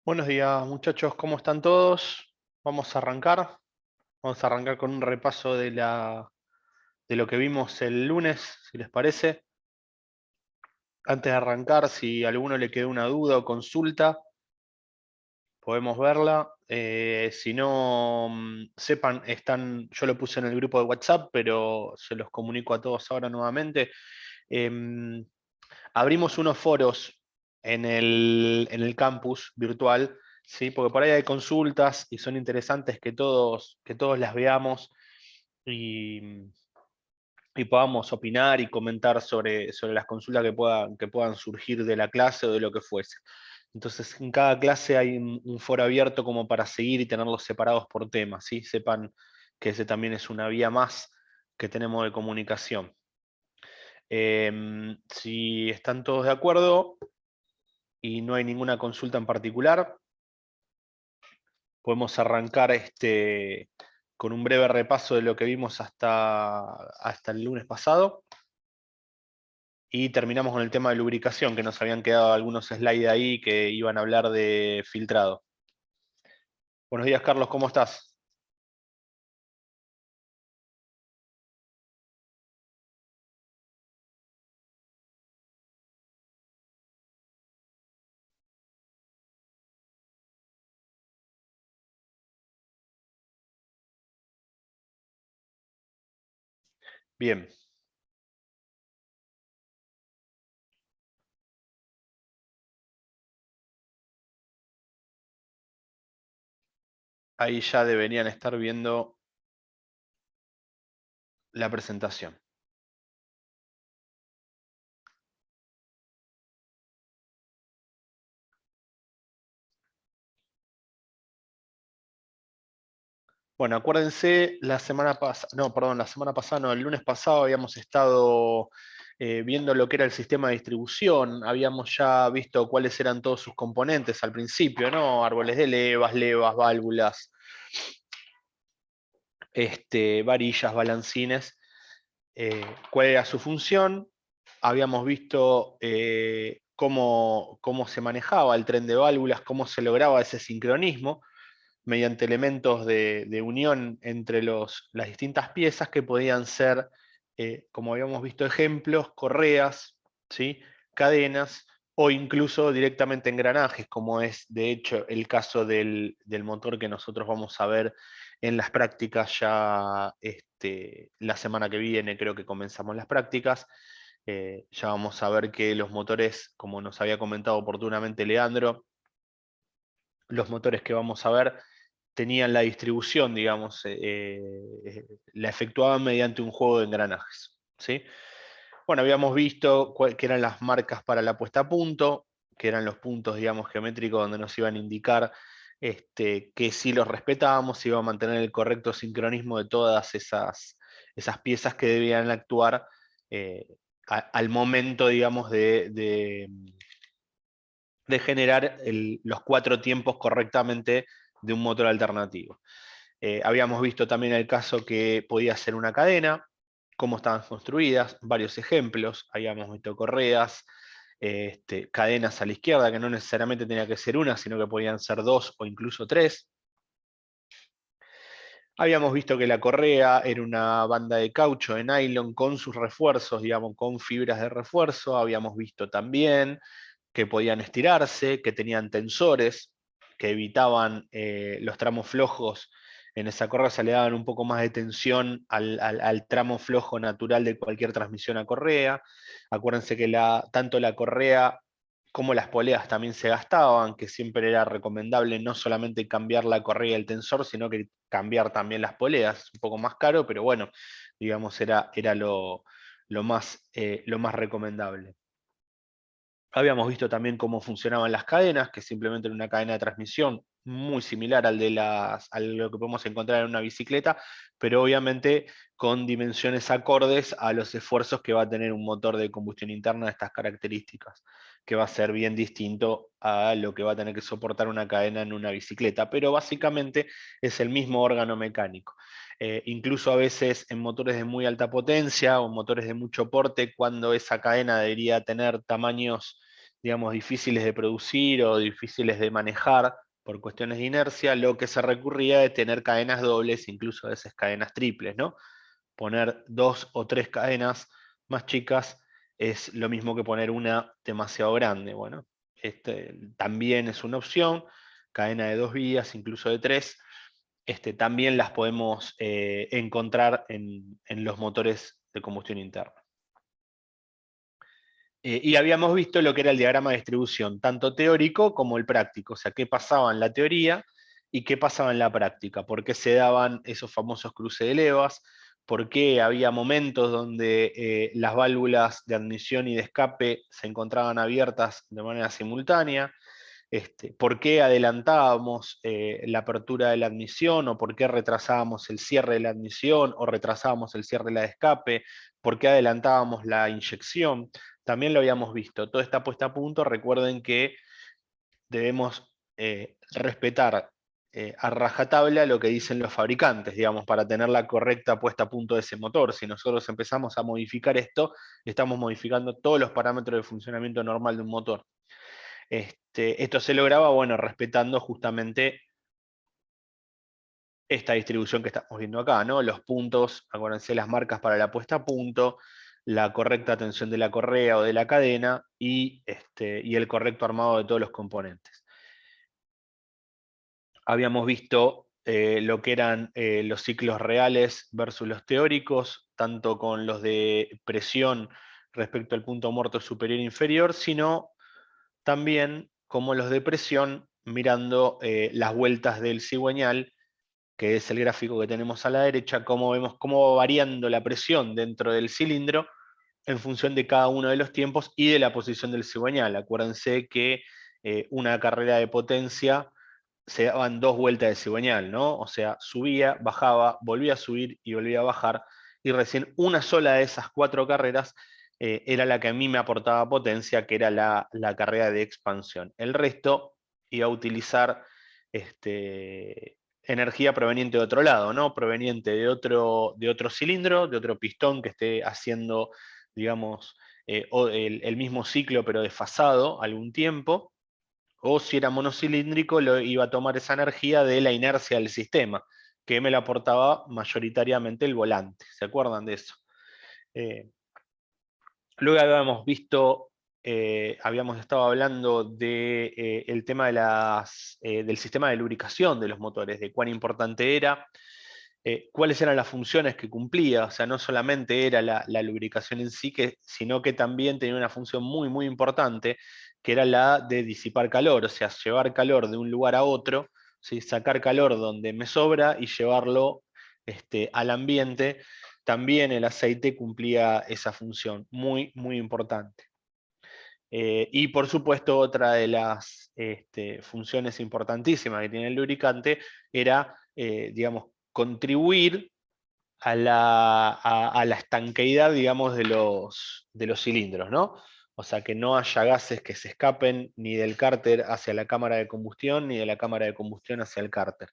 Buenos días, muchachos, ¿cómo están todos? Vamos a arrancar. Vamos a arrancar con un repaso de lo que vimos el lunes, si les parece. Antes de arrancar, si a alguno le quedó una duda o consulta, podemos verla. Si no, sepan, yo lo puse en el grupo de WhatsApp, pero se los comunico a todos ahora nuevamente. Em, Abrimos unos foros en el campus virtual, ¿sí? Porque por ahí hay consultas y son interesantes que todos las veamos y, y podamos opinar y comentar sobre las consultas que puedan surgir de la clase o de lo que fuese. Entonces, en cada clase hay un foro abierto como para seguir y tenerlos separados por temas, ¿sí? Sepan que ese también es una vía más que tenemos de comunicación. Si están todos de acuerdo, y no hay ninguna consulta en particular, podemos arrancar con un breve repaso de lo que vimos hasta el lunes pasado y terminamos con el tema de lubricación, que nos habían quedado algunos slides ahí que iban a hablar de filtrado. Buenos días, Carlos, ¿cómo estás? Bien, ahí ya deberían estar viendo la presentación. Bueno, acuérdense, la semana pasada, no, el lunes pasado habíamos estado viendo lo que era el sistema de distribución, habíamos ya visto cuáles eran todos sus componentes al principio, ¿no? Árboles de levas, válvulas, varillas, balancines, cuál era su función, habíamos visto cómo se manejaba el tren de válvulas, cómo se lograba ese sincronismo mediante elementos de unión entre las distintas piezas que podían ser, como habíamos visto ejemplos, correas, ¿sí? Cadenas o incluso directamente engranajes, como es de hecho el caso del motor que nosotros vamos a ver en las prácticas ya la semana que viene, creo que comenzamos las prácticas. Ya vamos a ver que los motores, como nos había comentado oportunamente Leandro, los motores que vamos a ver tenían la distribución, digamos, la efectuaban mediante un juego de engranajes, ¿sí? Bueno, habíamos visto que eran las marcas para la puesta a punto, que eran los puntos, digamos, geométricos donde nos iban a indicar que si los respetábamos se iba a mantener el correcto sincronismo de todas esas piezas que debían actuar al momento, digamos, de generar los 4 tiempos correctamente de un motor alternativo. Habíamos visto también el caso que podía ser una cadena, cómo estaban construidas, varios ejemplos, habíamos visto correas, cadenas a la izquierda, que no necesariamente tenía que ser una, sino que podían ser 2 o incluso 3. Habíamos visto que la correa era una banda de caucho de nylon con sus refuerzos, digamos, con fibras de refuerzo. Habíamos visto también que podían estirarse, que tenían tensores, que evitaban los tramos flojos. En esa correa se le daban un poco más de tensión al tramo flojo natural de cualquier transmisión a correa. Acuérdense que tanto la correa como las poleas también se gastaban, que siempre era recomendable no solamente cambiar la correa y el tensor, sino que cambiar también las poleas. Un poco más caro, pero bueno, digamos, era lo más recomendable. Habíamos visto también cómo funcionaban las cadenas, que simplemente era una cadena de transmisión muy similar a lo que podemos encontrar en una bicicleta, pero obviamente con dimensiones acordes a los esfuerzos que va a tener un motor de combustión interna de estas características, que va a ser bien distinto a lo que va a tener que soportar una cadena en una bicicleta, pero básicamente es el mismo órgano mecánico. Incluso a veces en motores de muy alta potencia o en motores de mucho porte, cuando esa cadena debería tener tamaños digamos, difíciles de producir o difíciles de manejar por cuestiones de inercia, lo que se recurría es tener cadenas dobles, incluso a veces cadenas triples, ¿no? Poner 2 o 3 cadenas más chicas es lo mismo que poner una demasiado grande. Bueno, también es una opción, cadena de 2 vías, incluso de 3. También las podemos encontrar en los motores de combustión interna. Y habíamos visto lo que era el diagrama de distribución, tanto teórico como el práctico, o sea, qué pasaba en la teoría y qué pasaba en la práctica, por qué se daban esos famosos cruces de levas, por qué había momentos donde las válvulas de admisión y de escape se encontraban abiertas de manera simultánea, por qué adelantábamos la apertura de la admisión o por qué retrasábamos el cierre de la admisión o retrasábamos el cierre de la de escape, por qué adelantábamos la inyección. También lo habíamos visto. Todo está puesto a punto. Recuerden que debemos respetar a rajatabla lo que dicen los fabricantes, digamos, para tener la correcta puesta a punto de ese motor. Si nosotros empezamos a modificar esto, estamos modificando todos los parámetros de funcionamiento normal de un motor. Esto se lograba, bueno, respetando justamente esta distribución que estamos viendo acá, ¿no? Los puntos, acuérdense las marcas para la puesta a punto, la correcta tensión de la correa o de la cadena y el correcto armado de todos los componentes. Habíamos visto lo que eran los ciclos reales versus los teóricos, tanto con los de presión respecto al punto muerto superior e inferior, sino también como los de presión mirando las vueltas del cigüeñal, que es el gráfico que tenemos a la derecha, cómo vemos cómo va variando la presión dentro del cilindro en función de cada uno de los tiempos y de la posición del cigüeñal. Acuérdense que una carrera de potencia se daban 2 vueltas de cigüeñal, ¿no? O sea, subía, bajaba, volvía a subir y volvía a bajar, y recién una sola de esas 4 carreras era la que a mí me aportaba potencia, que era la carrera de expansión. El resto iba a utilizar energía proveniente de otro lado, ¿no? Proveniente de otro cilindro, de otro pistón que esté haciendo, digamos, el mismo ciclo pero desfasado algún tiempo, o si era monocilíndrico, lo iba a tomar esa energía de la inercia del sistema, que me la aportaba mayoritariamente el volante. ¿Se acuerdan de eso? Eh, Luego habíamos visto, habíamos estado hablando del tema del sistema de lubricación de los motores, de cuán importante era, cuáles eran las funciones que cumplía. O sea, no solamente era la lubricación en sí, sino que también tenía una función muy, muy importante, que era la de disipar calor, o sea, llevar calor de un lugar a otro, ¿sí? Sacar calor donde me sobra y llevarlo al ambiente. También el aceite cumplía esa función, muy, muy importante. Y por supuesto, otra de las funciones importantísimas que tiene el lubricante era, digamos, contribuir a la estanqueidad, digamos, de los cilindros, ¿no? O sea, que no haya gases que se escapen ni del cárter hacia la cámara de combustión, ni de la cámara de combustión hacia el cárter.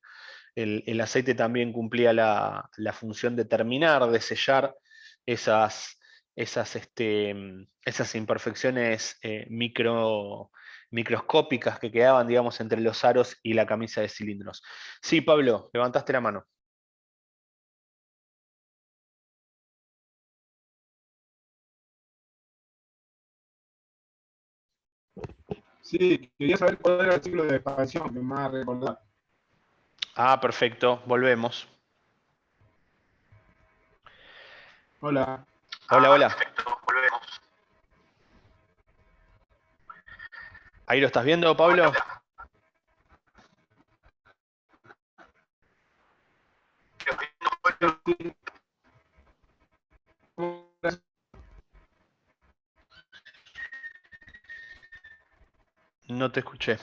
El aceite también cumplía la función de terminar, de sellar esas imperfecciones microscópicas que quedaban, digamos, entre los aros y la camisa de cilindros. Sí, Pablo, levantaste la mano. Sí, quería saber cuál era el ciclo de expansión, que me va a recordar. Ah, perfecto, volvemos. Hola. Hola, hola. Perfecto, volvemos. ¿Ahí lo estás viendo, Pablo? No te escuché.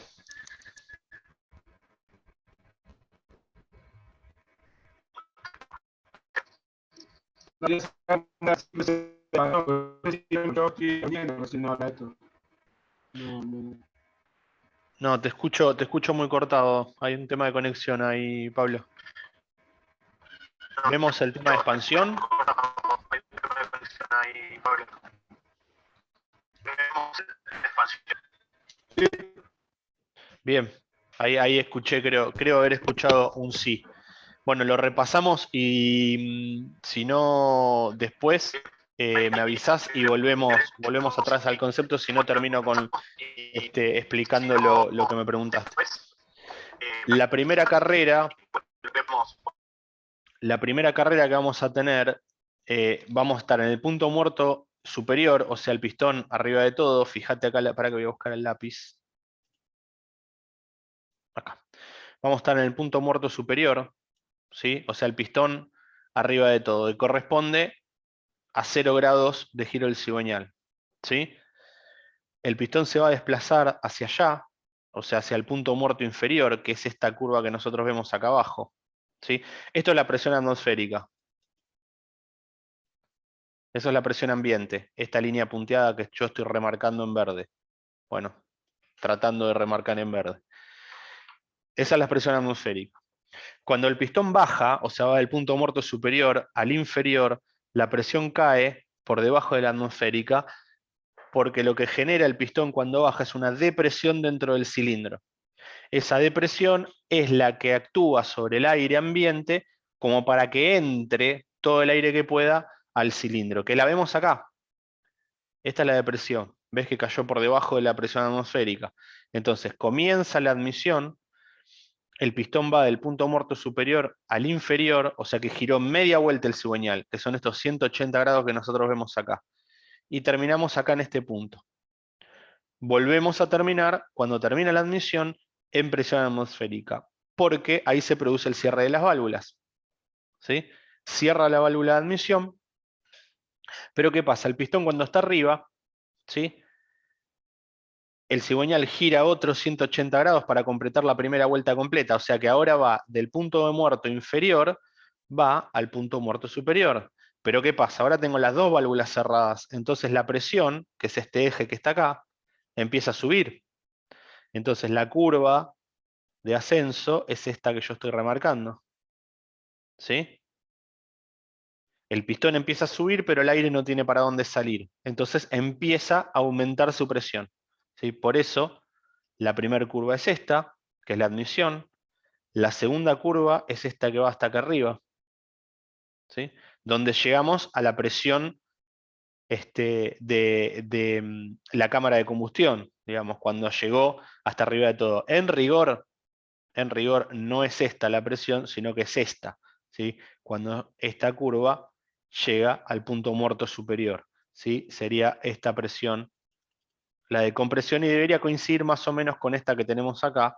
No, te escucho muy cortado. Hay un tema de conexión ahí, Pablo. ¿Vemos el tema de expansión? Hay un tema de conexión ahí, Pablo. Vemos expansión. Bien, ahí escuché, creo haber escuchado un sí. Bueno, lo repasamos y si no, después me avisás y volvemos atrás al concepto, si no termino con explicando lo que me preguntaste. La primera carrera, que vamos a tener, vamos a estar en el punto muerto superior, o sea, el pistón arriba de todo. Fíjate acá, para que voy a buscar el lápiz. Acá. Vamos a estar en el punto muerto superior, ¿sí? O sea, el pistón arriba de todo, y corresponde a 0 grados de giro del cigüeñal, ¿sí? El pistón se va a desplazar hacia allá, o sea, hacia el punto muerto inferior, que es esta curva que nosotros vemos acá abajo, ¿sí? Esto es la presión atmosférica. Eso es la presión ambiente, esta línea punteada que yo estoy remarcando en verde. Bueno, tratando de remarcar en verde. Esa es la presión atmosférica. Cuando el pistón baja, o sea, va del punto muerto superior al inferior, la presión cae por debajo de la atmosférica, porque lo que genera el pistón cuando baja es una depresión dentro del cilindro. Esa depresión es la que actúa sobre el aire ambiente como para que entre todo el aire que pueda al cilindro, que la vemos acá. Esta es la depresión. ¿Ves que cayó por debajo de la presión atmosférica? Entonces comienza la admisión, el pistón va del punto muerto superior al inferior, o sea que giró media vuelta el cigüeñal, que son estos 180 grados que nosotros vemos acá. Y terminamos acá en este punto. Volvemos a terminar, cuando termina la admisión, en presión atmosférica, porque ahí se produce el cierre de las válvulas, ¿sí? Cierra la válvula de admisión, pero ¿qué pasa? El pistón cuando está arriba, ¿sí? El cigüeñal gira otros 180 grados para completar la primera vuelta completa, o sea que ahora va del punto de muerto inferior, va al punto muerto superior. Pero ¿qué pasa? Ahora tengo las dos válvulas cerradas, entonces la presión, que es este eje que está acá, empieza a subir. Entonces la curva de ascenso es esta que yo estoy remarcando, ¿sí? El pistón empieza a subir, pero el aire no tiene para dónde salir. Entonces empieza a aumentar su presión, ¿sí? Por eso, la primera curva es esta, que es la admisión. La segunda curva es esta que va hasta acá arriba, ¿sí? Donde llegamos a la presión de la cámara de combustión, digamos, cuando llegó hasta arriba de todo. En rigor no es esta la presión, sino que es esta, ¿sí? Cuando esta curva llega al punto muerto superior, ¿sí? Sería esta presión, la de compresión, y debería coincidir más o menos con esta que tenemos acá.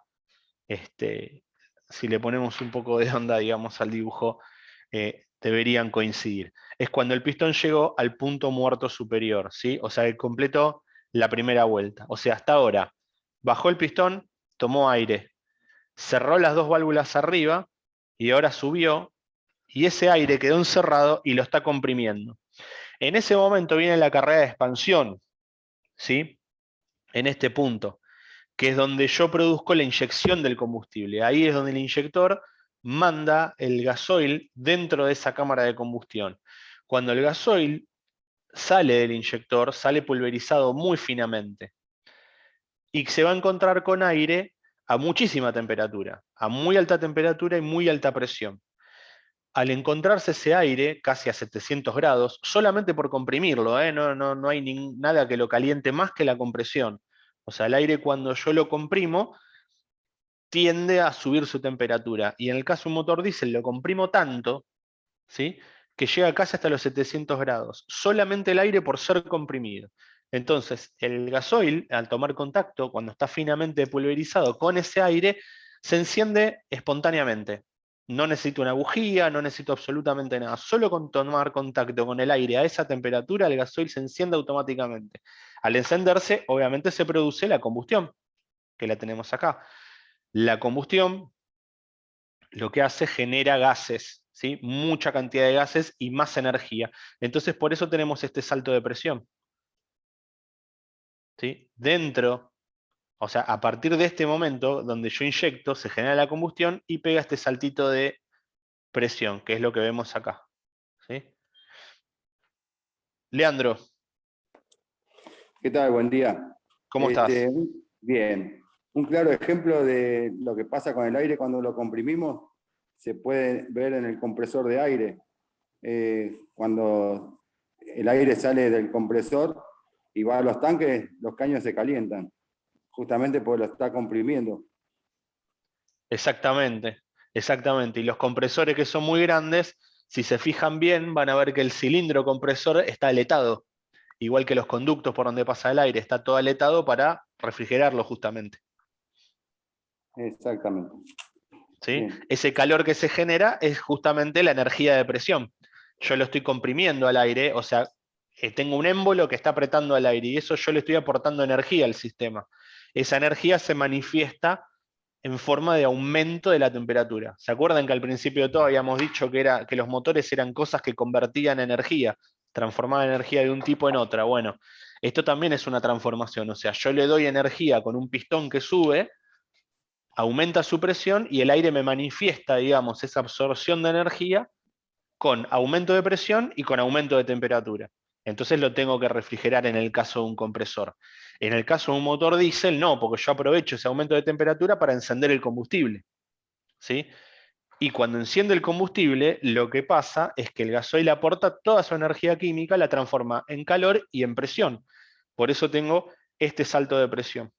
Si le ponemos un poco de onda, digamos, al dibujo, deberían coincidir. Es cuando el pistón llegó al punto muerto superior, ¿sí? O sea, que completó la primera vuelta. O sea, hasta ahora, bajó el pistón, tomó aire, cerró las dos válvulas arriba y ahora subió, y ese aire quedó encerrado y lo está comprimiendo. En ese momento viene la carrera de expansión, ¿sí? En este punto, que es donde yo produzco la inyección del combustible. Ahí es donde el inyector manda el gasoil dentro de esa cámara de combustión. Cuando el gasoil sale del inyector, sale pulverizado muy finamente y se va a encontrar con aire a muchísima temperatura, a muy alta temperatura y muy alta presión. Al encontrarse ese aire, casi a 700 grados, solamente por comprimirlo, no hay nada que lo caliente más que la compresión. O sea, el aire cuando yo lo comprimo, tiende a subir su temperatura. Y en el caso de un motor diésel lo comprimo tanto, ¿sí? Que llega casi hasta los 700 grados. Solamente el aire por ser comprimido. Entonces, el gasoil, al tomar contacto, cuando está finamente pulverizado con ese aire, se enciende espontáneamente. No necesito una bujía, no necesito absolutamente nada. Solo con tomar contacto con el aire a esa temperatura, el gasoil se enciende automáticamente. Al encenderse, obviamente se produce la combustión, que la tenemos acá. La combustión lo que hace genera gases, ¿sí? Mucha cantidad de gases y más energía. Entonces por eso tenemos este salto de presión, ¿sí? Dentro, o sea, a partir de este momento donde yo inyecto, se genera la combustión y pega este saltito de presión, que es lo que vemos acá, ¿sí? Leandro, ¿Qué tal? Buen día. ¿cómo Este, estás? Bien. Un claro ejemplo de lo que pasa con el aire cuando lo comprimimos se puede ver en el compresor de aire. Cuando el aire sale del compresor y va a los tanques, los caños se calientan, justamente porque lo está comprimiendo. Exactamente, exactamente. Y los compresores que son muy grandes, si se fijan bien, van a ver que el cilindro compresor está aletado, igual que los conductos por donde pasa el aire, está todo aletado para refrigerarlo justamente. Exactamente. ¿Sí? Bien. Ese calor que se genera es justamente la energía de presión. Yo lo estoy comprimiendo al aire, o sea, tengo un émbolo que está apretando al aire y eso yo le estoy aportando energía al sistema. Esa energía se manifiesta en forma de aumento de la temperatura. ¿Se acuerdan que al principio de todo habíamos dicho que los motores eran cosas que convertían energía, transformaban energía de un tipo en otra? Bueno, esto también es una transformación, o sea, yo le doy energía con un pistón que sube, aumenta su presión y el aire me manifiesta, digamos, esa absorción de energía con aumento de presión y con aumento de temperatura. Entonces lo tengo que refrigerar en el caso de un compresor. En el caso de un motor diésel, no, porque yo aprovecho ese aumento de temperatura para encender el combustible. ¿Sí? Y cuando enciende el combustible, lo que pasa es que el gasoil aporta toda su energía química, la transforma en calor y en presión. Por eso tengo este salto de presión.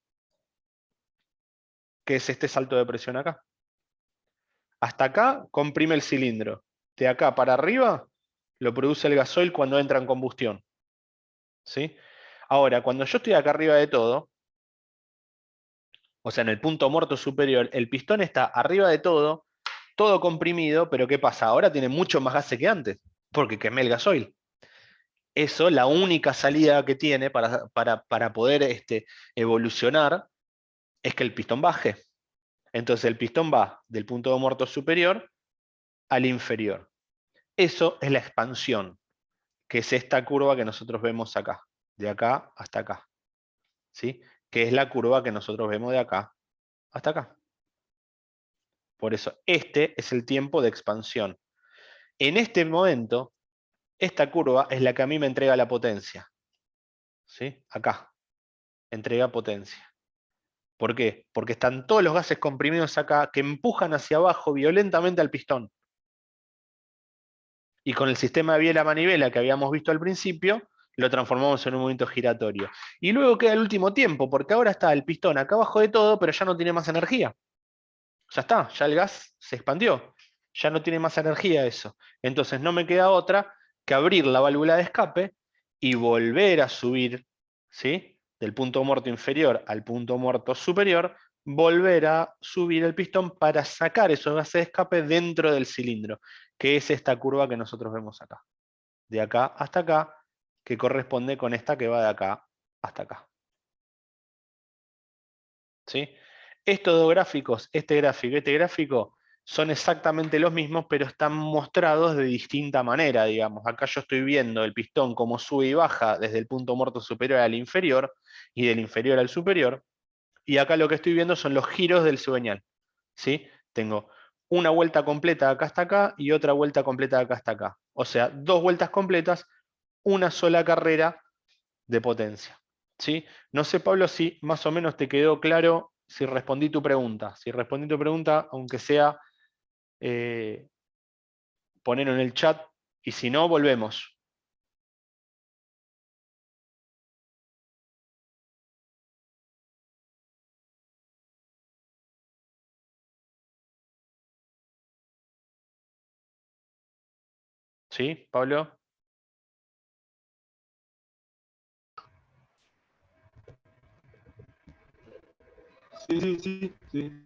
¿Qué es este salto de presión acá? Hasta acá comprime el cilindro. De acá para arriba lo produce el gasoil cuando entra en combustión. ¿Sí? Ahora, cuando yo estoy acá arriba de todo, o sea, en el punto muerto superior, el pistón está arriba de todo comprimido, pero ¿qué pasa? Ahora tiene mucho más gases que antes, porque quemé el gasoil. Eso, la única salida que tiene para poder evolucionar es que el pistón baje. Entonces el pistón va del punto muerto superior al inferior. Eso es la expansión, que es esta curva que nosotros vemos acá, de acá hasta acá. ¿Sí? Que es la curva que nosotros vemos de acá hasta acá. Por eso, este es el tiempo de expansión. En este momento, esta curva es la que a mí me entrega la potencia. ¿Sí? Acá, entrega potencia. ¿Por qué? Porque están todos los gases comprimidos acá que empujan hacia abajo violentamente al pistón. Y con el sistema de biela-manivela que habíamos visto al principio, lo transformamos en un movimiento giratorio. Y luego queda el último tiempo, porque ahora está el pistón acá abajo de todo, pero ya no tiene más energía. Ya está, ya el gas se expandió, ya no tiene más energía eso. Entonces no me queda otra que abrir la válvula de escape y volver a subir, ¿sí? Del punto muerto inferior al punto muerto superior, volver a subir el pistón para sacar esos gases de escape dentro del cilindro, que es esta curva que nosotros vemos acá. De acá hasta acá, que corresponde con esta que va de acá hasta acá. ¿Sí? Estos dos gráficos, este gráfico y este gráfico, son exactamente los mismos, pero están mostrados de distinta manera, digamos. Acá yo estoy viendo el pistón como sube y baja desde el punto muerto superior al inferior, y del inferior al superior, y acá lo que estoy viendo son los giros del cigüeñal. ¿Sí? Tengo una vuelta completa de acá hasta acá, y otra vuelta completa de acá hasta acá. O sea, dos vueltas completas, una sola carrera de potencia. ¿Sí? No sé, Pablo, si más o menos te quedó claro si respondí tu pregunta. Si respondí tu pregunta, aunque sea eh, ponerlo en el chat, y si no, volvemos. ¿Sí, Pablo? Sí, sí, sí, sí.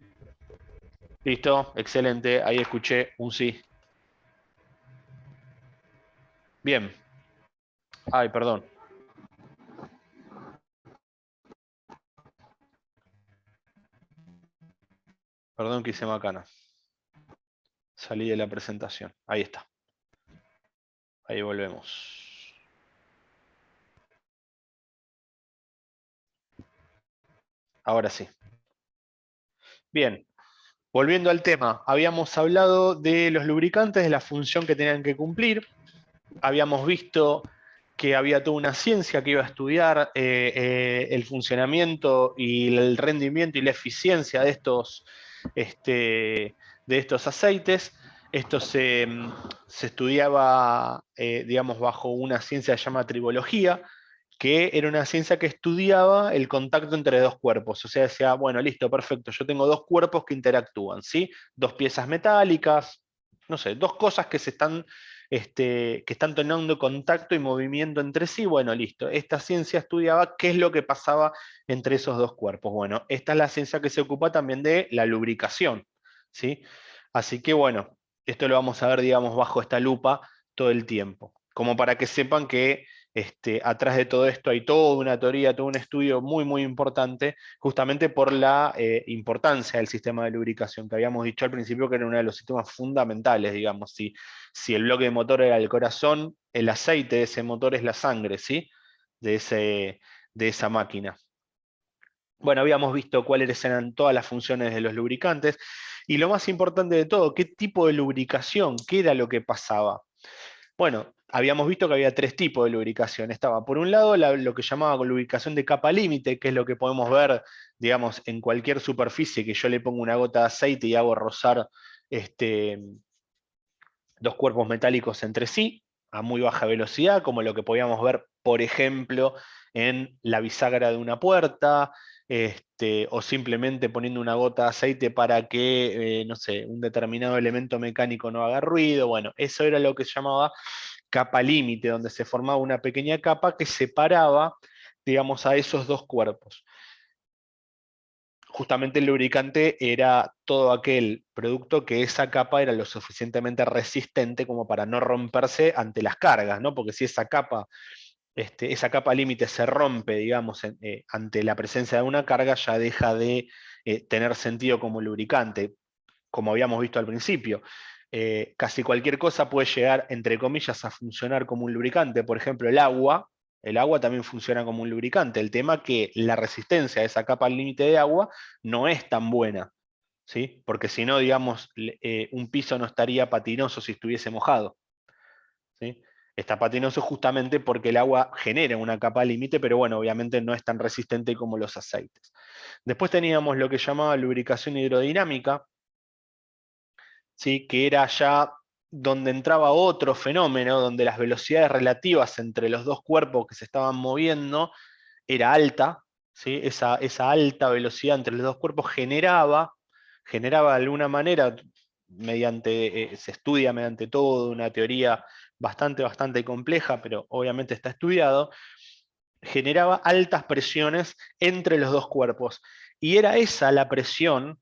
Listo, excelente. Ahí escuché un sí. Bien. Ay, perdón. Perdón que hice macana. Salí de la presentación. Ahí está. Ahí volvemos. Ahora sí. Bien. Volviendo al tema, habíamos hablado de los lubricantes, de la función que tenían que cumplir. Habíamos visto que había toda una ciencia que iba a estudiar el funcionamiento y el rendimiento y la eficiencia de estos aceites. Esto se estudiaba, digamos, bajo una ciencia que se llama tribología, que era una ciencia que estudiaba el contacto entre dos cuerpos. O sea, decía, bueno, listo, perfecto, yo tengo dos cuerpos que interactúan, ¿sí? Dos piezas metálicas, no sé, dos cosas que que están teniendo contacto y movimiento entre sí. Bueno, listo, esta ciencia estudiaba qué es lo que pasaba entre esos dos cuerpos. Bueno, esta es la ciencia que se ocupa también de la lubricación, ¿sí? Así que bueno, esto lo vamos a ver, digamos, bajo esta lupa todo el tiempo, como para que sepan que atrás de todo esto hay toda una teoría, todo un estudio muy, muy importante, justamente por la importancia del sistema de lubricación, que habíamos dicho al principio que era uno de los sistemas fundamentales, digamos. Si el bloque de motor era el corazón, el aceite de ese motor es la sangre, ¿sí? De esa máquina. Bueno, habíamos visto cuáles eran todas las funciones de los lubricantes, y lo más importante de todo, qué tipo de lubricación, qué era lo que pasaba. Bueno, habíamos visto que había tres tipos de lubricación. Estaba, por un lado, lo que llamaba lubricación de capa límite, que es lo que podemos ver, digamos, en cualquier superficie, que yo le pongo una gota de aceite y hago rozar dos cuerpos metálicos entre sí, a muy baja velocidad, como lo que podíamos ver, por ejemplo, en la bisagra de una puerta, o simplemente poniendo una gota de aceite para que, no sé, un determinado elemento mecánico no haga ruido. Bueno, eso era lo que se llamaba capa límite, donde se formaba una pequeña capa que separaba, digamos, a esos dos cuerpos. Justamente el lubricante era todo aquel producto que esa capa era lo suficientemente resistente como para no romperse ante las cargas, ¿no? Porque si esa capa límite se rompe, digamos, ante la presencia de una carga, ya deja de tener sentido como lubricante, como habíamos visto al principio. Casi cualquier cosa puede llegar, entre comillas, a funcionar como un lubricante. Por ejemplo, el agua también funciona como un lubricante. El tema es que la resistencia de esa capa límite de agua no es tan buena, ¿sí? Porque si no, digamos, un piso no estaría patinoso si estuviese mojado, ¿sí? Está patinoso justamente porque el agua genera una capa límite, pero bueno, obviamente no es tan resistente como los aceites. Después teníamos lo que llamaba lubricación hidrodinámica, ¿sí? Que era ya donde entraba otro fenómeno, donde las velocidades relativas entre los dos cuerpos que se estaban moviendo era alta, ¿sí? Esa alta velocidad entre los dos cuerpos generaba de alguna manera, se estudia mediante toda una teoría bastante, bastante compleja, pero obviamente está estudiado, generaba altas presiones entre los dos cuerpos. Y era esa la presión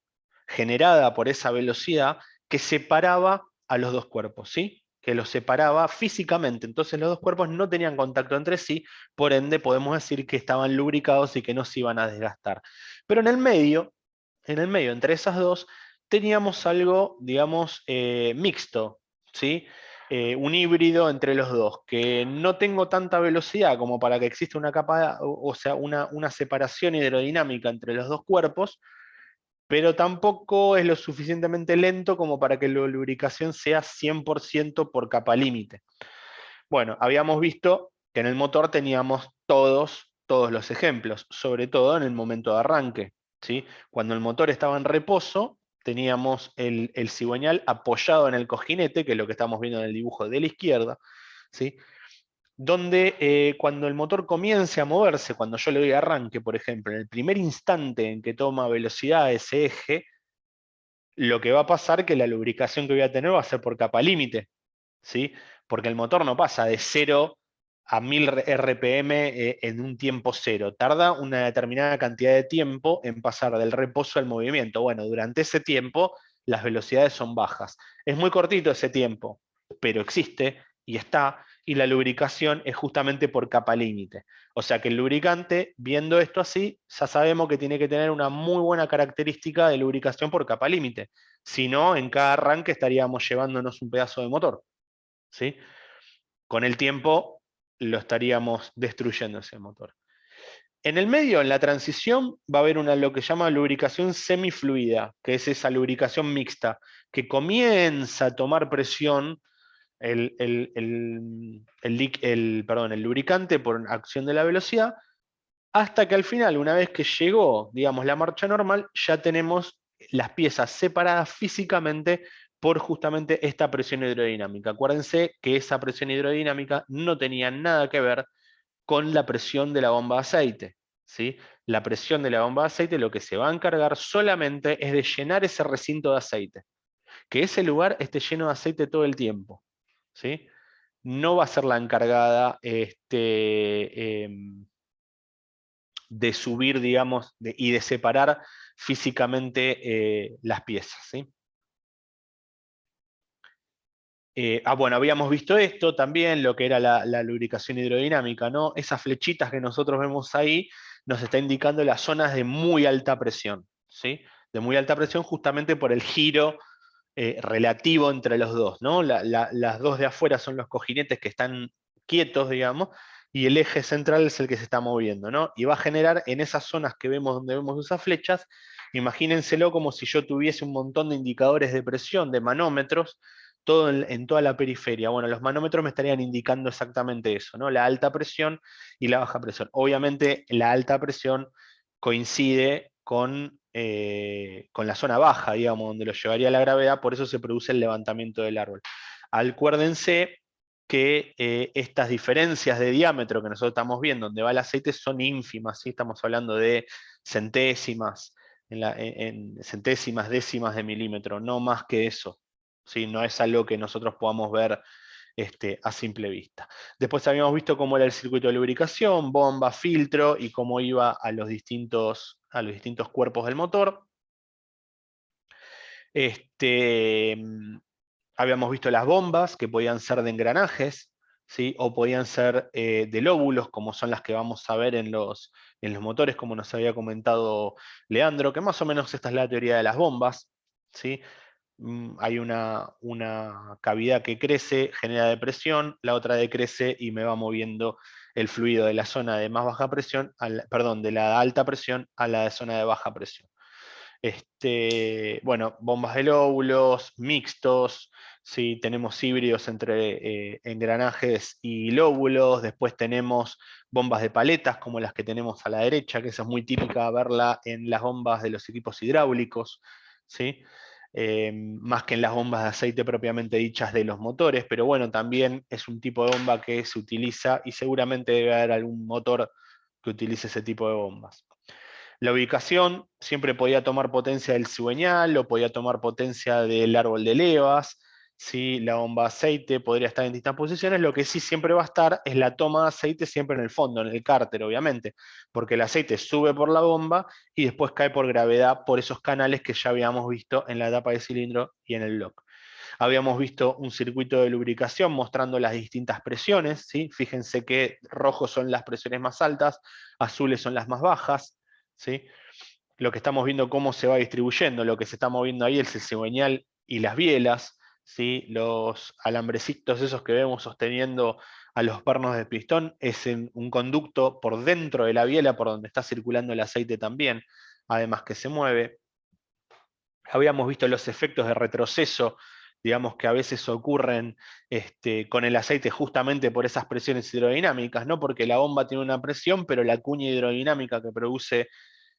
generada por esa velocidad que separaba a los dos cuerpos, ¿sí? Que los separaba físicamente. Entonces los dos cuerpos no tenían contacto entre sí, por ende podemos decir que estaban lubricados y que no se iban a desgastar. Pero en el medio, entre esas dos, teníamos algo, digamos, mixto, ¿sí? Un híbrido entre los dos, que no tengo tanta velocidad como para que exista una capa, o sea, una separación hidrodinámica entre los dos cuerpos, pero tampoco es lo suficientemente lento como para que la lubricación sea 100% por capa límite. Bueno, habíamos visto que en el motor teníamos todos los ejemplos, sobre todo en el momento de arranque, ¿sí? Cuando el motor estaba en reposo, teníamos el cigüeñal apoyado en el cojinete, que es lo que estamos viendo en el dibujo de la izquierda, ¿sí? Donde cuando el motor comience a moverse, cuando yo le doy arranque, por ejemplo, en el primer instante en que toma velocidad ese eje, lo que va a pasar es que la lubricación que voy a tener va a ser por capa límite, ¿sí? Porque el motor no pasa de 0 a 1000 RPM en un tiempo cero. Tarda una determinada cantidad de tiempo en pasar del reposo al movimiento. Bueno, durante ese tiempo las velocidades son bajas. Es muy cortito ese tiempo, pero existe y está, y la lubricación es justamente por capa límite. O sea que el lubricante, viendo esto así, ya sabemos que tiene que tener una muy buena característica de lubricación por capa límite. Si no, en cada arranque estaríamos llevándonos un pedazo de motor, ¿sí? Con el tiempo lo estaríamos destruyendo ese motor. En el medio, en la transición, va a haber lo que se llama lubricación semifluida, que es esa lubricación mixta, que comienza a tomar presión el lubricante por acción de la velocidad, hasta que al final, una vez que llegó, digamos, la marcha normal, ya tenemos las piezas separadas físicamente por justamente esta presión hidrodinámica. Acuérdense que esa presión hidrodinámica no tenía nada que ver con la presión de la bomba de aceite, ¿sí? La presión de la bomba de aceite lo que se va a encargar solamente es de llenar ese recinto de aceite, que ese lugar esté lleno de aceite todo el tiempo, ¿sí? No va a ser la encargada de subir, digamos, y de separar físicamente las piezas, ¿sí? Bueno, habíamos visto esto también, lo que era la lubricación hidrodinámica, ¿no? Esas flechitas que nosotros vemos ahí nos está indicando las zonas de muy alta presión, ¿sí? De muy alta presión justamente por el giro relativo entre los dos, ¿no? Las dos de afuera son los cojinetes que están quietos, digamos, y el eje central es el que se está moviendo, ¿no? Y va a generar en esas zonas que vemos donde vemos esas flechas, imagínenselo como si yo tuviese un montón de indicadores de presión, de manómetros, todo en toda la periferia. Bueno, los manómetros me estarían indicando exactamente eso, ¿no? La alta presión y la baja presión. Obviamente la alta presión coincide con la zona baja, digamos, donde lo llevaría la gravedad, por eso se produce el levantamiento del árbol. Acuérdense que estas diferencias de diámetro que nosotros estamos viendo, donde va el aceite, son ínfimas, ¿sí? Estamos hablando de centésimas, en centésimas, décimas de milímetro, no más que eso. ¿Sí? No es algo que nosotros podamos ver a simple vista. Después habíamos visto cómo era el circuito de lubricación, bomba, filtro, y cómo iba a los distintos cuerpos del motor. Habíamos visto las bombas, que podían ser de engranajes, ¿sí? O podían ser de lóbulos, como son las que vamos a ver en los motores, como nos había comentado Leandro, que más o menos esta es la teoría de las bombas, ¿sí? Hay una cavidad que crece, genera depresión, la otra decrece y me va moviendo el fluido de la zona de más baja presión, perdón, de la alta presión a la de zona de baja presión. Bueno, bombas de lóbulos, mixtos, ¿sí? Tenemos híbridos entre engranajes y lóbulos, después tenemos bombas de paletas como las que tenemos a la derecha, que esa es muy típica verla en las bombas de los equipos hidráulicos, ¿sí? Más que en las bombas de aceite propiamente dichas de los motores, pero bueno, también es un tipo de bomba que se utiliza y seguramente debe haber algún motor que utilice ese tipo de bombas. La ubicación siempre podía tomar potencia del cigüeñal o podía tomar potencia del árbol de levas, ¿sí? La bomba de aceite podría estar en distintas posiciones, lo que sí siempre va a estar es la toma de aceite siempre en el fondo, en el cárter, obviamente, porque el aceite sube por la bomba y después cae por gravedad por esos canales que ya habíamos visto en la tapa de cilindro y en el block. Habíamos visto un circuito de lubricación mostrando las distintas presiones, ¿sí? Fíjense que rojos son las presiones más altas, azules son las más bajas, ¿sí? Lo que estamos viendo cómo se va distribuyendo, lo que se está moviendo ahí es el cigüeñal y las bielas, ¿sí? Los alambrecitos esos que vemos sosteniendo a los pernos de pistón es en un conducto por dentro de la biela por donde está circulando el aceite también, además que se mueve. Habíamos visto los efectos de retroceso, digamos que a veces ocurren con el aceite justamente por esas presiones hidrodinámicas, ¿no? Porque la bomba tiene una presión, pero la cuña hidrodinámica que produce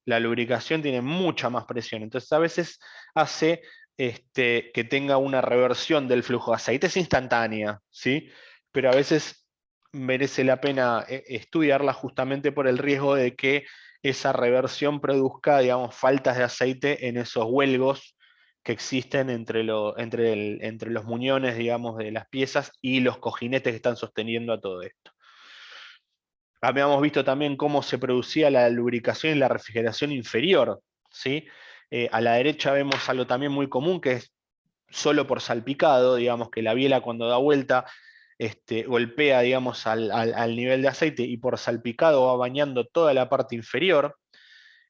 la lubricación tiene mucha más presión. Entonces a veces hace que tenga una reversión del flujo de aceite. Es instantánea, ¿sí? Pero a veces merece la pena estudiarla justamente por el riesgo de que esa reversión produzca, digamos, faltas de aceite en esos huelgos que existen entre los muñones, digamos, de las piezas y los cojinetes que están sosteniendo a todo esto. Habíamos visto también cómo se producía la lubricación y la refrigeración inferior, ¿sí? A la derecha vemos algo también muy común, que es solo por salpicado, digamos que la biela cuando da vuelta golpea, digamos, al nivel de aceite y por salpicado va bañando toda la parte inferior.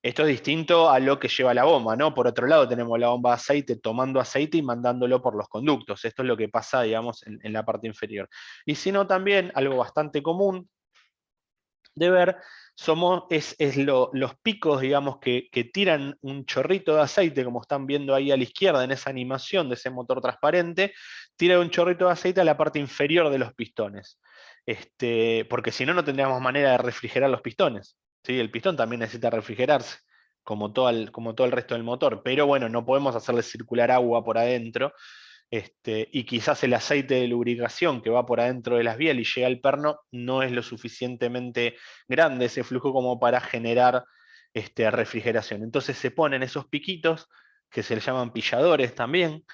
Esto es distinto a lo que lleva la bomba, ¿no? Por otro lado tenemos la bomba de aceite tomando aceite y mandándolo por los conductos. Esto es lo que pasa, digamos, en la parte inferior. Y si no, también algo bastante común, de ver los picos, digamos, que tiran un chorrito de aceite, como están viendo ahí a la izquierda en esa animación de ese motor transparente, tira un chorrito de aceite a la parte inferior de los pistones. Porque si no, no tendríamos manera de refrigerar los pistones. ¿Sí? El pistón también necesita refrigerarse, como todo el resto del motor, pero bueno, no podemos hacerle circular agua por adentro. Y quizás el aceite de lubricación que va por adentro de las bielas y llega al perno no es lo suficientemente grande ese flujo como para generar refrigeración. Entonces se ponen esos piquitos, que se les llaman pilladores también,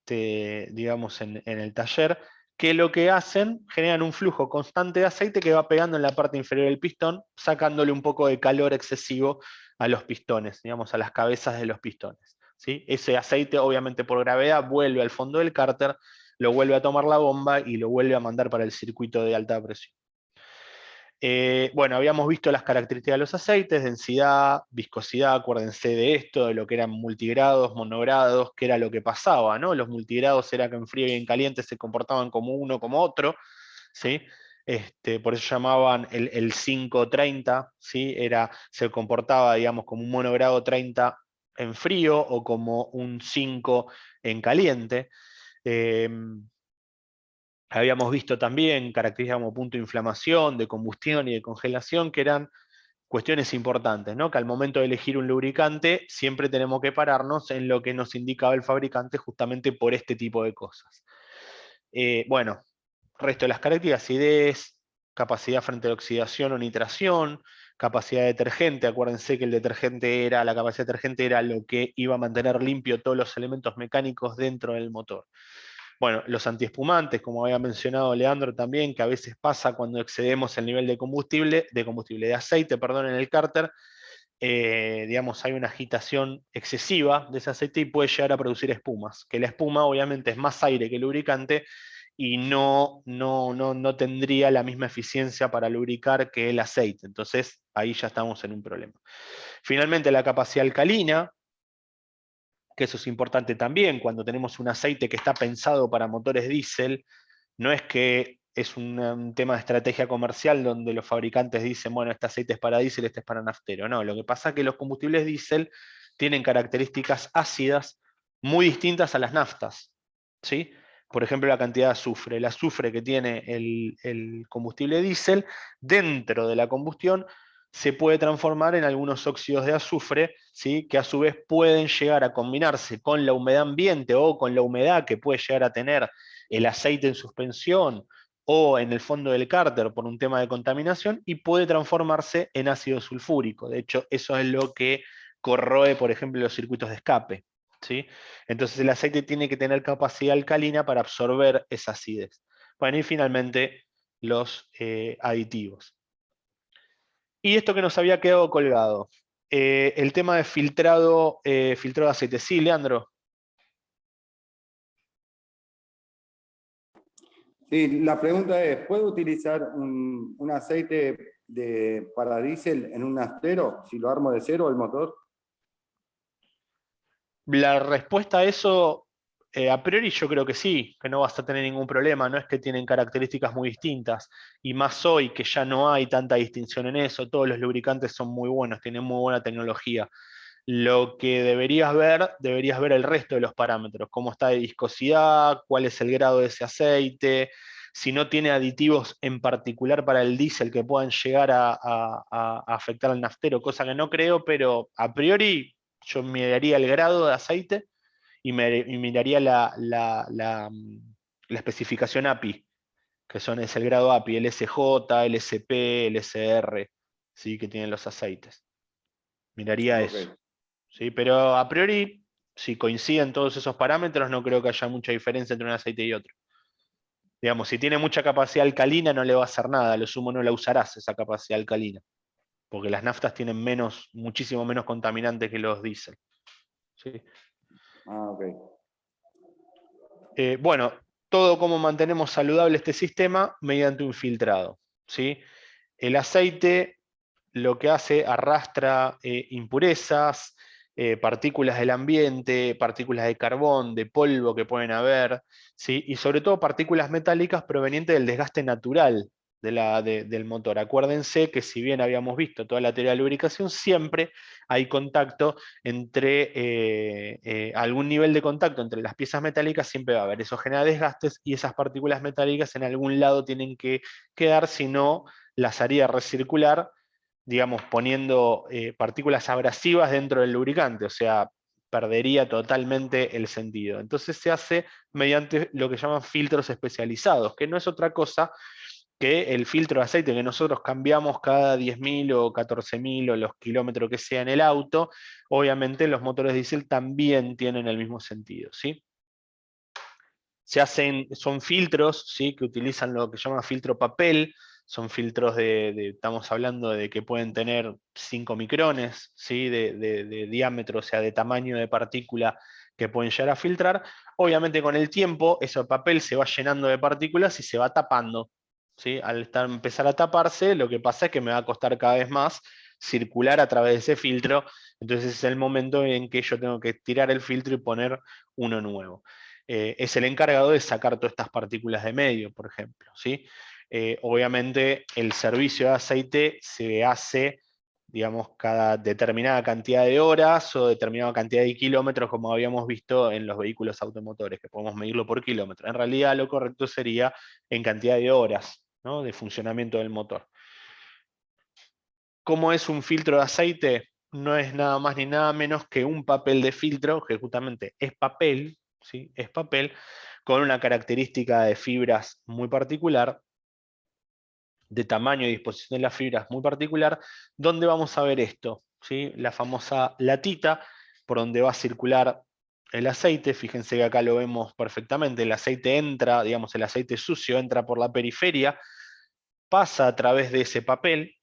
digamos en el taller, que lo que hacen, generan un flujo constante de aceite que va pegando en la parte inferior del pistón, sacándole un poco de calor excesivo a los pistones, digamos, a las cabezas de los pistones. ¿Sí? Ese aceite, obviamente por gravedad, vuelve al fondo del cárter, lo vuelve a tomar la bomba y lo vuelve a mandar para el circuito de alta presión. Bueno, habíamos visto las características de los aceites, densidad, viscosidad, acuérdense de esto, de lo que eran multigrados, monogrados, que era lo que pasaba, ¿no? Los multigrados era que en frío y en caliente se comportaban como uno como otro, ¿sí? Por eso llamaban el 530, ¿sí? Se comportaba, digamos, como un monogrado 30 en frío o como un 5 en caliente. Habíamos visto también características como punto de inflamación, de combustión y de congelación, que eran cuestiones importantes, ¿no? Que al momento de elegir un lubricante siempre tenemos que pararnos en lo que nos indicaba el fabricante justamente por este tipo de cosas. Bueno, resto de las características: acidez, capacidad frente a la oxidación o nitración, capacidad de detergente. Acuérdense que la capacidad detergente era lo que iba a mantener limpio todos los elementos mecánicos dentro del motor. Bueno, los antiespumantes, como había mencionado Leandro también, que a veces pasa cuando excedemos el nivel de aceite, perdón, en el cárter, digamos, hay una agitación excesiva de ese aceite y puede llegar a producir espumas, que la espuma obviamente es más aire que lubricante y no tendría la misma eficiencia para lubricar que el aceite, entonces ahí ya estamos en un problema. Finalmente, la capacidad alcalina, que eso es importante también, cuando tenemos un aceite que está pensado para motores diésel, no es que es un tema de estrategia comercial donde los fabricantes dicen, bueno, este aceite es para diésel, este es para naftero. No, lo que pasa es que los combustibles diésel tienen características ácidas muy distintas a las naftas, ¿sí? Por ejemplo, la cantidad de azufre. El azufre que tiene el combustible diésel dentro de la combustión se puede transformar en algunos óxidos de azufre, ¿sí? Que a su vez pueden llegar a combinarse con la humedad ambiente o con la humedad que puede llegar a tener el aceite en suspensión o en el fondo del cárter por un tema de contaminación y puede transformarse en ácido sulfúrico. De hecho, eso es lo que corroe, por ejemplo, los circuitos de escape, ¿sí? Entonces el aceite tiene que tener capacidad alcalina para absorber esa acidez. Bueno, y finalmente los aditivos. Y esto que nos había quedado colgado, el tema de filtrado de aceite. Sí, Leandro. Sí, la pregunta es, ¿puedo utilizar un aceite para diésel en un naftero si lo armo de cero el motor? La respuesta a eso, a priori yo creo que sí, que no vas a tener ningún problema, no es que tienen características muy distintas, y más hoy que ya no hay tanta distinción en eso, todos los lubricantes son muy buenos, tienen muy buena tecnología. Lo que deberías ver el resto de los parámetros, cómo está de viscosidad, cuál es el grado de ese aceite, si no tiene aditivos en particular para el diésel que puedan llegar a afectar al naftero, cosa que no creo, pero a priori yo miraría el grado de aceite y miraría la especificación API, que es el grado API, LSJ, LSP, LSR, ¿sí? Que tienen los aceites. Miraría Ok. eso. ¿Sí? Pero a priori, si coinciden todos esos parámetros, no creo que haya mucha diferencia entre un aceite y otro. Digamos, si tiene mucha capacidad alcalina no le va a hacer nada, a lo sumo no la usarás esa capacidad alcalina, porque las naftas tienen muchísimo menos contaminantes que los diésel. ¿Sí? Ah, ok. Bueno, todo cómo mantenemos saludable este sistema mediante un filtrado, ¿sí? El aceite lo que hace, arrastra impurezas, partículas del ambiente, partículas de carbón, de polvo que pueden haber, ¿sí? Y sobre todo partículas metálicas provenientes del desgaste natural del motor. Acuérdense que si bien habíamos visto toda la teoría de lubricación, siempre hay contacto entre, algún nivel de contacto entre las piezas metálicas, siempre va a haber. Eso genera desgastes y esas partículas metálicas en algún lado tienen que quedar, si no las haría recircular, digamos, poniendo partículas abrasivas dentro del lubricante, o sea, perdería totalmente el sentido. Entonces se hace mediante lo que llaman filtros especializados, que no es otra cosa que el filtro de aceite que nosotros cambiamos cada 10.000 o 14.000 o los kilómetros que sea en el auto. Obviamente los motores diésel también tienen el mismo sentido, ¿sí? Son filtros, ¿sí?, que utilizan lo que se llama filtro papel. Son filtros estamos hablando de que pueden tener 5 micrones, ¿sí?, de diámetro, o sea, de tamaño de partícula que pueden llegar a filtrar. Obviamente con el tiempo ese papel se va llenando de partículas y se va tapando, ¿sí? Al empezar a taparse, lo que pasa es que me va a costar cada vez más circular a través de ese filtro. Entonces es el momento en que yo tengo que tirar el filtro y poner uno nuevo. Es el encargado de sacar todas estas partículas de medio, por ejemplo, ¿sí? Obviamente el servicio de aceite se hace, digamos, cada determinada cantidad de horas o determinada cantidad de kilómetros, como habíamos visto en los vehículos automotores, que podemos medirlo por kilómetro. En realidad lo correcto sería en cantidad de horas, ¿no?, de funcionamiento del motor. ¿Cómo es un filtro de aceite? No es nada más ni nada menos que un papel de filtro, que justamente es papel, ¿sí?, es papel, con una característica de fibras muy particular, de tamaño y disposición de las fibras muy particular, donde vamos a ver esto, ¿sí?, la famosa latita, por donde va a circular el aceite. Fíjense que acá lo vemos perfectamente, el aceite entra, digamos, el aceite sucio entra por la periferia, pasa a través de ese papel,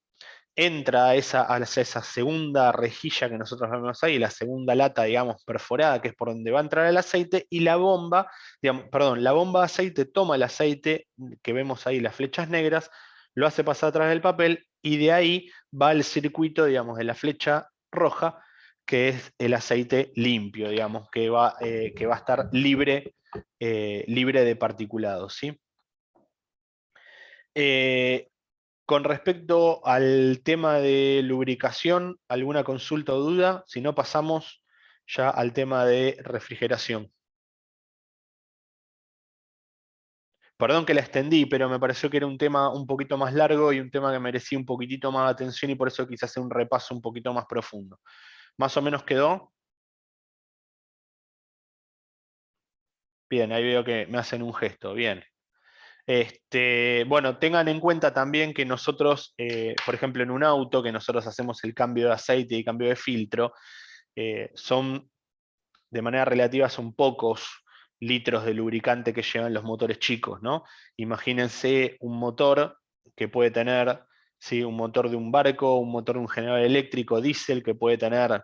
entra a esa segunda rejilla que nosotros vemos ahí, la segunda lata, digamos, perforada, que es por donde va a entrar el aceite, y la bomba, digamos, perdón, la bomba de aceite toma el aceite que vemos ahí, las flechas negras, lo hace pasar a través del papel, y de ahí va el circuito, digamos, de la flecha roja, que es el aceite limpio, digamos, que va a estar libre, libre de particulados, ¿sí? Con respecto al tema de lubricación, ¿alguna consulta o duda? Si no, pasamos ya al tema de refrigeración. Perdón que la extendí, pero me pareció que era un tema un poquito más largo y un tema que merecía un poquitito más de atención, y por eso quise hacer un repaso un poquito más profundo. ¿Más o menos quedó? Bien, ahí veo que me hacen un gesto, bien. Bueno, tengan en cuenta también que nosotros, por ejemplo, en un auto, que nosotros hacemos el cambio de aceite y cambio de filtro, son, de manera relativa, son pocos litros de lubricante que llevan los motores chicos, ¿no? Imagínense un motor que puede tener, ¿sí?, un motor de un barco, un motor de un generador eléctrico diésel que puede tener,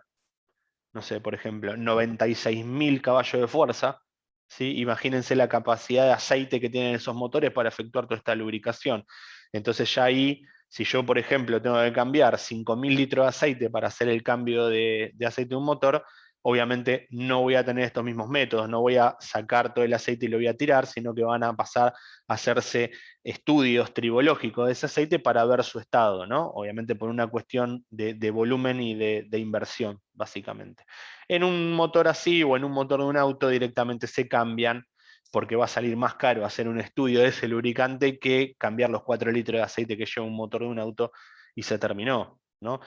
no sé, por ejemplo, 96.000 caballos de fuerza, ¿sí? Imagínense la capacidad de aceite que tienen esos motores para efectuar toda esta lubricación. Entonces ya ahí, si yo, por ejemplo, tengo que cambiar 5.000 litros de aceite para hacer el cambio de aceite de un motor, obviamente no voy a tener estos mismos métodos, no voy a sacar todo el aceite y lo voy a tirar, sino que van a pasar a hacerse estudios tribológicos de ese aceite para ver su estado, ¿no? Obviamente por una cuestión de volumen y de inversión, básicamente. En un motor así o en un motor de un auto directamente se cambian, porque va a salir más caro hacer un estudio de ese lubricante que cambiar los 4 litros de aceite que lleva un motor de un auto y se terminó, ¿no?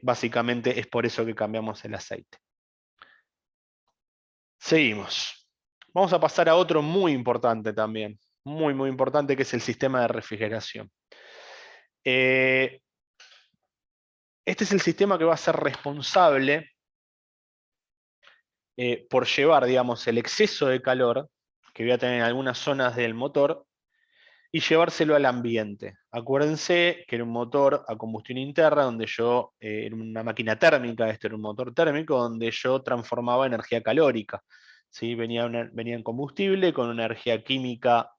Básicamente es por eso que cambiamos el aceite. Seguimos. Vamos a pasar a otro muy importante también, muy, muy importante, que es el sistema de refrigeración. Este es el sistema que va a ser responsable por llevar, digamos, el exceso de calor que voy a tener en algunas zonas del motor y llevárselo al ambiente. Acuérdense que era un motor a combustión interna, donde yo, era una máquina térmica, esto era un motor térmico, donde yo transformaba energía calórica, ¿sí? Venía en combustible con una energía química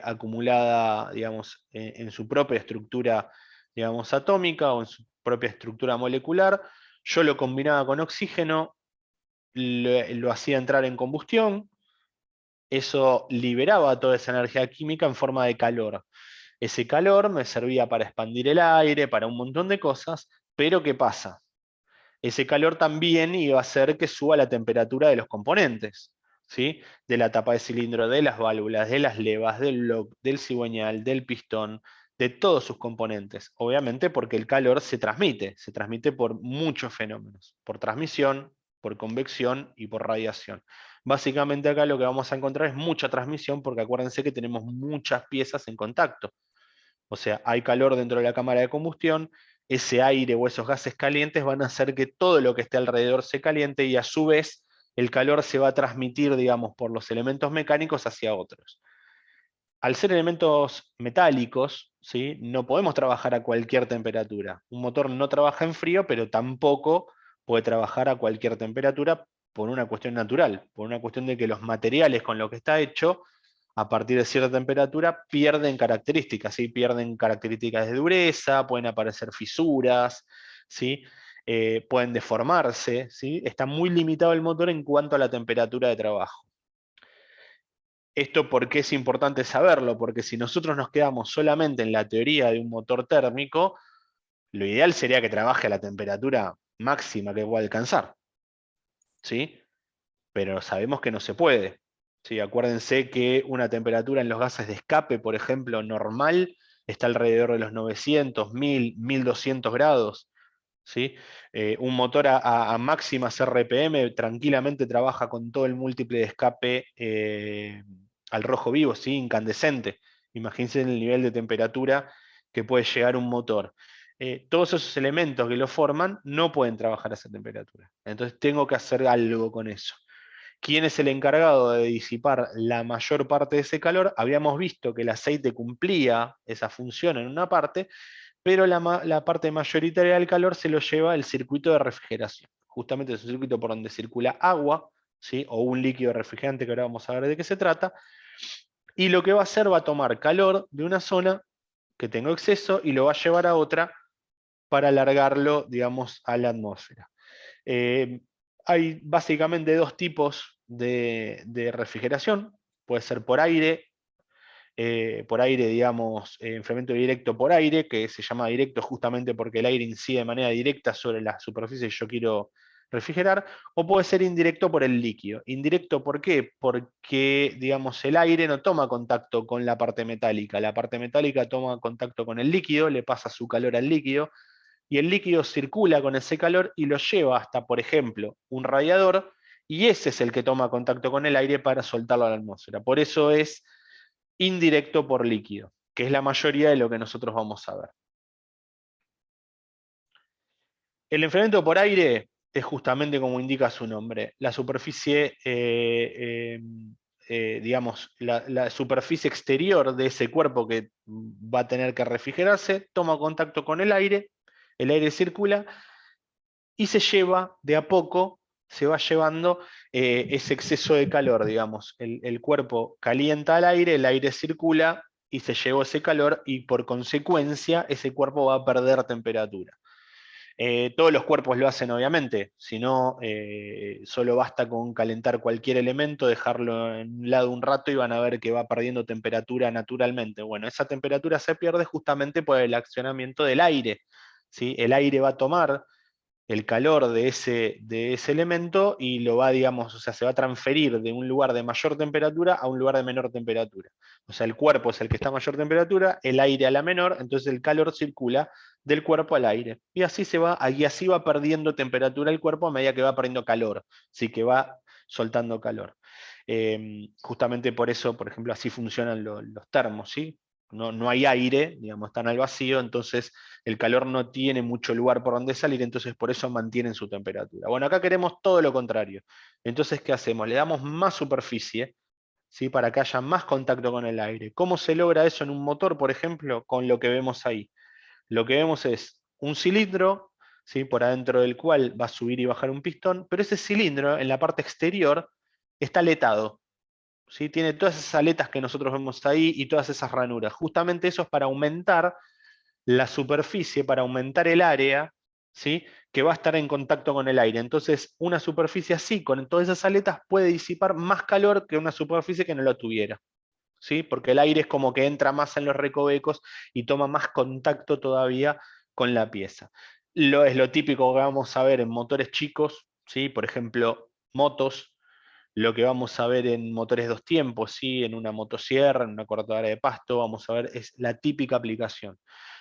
acumulada, digamos, en su propia estructura, digamos, atómica o en su propia estructura molecular. Yo lo combinaba con oxígeno, lo hacía entrar en combustión, eso liberaba toda esa energía química en forma de calor. Ese calor me servía para expandir el aire, para un montón de cosas, pero ¿qué pasa? Ese calor también iba a hacer que suba la temperatura de los componentes, ¿sí? De la tapa de cilindro, de las válvulas, de las levas, del block, del cigüeñal, del pistón, de todos sus componentes. Obviamente porque el calor se transmite por muchos fenómenos, por transmisión, por convección y por radiación. Básicamente acá lo que vamos a encontrar es mucha transmisión porque acuérdense que tenemos muchas piezas en contacto. O sea, hay calor dentro de la cámara de combustión, ese aire o esos gases calientes van a hacer que todo lo que esté alrededor se caliente y a su vez el calor se va a transmitir, digamos, por los elementos mecánicos hacia otros. Al ser elementos metálicos, ¿sí? No podemos trabajar a cualquier temperatura. Un motor no trabaja en frío, pero tampoco puede trabajar a cualquier temperatura por una cuestión natural, por una cuestión de que los materiales con los que está hecho a partir de cierta temperatura pierden características, ¿sí? Pierden características de dureza, pueden aparecer fisuras, ¿sí? Pueden deformarse, ¿sí? Está muy limitado el motor en cuanto a la temperatura de trabajo. ¿Esto por qué es importante saberlo? Porque si nosotros nos quedamos solamente en la teoría de un motor térmico, lo ideal sería que trabaje a la temperatura máxima que pueda alcanzar, ¿sí? Pero sabemos que no se puede. ¿Sí? Acuérdense que una temperatura en los gases de escape, por ejemplo, normal, está alrededor de los 900, 1000, 1200 grados. ¿Sí? Un motor a máximas RPM tranquilamente trabaja con todo el múltiple de escape al rojo vivo, ¿sí? Incandescente. Imagínense el nivel de temperatura que puede llegar un motor. Todos esos elementos que lo forman no pueden trabajar a esa temperatura. Entonces tengo que hacer algo con eso. ¿Quién es el encargado de disipar la mayor parte de ese calor? Habíamos visto que el aceite cumplía esa función en una parte, pero la parte mayoritaria del calor se lo lleva el circuito de refrigeración. Justamente es un circuito por donde circula agua, ¿sí? O un líquido refrigerante, que ahora vamos a ver de qué se trata, y lo que va a hacer va a tomar calor de una zona que tengo exceso y lo va a llevar a otra para alargarlo, digamos, a la atmósfera. Hay básicamente dos tipos de refrigeración. Puede ser por aire, digamos, enfriamiento directo por aire, que se llama directo justamente porque el aire incide de manera directa sobre la superficie que yo quiero refrigerar, o puede ser indirecto por el líquido. Indirecto, ¿por qué? Porque, digamos, el aire no toma contacto con la parte metálica toma contacto con el líquido, le pasa su calor al líquido, y el líquido circula con ese calor y lo lleva hasta, por ejemplo, un radiador, y ese es el que toma contacto con el aire para soltarlo a la atmósfera. Por eso es indirecto por líquido, que es la mayoría de lo que nosotros vamos a ver. El enfriamiento por aire es justamente como indica su nombre. La superficie, digamos, la superficie exterior de ese cuerpo que va a tener que refrigerarse, toma contacto con el aire circula y se lleva de a poco, se va llevando ese exceso de calor, digamos. El cuerpo calienta al aire, el aire circula y se llevó ese calor y por consecuencia ese cuerpo va a perder temperatura. Todos los cuerpos lo hacen obviamente, si no solo basta con calentar cualquier elemento, dejarlo en un lado un rato y van a ver que va perdiendo temperatura naturalmente. Bueno, esa temperatura se pierde justamente por el accionamiento del aire, ¿sí? El aire va a tomar el calor de ese elemento y lo va, digamos, o sea, se va a transferir de un lugar de mayor temperatura a un lugar de menor temperatura. O sea, el cuerpo es el que está a mayor temperatura, el aire a la menor, entonces el calor circula del cuerpo al aire. Y así así va perdiendo temperatura el cuerpo a medida que va perdiendo calor, sí que va soltando calor. Justamente por eso, por ejemplo, así funcionan los termos, ¿sí? No hay aire, digamos, están al vacío, entonces el calor no tiene mucho lugar por donde salir, entonces por eso mantienen su temperatura. Bueno, acá queremos todo lo contrario. Entonces, ¿qué hacemos? Le damos más superficie, ¿sí? Para que haya más contacto con el aire. ¿Cómo se logra eso en un motor, por ejemplo? Con lo que vemos ahí. Lo que vemos es un cilindro, ¿sí? Por adentro del cual va a subir y bajar un pistón, pero ese cilindro en la parte exterior está aletado. ¿Sí? Tiene todas esas aletas que nosotros vemos ahí y todas esas ranuras. Justamente eso es para aumentar la superficie, para aumentar el área, ¿sí? Que va a estar en contacto con el aire. Entonces, una superficie así, con todas esas aletas, puede disipar más calor que una superficie que no lo tuviera. ¿sí? Porque el aire es como que entra más en los recovecos y toma más contacto todavía con la pieza. Es lo típico que vamos a ver en motores chicos, ¿sí? Por ejemplo, motos, lo que vamos a ver en motores dos tiempos, ¿sí? En una motosierra, en una cortadora de pasto, vamos a ver, es la típica aplicación.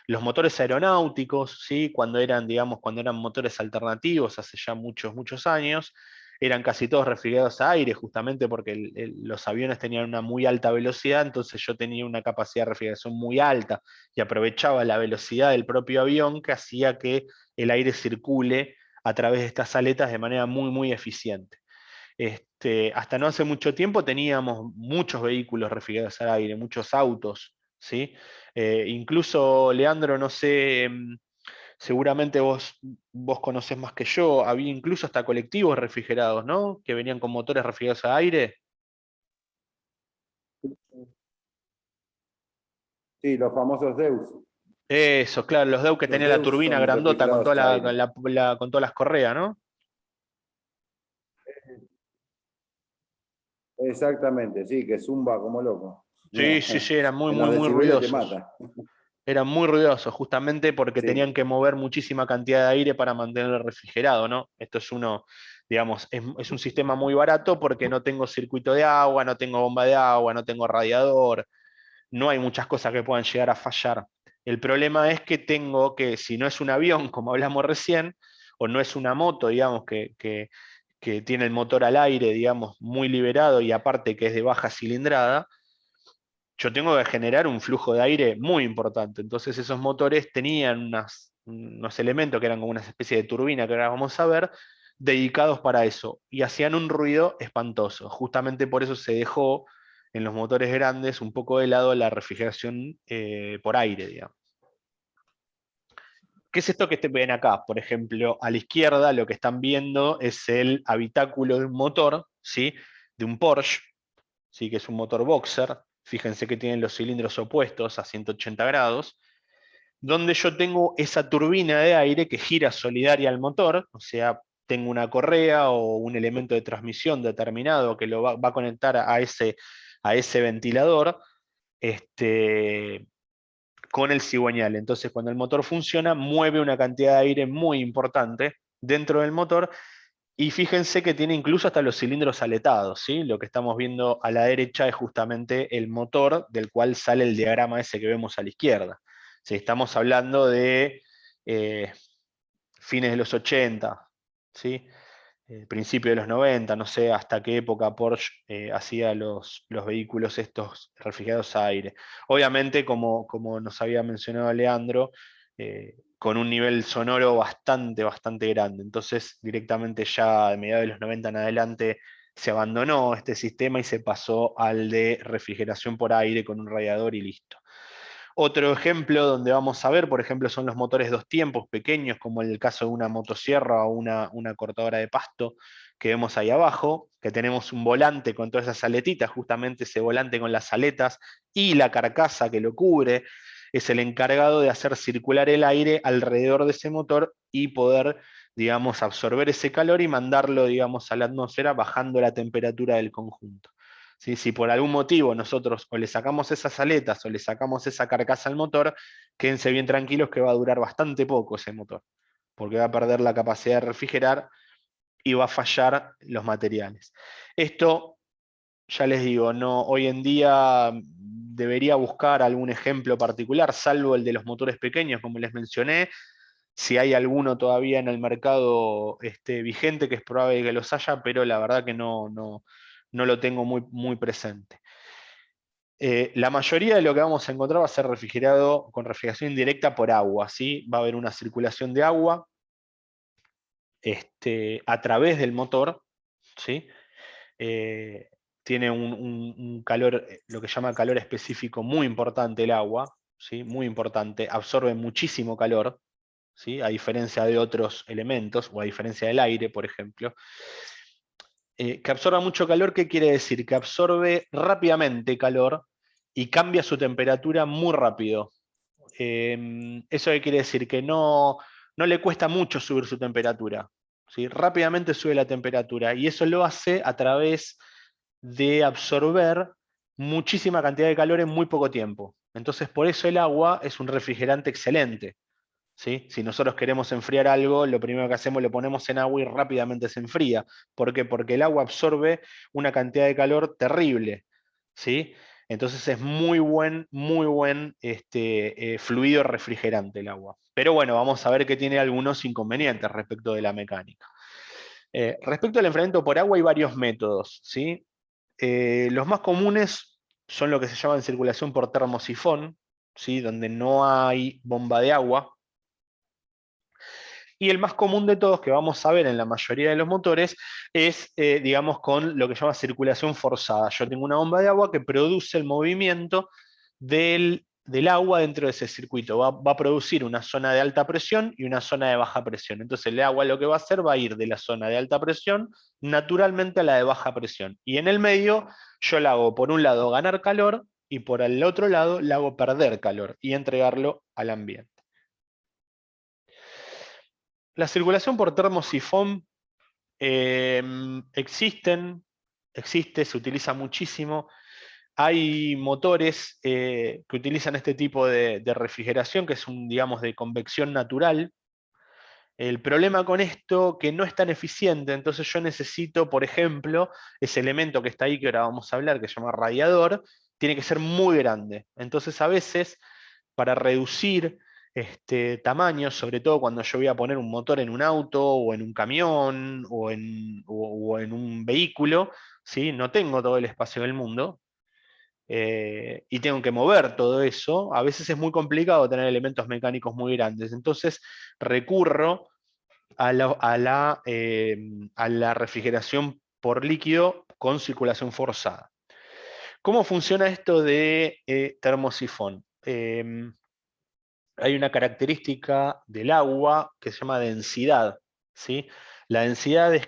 Los motores aeronáuticos, ¿sí? Cuando eran, digamos, cuando eran motores alternativos, hace ya muchos, muchos años, eran casi todos refrigerados a aire, justamente porque los aviones tenían una muy alta velocidad, entonces yo tenía una capacidad de refrigeración muy alta y aprovechaba la velocidad del propio avión que hacía que el aire circule a través de estas aletas de manera muy, muy eficiente. Hasta no hace mucho tiempo teníamos muchos vehículos refrigerados al aire, muchos autos, ¿sí? Incluso, Leandro, no sé, seguramente vos conocés más que yo, había incluso hasta colectivos refrigerados, ¿no? Que venían con motores refrigerados a aire. Sí, los famosos Deus. Eso, claro, los Deus que Los tenían la Deus turbina son grandota con refrigerados toda a aire. con todas las correas, ¿no? Exactamente, sí, que zumba como loco. Sí, sí, sí, eran muy, En muy, los muy decibeles te ruidosos. mata. Eran muy ruidosos, justamente porque tenían Sí, que mover muchísima cantidad de aire para mantenerlo refrigerado, ¿no? Esto es digamos, es un sistema muy barato porque no tengo circuito de agua, no tengo bomba de agua, no tengo radiador, no hay muchas cosas que puedan llegar a fallar. El problema es que tengo que, si no es un avión, como hablamos recién, o no es una moto, digamos, que tiene el motor al aire, digamos, muy liberado y aparte que es de baja cilindrada, yo tengo que generar un flujo de aire muy importante. Entonces esos motores tenían unos elementos que eran como una especie de turbina que ahora vamos a ver, dedicados para eso, y hacían un ruido espantoso. Justamente por eso se dejó en los motores grandes un poco de lado la refrigeración por aire, digamos. ¿Qué es esto que ven acá? Por ejemplo, a la izquierda lo que están viendo es el habitáculo de un motor, ¿sí? De un Porsche, ¿sí? Que es un motor boxer. Fíjense que tienen los cilindros opuestos a 180 grados, donde yo tengo esa turbina de aire que gira solidaria al motor, o sea, tengo una correa o un elemento de transmisión determinado que lo va a conectar a ese ventilador, con el cigüeñal. Entonces, cuando el motor funciona, mueve una cantidad de aire muy importante dentro del motor y fíjense que tiene incluso hasta los cilindros aletados, ¿sí? Lo que estamos viendo a la derecha es justamente el motor del cual sale el diagrama ese que vemos a la izquierda. ¿Sí? Estamos hablando de eh, fines de los 80, ¿sí? Principio de los 90, no sé hasta qué época Porsche hacía los vehículos estos refrigerados a aire. Obviamente, como nos había mencionado Leandro, con un nivel sonoro bastante, bastante grande. Entonces, directamente ya de mediados de los 90 en adelante se abandonó este sistema y se pasó al de refrigeración por aire con un radiador y listo. Otro ejemplo donde vamos a ver, por ejemplo, son los motores dos tiempos pequeños, como en el caso de una motosierra o una cortadora de pasto que vemos ahí abajo, que tenemos un volante con todas esas aletitas, justamente ese volante con las aletas y la carcasa que lo cubre, es el encargado de hacer circular el aire alrededor de ese motor y poder, digamos, absorber ese calor y mandarlo, digamos, a la atmósfera bajando la temperatura del conjunto. ¿Sí? Si por algún motivo nosotros o le sacamos esas aletas o le sacamos esa carcasa al motor, quédense bien tranquilos que va a durar bastante poco ese motor, porque va a perder la capacidad de refrigerar y va a fallar los materiales. Esto, ya les digo, no, hoy en día debería buscar algún ejemplo particular, salvo el de los motores pequeños, como les mencioné. Si hay alguno todavía en el mercado vigente, que es probable que los haya, pero la verdad que no lo tengo muy, muy presente. La mayoría de lo que vamos a encontrar va a ser refrigerado con refrigeración indirecta por agua, ¿sí? Va a haber una circulación de agua a través del motor, ¿sí? Eh, Tiene un calor, lo que llama calor específico muy importante el agua, ¿sí? Muy importante, absorbe muchísimo calor, ¿sí? A diferencia de otros elementos, o a diferencia del aire, por ejemplo. Que absorba mucho calor, ¿qué quiere decir? Que absorbe rápidamente calor y cambia su temperatura muy rápido. ¿Eso qué quiere decir? Que no le cuesta mucho subir su temperatura, ¿sí? Rápidamente sube la temperatura y eso lo hace a través de absorber muchísima cantidad de calor en muy poco tiempo. Entonces, por eso el agua es un refrigerante excelente. ¿Sí? Si nosotros queremos enfriar algo, lo primero que hacemos lo ponemos en agua y rápidamente se enfría. ¿Por qué? Porque el agua absorbe una cantidad de calor terrible. ¿Sí? Entonces es muy buen fluido refrigerante el agua. Pero bueno, vamos a ver que tiene algunos inconvenientes respecto de la mecánica. Respecto al enfriamiento por agua hay varios métodos. ¿Sí? Los más comunes son lo que se llama circulación por termosifón, ¿sí? Donde no hay bomba de agua. Y el más común de todos que vamos a ver en la mayoría de los motores es, digamos, con lo que se llama circulación forzada. Yo tengo una bomba de agua que produce el movimiento del agua dentro de ese circuito. Va a producir una zona de alta presión y una zona de baja presión. Entonces el agua lo que va a hacer va a ir de la zona de alta presión naturalmente a la de baja presión. Y en el medio yo la hago, por un lado, ganar calor y por el otro lado la hago perder calor y entregarlo al ambiente. La circulación por termosifón existe, se utiliza muchísimo. Hay motores que utilizan este tipo de refrigeración, que es digamos, de convección natural. El problema con esto, que no es tan eficiente, entonces yo necesito, por ejemplo, ese elemento que está ahí, que ahora vamos a hablar, que se llama radiador, tiene que ser muy grande. Entonces a veces, para reducir tamaño, sobre todo cuando yo voy a poner un motor en un auto, o en un camión, o en un vehículo, ¿sí? No tengo todo el espacio del mundo, y tengo que mover todo eso, a veces es muy complicado tener elementos mecánicos muy grandes. Entonces recurro a la refrigeración por líquido con circulación forzada. ¿Cómo funciona esto de termosifón? Hay una característica del agua que se llama densidad, ¿sí? La densidad es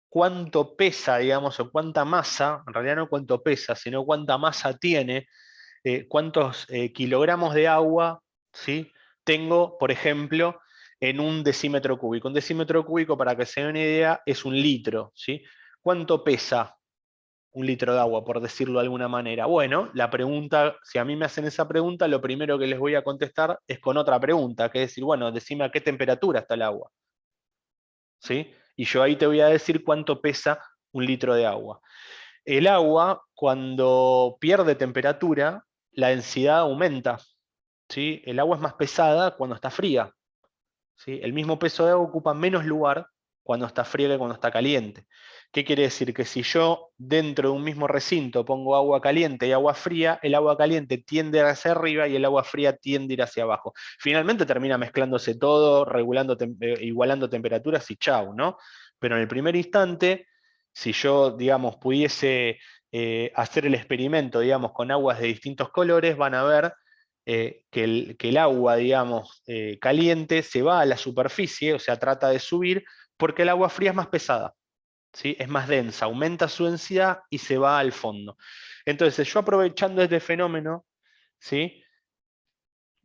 cuánto pesa, digamos, o cuánta masa, en realidad no cuánto pesa, sino cuánta masa tiene, cuántos kilogramos de agua, ¿sí? Tengo, por ejemplo, en un decímetro cúbico. Un decímetro cúbico, para que se den una idea, es un litro, ¿sí? ¿Cuánto pesa un litro de agua, por decirlo de alguna manera? Bueno, la pregunta, si a mí me hacen esa pregunta, lo primero que les voy a contestar es con otra pregunta, que es decir, bueno, decime a qué temperatura está el agua, ¿sí? Y yo ahí te voy a decir cuánto pesa un litro de agua. El agua, cuando pierde temperatura, la densidad aumenta, ¿sí? El agua es más pesada cuando está fría, ¿sí? El mismo peso de agua ocupa menos lugar cuando está fría que cuando está caliente. ¿Qué quiere decir? Que si yo dentro de un mismo recinto pongo agua caliente y agua fría, el agua caliente tiende hacia arriba y el agua fría tiende a ir hacia abajo. Finalmente termina mezclándose todo, igualando temperaturas y chau, ¿no? Pero en el primer instante, si yo, digamos, pudiese hacer el experimento, digamos, con aguas de distintos colores, van a ver que el agua, digamos, caliente se va a la superficie, o sea, trata de subir, porque el agua fría es más pesada, ¿sí? Es más densa, aumenta su densidad y se va al fondo. Entonces, yo aprovechando este fenómeno, ¿sí?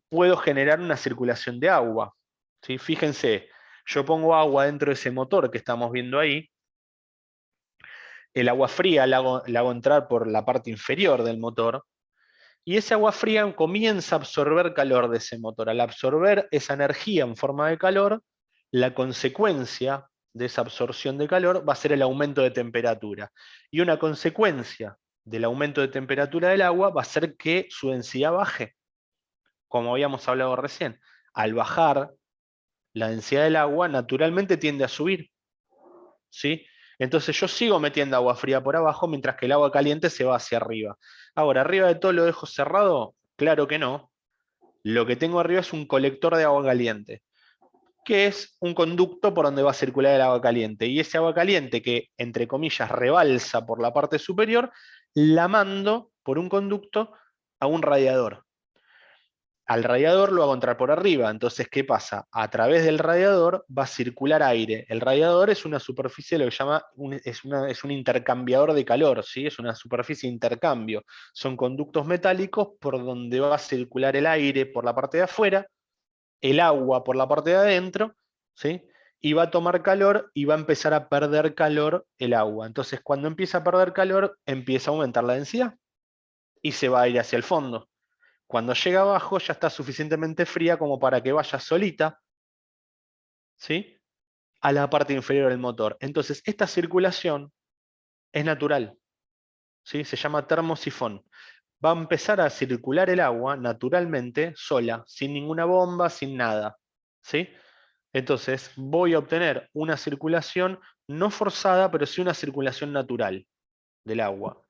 Puedo generar una circulación de agua, ¿sí? Fíjense, yo pongo agua dentro de ese motor que estamos viendo ahí, el agua fría la hago entrar por la parte inferior del motor, y ese agua fría comienza a absorber calor de ese motor. Al absorber esa energía en forma de calor, la consecuencia de esa absorción de calor va a ser el aumento de temperatura. Y una consecuencia del aumento de temperatura del agua va a ser que su densidad baje, como habíamos hablado recién. Al bajar, la densidad del agua naturalmente tiende a subir, ¿sí? Entonces yo sigo metiendo agua fría por abajo mientras que el agua caliente se va hacia arriba. Ahora, ¿arriba de todo lo dejo cerrado? Claro que no. Lo que tengo arriba es un colector de agua caliente, que es un conducto por donde va a circular el agua caliente. Y ese agua caliente que, entre comillas, rebalsa por la parte superior, la mando por un conducto a un radiador. Al radiador lo hago entrar por arriba, entonces ¿qué pasa? A través del radiador va a circular aire. El radiador es una superficie, lo que llama, es un intercambiador de calor, ¿sí? Es una superficie de intercambio. Son conductos metálicos por donde va a circular el aire por la parte de afuera, el agua por la parte de adentro, ¿sí? y va a tomar calor y va a empezar a perder calor el agua. Entonces, cuando empieza a perder calor, empieza a aumentar la densidad y se va a ir hacia el fondo. Cuando llega abajo ya está suficientemente fría como para que vaya solita, ¿sí?, a la parte inferior del motor. Entonces, esta circulación es natural, ¿sí? Se llama termosifón. Va a empezar a circular el agua naturalmente, sola, sin ninguna bomba, sin nada, ¿sí? Entonces voy a obtener una circulación no forzada, pero sí una circulación natural del agua.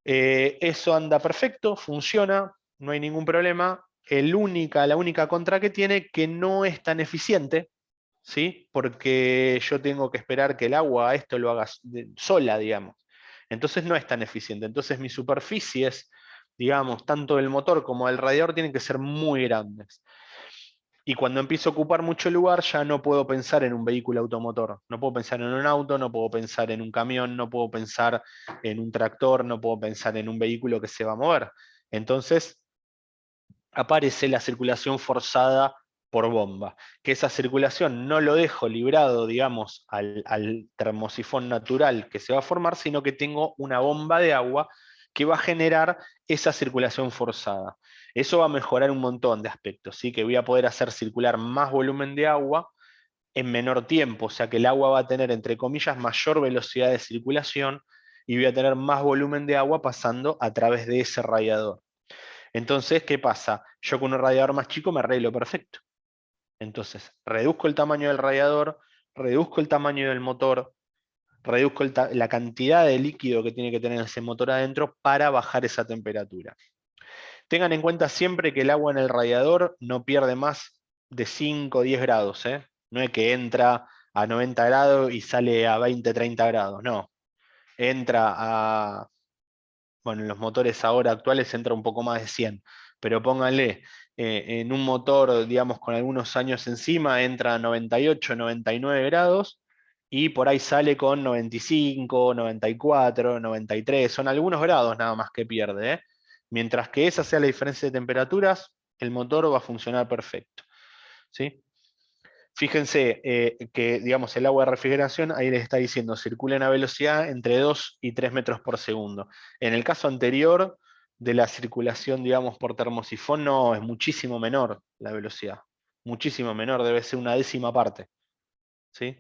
Eso anda perfecto, funciona, no hay ningún problema. La única contra que tiene que no es tan eficiente, ¿sí? Porque yo tengo que esperar que el agua esto lo haga sola, digamos. Entonces no es tan eficiente. Entonces mis superficies, digamos, tanto del motor como del radiador tienen que ser muy grandes. Y cuando empiezo a ocupar mucho lugar, ya no puedo pensar en un vehículo automotor. No puedo pensar en un auto, no puedo pensar en un camión, no puedo pensar en un tractor, no puedo pensar en un vehículo que se va a mover. Entonces aparece la circulación forzada por bomba, que esa circulación no lo dejo librado, digamos, al termosifón natural que se va a formar, sino que tengo una bomba de agua que va a generar esa circulación forzada. Eso va a mejorar un montón de aspectos, ¿sí? Que voy a poder hacer circular más volumen de agua en menor tiempo, o sea que el agua va a tener, entre comillas, mayor velocidad de circulación y voy a tener más volumen de agua pasando a través de ese radiador. Entonces, ¿qué pasa? Yo con un radiador más chico me arreglo perfecto. Entonces, reduzco el tamaño del radiador, reduzco el tamaño del motor, reduzco la cantidad de líquido que tiene que tener ese motor adentro para bajar esa temperatura. Tengan en cuenta siempre que el agua en el radiador no pierde más de 5 o 10 grados. No es que entra a 90 grados y sale a 20, 30 grados. No. Entra a... Bueno, en los motores ahora actuales entra un poco más de 100. Pero pónganle, en un motor, digamos, con algunos años encima, entra a 98, 99 grados y por ahí sale con 95, 94, 93. Son algunos grados nada más que pierde. Mientras que esa sea la diferencia de temperaturas, el motor va a funcionar perfecto, ¿sí? Fíjense que, digamos, el agua de refrigeración, ahí les está diciendo, circula a una velocidad entre 2 y 3 metros por segundo. En el caso anterior de la circulación, digamos, por termosifón, no, es muchísimo menor la velocidad. Muchísimo menor, debe ser una décima parte, ¿sí?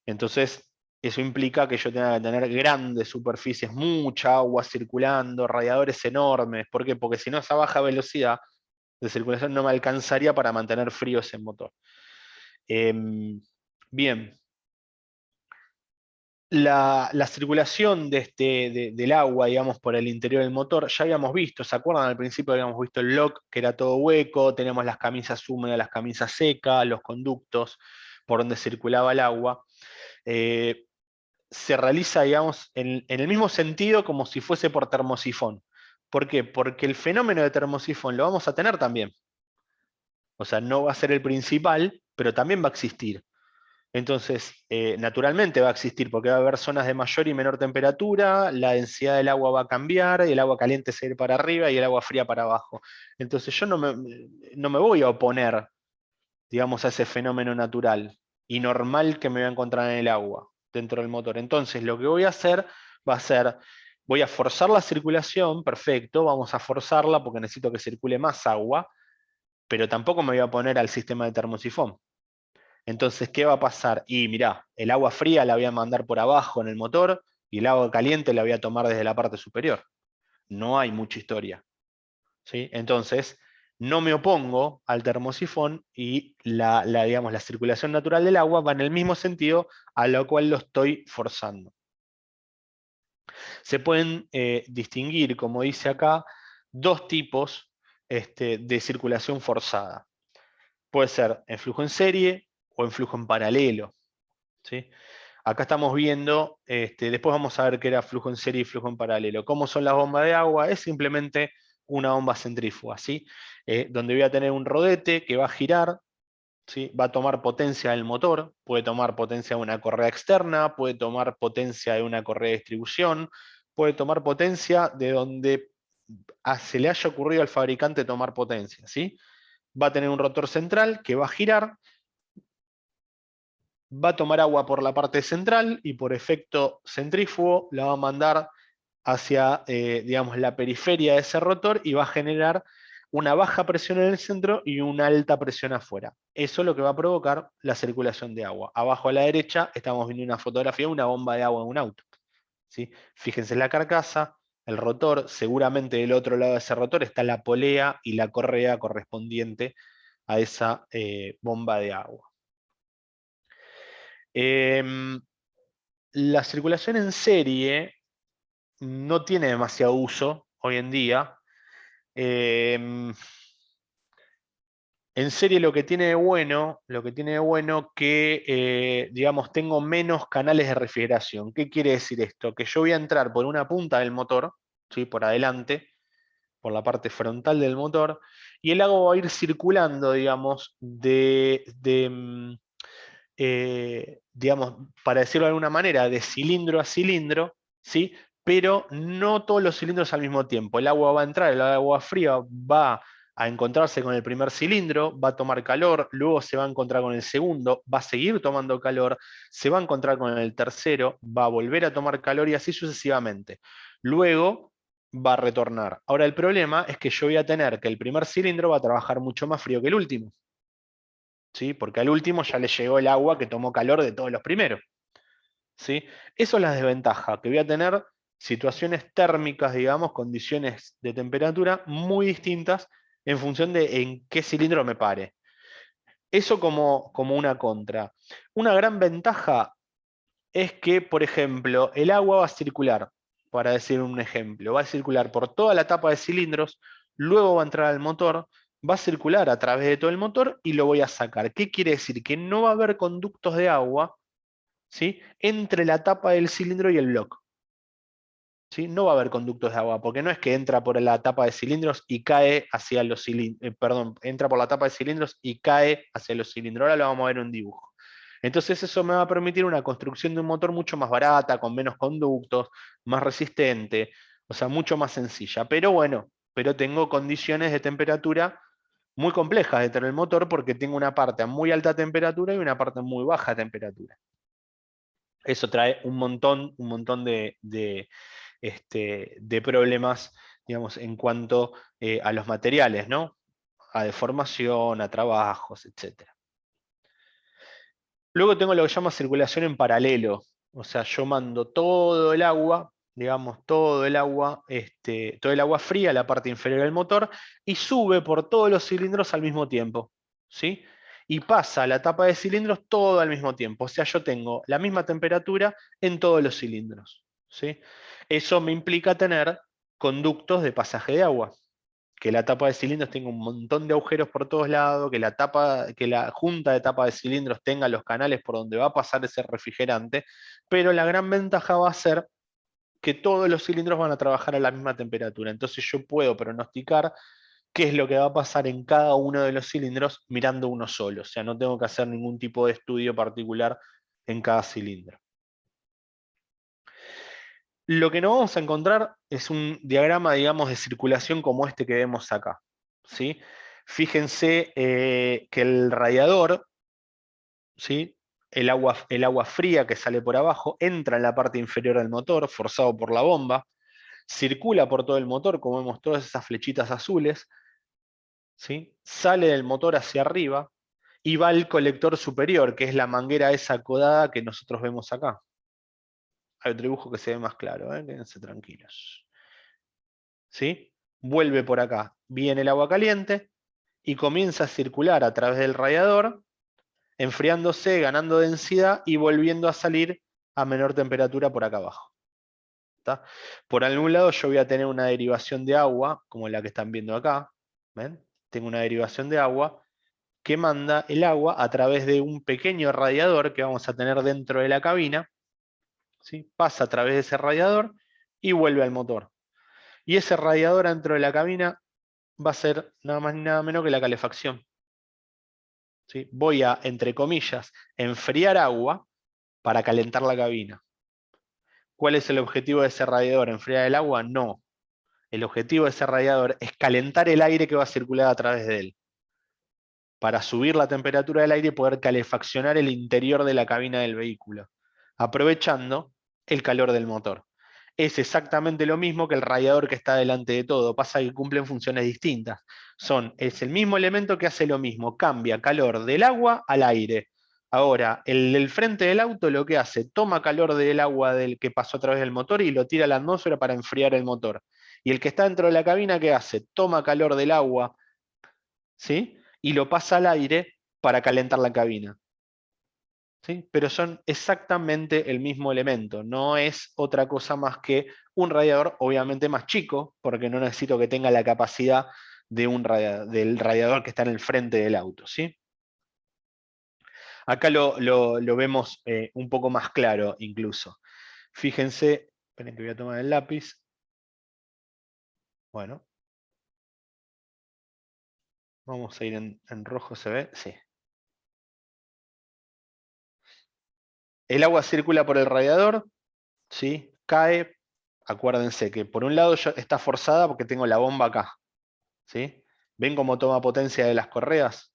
Entonces, eso implica que yo tenga que tener grandes superficies, mucha agua circulando, radiadores enormes. ¿Por qué? Porque si no, esa baja velocidad de circulación no me alcanzaría para mantener frío ese motor. Bien. La circulación del agua, digamos, por el interior del motor, ya habíamos visto, ¿se acuerdan? Al principio habíamos visto el lock, que era todo hueco, tenemos las camisas húmedas, las camisas secas, los conductos por donde circulaba el agua. Se realiza, digamos, en el mismo sentido como si fuese por termosifón. ¿Por qué? Porque el fenómeno de termosifón lo vamos a tener también. O sea, no va a ser el principal, pero también va a existir. Entonces, naturalmente va a existir porque va a haber zonas de mayor y menor temperatura, la densidad del agua va a cambiar, y el agua caliente se va a ir para arriba y el agua fría para abajo. Entonces yo no me voy a oponer, digamos, a ese fenómeno natural y normal que me voy a encontrar en el agua, dentro del motor. Entonces lo que voy a hacer va a ser, voy a forzar la circulación, perfecto, vamos a forzarla porque necesito que circule más agua, pero tampoco me voy a oponer al sistema de termosifón. Entonces, ¿qué va a pasar? Y mirá, el agua fría la voy a mandar por abajo en el motor y el agua caliente la voy a tomar desde la parte superior. No hay mucha historia, ¿sí? Entonces, no me opongo al termosifón y digamos, la circulación natural del agua va en el mismo sentido a lo cual lo estoy forzando. Se pueden distinguir, como dice acá, dos tipos de circulación forzada. Puede ser en flujo en serie o en flujo en paralelo, ¿sí? Acá estamos viendo, después vamos a ver qué era flujo en serie y flujo en paralelo. ¿Cómo son las bombas de agua? Es simplemente una bomba centrífuga, ¿sí? Donde voy a tener un rodete que va a girar, ¿sí? Va a tomar potencia del motor, puede tomar potencia de una correa externa, puede tomar potencia de una correa de distribución, puede tomar potencia de donde se le haya ocurrido al fabricante tomar potencia, ¿sí? Va a tener un rotor central que va a girar va a tomar agua por la parte central y por efecto centrífugo la va a mandar hacia, digamos, la periferia de ese rotor y va a generar una baja presión en el centro y una alta presión afuera. Eso es lo que va a provocar la circulación de agua. Abajo a la derecha estamos viendo una fotografía de una bomba de agua en un auto, ¿sí? Fíjense la carcasa, el rotor, seguramente del otro lado de ese rotor está la polea y la correa correspondiente a esa bomba de agua. La circulación en serie no tiene demasiado uso hoy en día. En serie lo que tiene de bueno, que, digamos, tengo menos canales de refrigeración. ¿Qué quiere decir esto? Que yo voy a entrar por una punta del motor, ¿sí? Por adelante, por la parte frontal del motor, y el agua va a ir circulando, digamos, digamos, para decirlo de alguna manera, de cilindro a cilindro, ¿sí? Pero no todos los cilindros al mismo tiempo. El agua va a entrar, el agua fría va a encontrarse con el primer cilindro, va a tomar calor, luego se va a encontrar con el segundo, va a seguir tomando calor, se va a encontrar con el tercero, va a volver a tomar calor y así sucesivamente. Luego va a retornar. Ahora el problema es que yo voy a tener que el primer cilindro va a trabajar mucho más frío que el último, ¿sí? Porque al último ya le llegó el agua que tomó calor de todos los primeros, ¿sí? Eso es la desventaja, que voy a tener situaciones térmicas, digamos, condiciones de temperatura muy distintas en función de en qué cilindro me pare. Eso como una contra. Una gran ventaja es que, por ejemplo, el agua va a circular, para decir un ejemplo, va a circular por toda la tapa de cilindros, luego va a entrar al motor, va a circular a través de todo el motor y lo voy a sacar. ¿Qué quiere decir? Que no va a haber conductos de agua, ¿sí? Entre la tapa del cilindro y el bloque, ¿sí? No va a haber conductos de agua, porque no es que entra por la tapa de cilindros y cae hacia los cilindros, perdón, entra por la tapa de cilindros y cae hacia los cilindros. Ahora lo vamos a ver en un dibujo. Entonces eso me va a permitir una construcción de un motor mucho más barata, con menos conductos, más resistente, o sea, mucho más sencilla. Pero bueno, pero tengo condiciones de temperatura muy complejas dentro del motor porque tengo una parte a muy alta temperatura y una parte a muy baja temperatura. Eso trae un montón de problemas, digamos, en cuanto a los materiales, ¿no? A deformación, a trabajos, etc. Luego tengo lo que se llama circulación en paralelo. O sea, yo mando todo el agua, digamos, todo el agua fría a la parte inferior del motor y sube por todos los cilindros al mismo tiempo, ¿sí? Y pasa a la tapa de cilindros todo al mismo tiempo. O sea, yo tengo la misma temperatura en todos los cilindros, ¿sí? Eso me implica tener conductos de pasaje de agua, que la tapa de cilindros tenga un montón de agujeros por todos lados, que la junta de tapa de cilindros tenga los canales por donde va a pasar ese refrigerante, pero la gran ventaja va a ser que todos los cilindros van a trabajar a la misma temperatura. Entonces yo puedo pronosticar qué es lo que va a pasar en cada uno de los cilindros mirando uno solo. O sea, no tengo que hacer ningún tipo de estudio particular en cada cilindro. Lo que no vamos a encontrar es un diagrama, digamos, de circulación como este que vemos acá, ¿sí? Fíjense que el radiador, ¿sí? El agua fría que sale por abajo entra en la parte inferior del motor, forzado por la bomba, circula por todo el motor, como vemos todas esas flechitas azules, ¿sí? Sale del motor hacia arriba y va al colector superior, que es la manguera esa codada que nosotros vemos acá. Hay otro dibujo que se ve más claro, quédense tranquilos. ¿Sí? Vuelve por acá, viene el agua caliente y comienza a circular a través del radiador, enfriándose, ganando densidad y volviendo a salir a menor temperatura por acá abajo. ¿Está? Por algún lado yo voy a tener una derivación de agua, como la que están viendo acá. ¿Ven? Tengo una derivación de agua que manda el agua a través de un pequeño radiador que vamos a tener dentro de la cabina, ¿sí? Pasa a través de ese radiador y vuelve al motor. Y ese radiador dentro de la cabina va a ser nada más ni nada menos que la calefacción, ¿sí? Voy a, entre comillas, enfriar agua para calentar la cabina. ¿Cuál es el objetivo de ese radiador? ¿Enfriar el agua? No. El objetivo de ese radiador es calentar el aire que va a circular a través de él. para subir la temperatura del aire y poder calefaccionar el interior de la cabina del vehículo, aprovechando el calor del motor. Es exactamente lo mismo que el radiador que está delante de todo, pasa que cumplen funciones distintas. Es el mismo elemento que hace lo mismo, cambia calor del agua al aire. Ahora, el del frente del auto lo que hace, toma calor del agua del que pasó a través del motor y lo tira a la atmósfera para enfriar el motor. Y el que está dentro de la cabina, ¿qué hace? Toma calor del agua, ¿sí? Y lo pasa al aire para calentar la cabina. ¿Sí? Pero son exactamente el mismo elemento, no es otra cosa más que un radiador obviamente más chico, porque no necesito que tenga la capacidad de del radiador que está en el frente del auto. ¿Sí? Acá lo vemos un poco más claro incluso. Fíjense, esperen que voy a tomar el lápiz. Bueno. Vamos a ir en rojo, ¿se ve? Sí. El agua circula por el radiador, ¿sí? Cae. Acuérdense que por un lado está forzada porque tengo la bomba acá. ¿Sí? ¿Ven cómo toma potencia de las correas?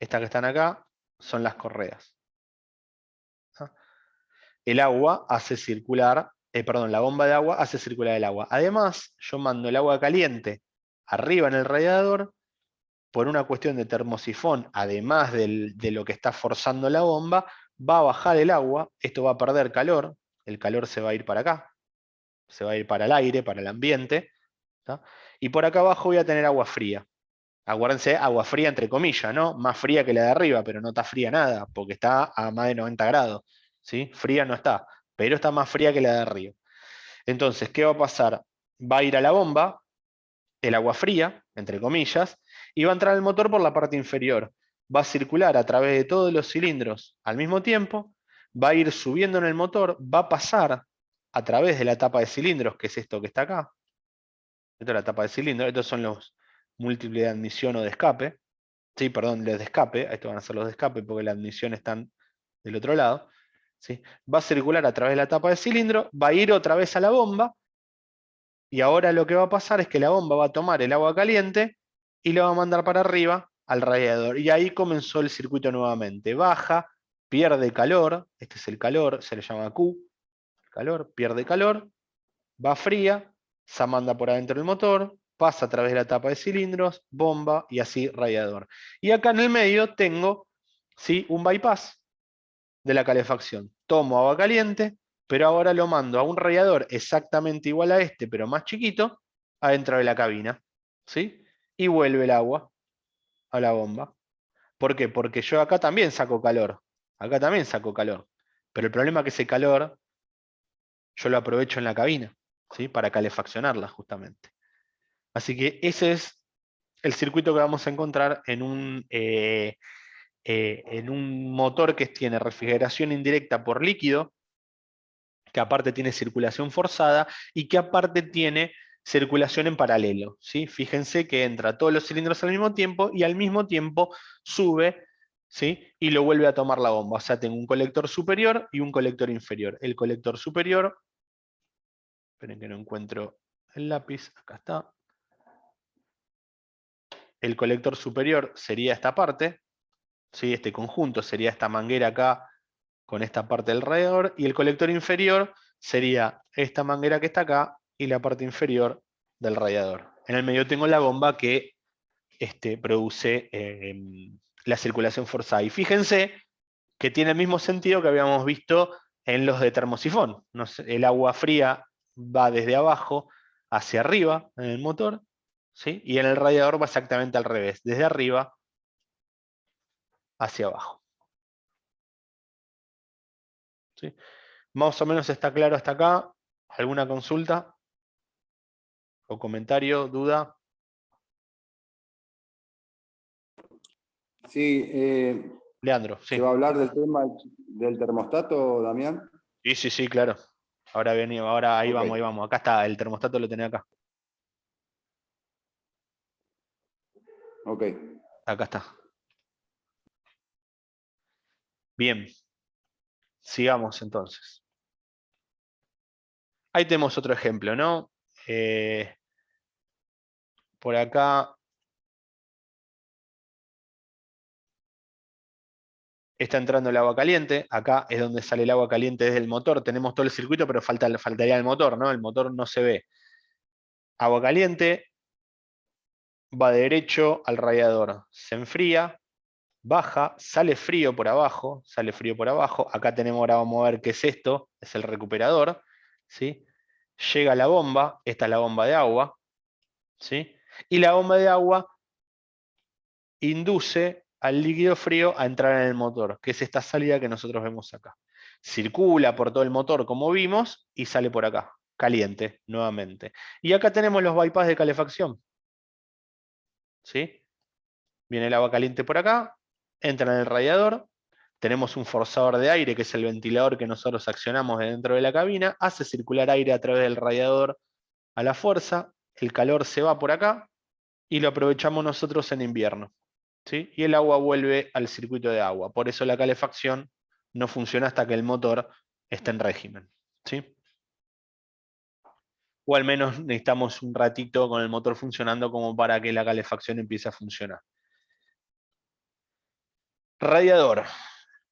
Estas que están acá son las correas. ¿Ah? El agua hace circular, la bomba de agua hace circular el agua. Además, yo mando el agua caliente arriba en el radiador por una cuestión de termosifón, además de lo que está forzando la bomba, va a bajar el agua, esto va a perder calor, el calor se va a ir para acá, se va a ir para el aire, para el ambiente, ¿tá? Y por acá abajo voy a tener agua fría. Acuérdense, agua fría entre comillas, ¿no? Más fría que la de arriba, pero no está fría nada, porque está a más de 90 grados. ¿Sí? Fría no está, pero está más fría que la de arriba. Entonces, ¿qué va a pasar? Va a ir a la bomba, el agua fría, entre comillas, y va a entrar al motor por la parte inferior. Va a circular a través de todos los cilindros al mismo tiempo, va a ir subiendo en el motor, va a pasar a través de la tapa de cilindros, que es esto que está acá. Esto es la tapa de cilindros, estos son los múltiples de admisión o de escape. Sí, perdón, los de escape, estos van a ser los de escape porque la admisión están del otro lado. ¿Sí? Va a circular a través de la tapa de cilindro, va a ir otra vez a la bomba, y ahora lo que va a pasar es que la bomba va a tomar el agua caliente y lo va a mandar para arriba al radiador. Y ahí comenzó el circuito nuevamente. Baja, pierde calor, este es el calor, se le llama Q, calor, pierde calor, va fría, se manda por adentro del motor, pasa a través de la tapa de cilindros, bomba y así radiador. Y acá en el medio tengo, ¿sí?, un bypass de la calefacción. Tomo agua caliente, pero ahora lo mando a un radiador exactamente igual a este, pero más chiquito, adentro de la cabina. ¿Sí? Y vuelve el agua a la bomba. ¿Por qué? Porque yo acá también saco calor. Acá también saco calor. Pero el problema es que ese calor yo lo aprovecho en la cabina, ¿sí?, para calefaccionarla justamente. Así que ese es el circuito que vamos a encontrar en un motor que tiene refrigeración indirecta por líquido, que aparte tiene circulación forzada y que aparte tiene circulación en paralelo. ¿Sí? Fíjense que entra todos los cilindros al mismo tiempo y al mismo tiempo sube, ¿sí?, y lo vuelve a tomar la bomba. O sea, tengo un colector superior y un colector inferior. El colector superior, esperen que no encuentro el lápiz, acá está. El colector superior sería esta parte, ¿sí?, este conjunto sería esta manguera acá con esta parte del radiador, y el colector inferior sería esta manguera que está acá y la parte inferior del radiador. En el medio tengo la bomba que produce la circulación forzada. Y fíjense que tiene el mismo sentido que habíamos visto en los de termosifón. El agua fría va desde abajo hacia arriba en el motor, ¿sí?, y en el radiador va exactamente al revés, desde arriba hacia abajo. ¿Sí? Más o menos está claro hasta acá. ¿Alguna consulta o comentario, duda? Sí, Leandro, sí. ¿se va a hablar del tema del termostato, Damián? Sí, sí, sí, claro. Ahora venimos, ahora ahí Ok. vamos, ahí vamos. Acá está, el termostato lo tenés acá. Ok. Acá está. Bien. Sigamos entonces. Ahí tenemos otro ejemplo, ¿no? Por acá está entrando el agua caliente, acá es donde sale el agua caliente desde el motor, tenemos todo el circuito, pero faltaría el motor, ¿no? El motor no se ve. Agua caliente, va derecho al radiador, se enfría, baja, sale frío por abajo, acá tenemos, ahora vamos a ver qué es esto, es el recuperador, ¿sí? Llega la bomba, esta es la bomba de agua, ¿sí? Y la bomba de agua induce al líquido frío a entrar en el motor, que es esta salida que nosotros vemos acá. Circula por todo el motor como vimos y sale por acá, caliente nuevamente. Y acá tenemos los bypass de calefacción, ¿sí? Viene el agua caliente por acá, entra en el radiador, tenemos un forzador de aire, que es el ventilador que nosotros accionamos de dentro de la cabina, hace circular aire a través del radiador a la fuerza, el calor se va por acá y lo aprovechamos nosotros en invierno, ¿sí? Y el agua vuelve al circuito de agua. Por eso la calefacción no funciona hasta que el motor esté en régimen, ¿sí? O al menos necesitamos un ratito con el motor funcionando como para que la calefacción empiece a funcionar. Radiador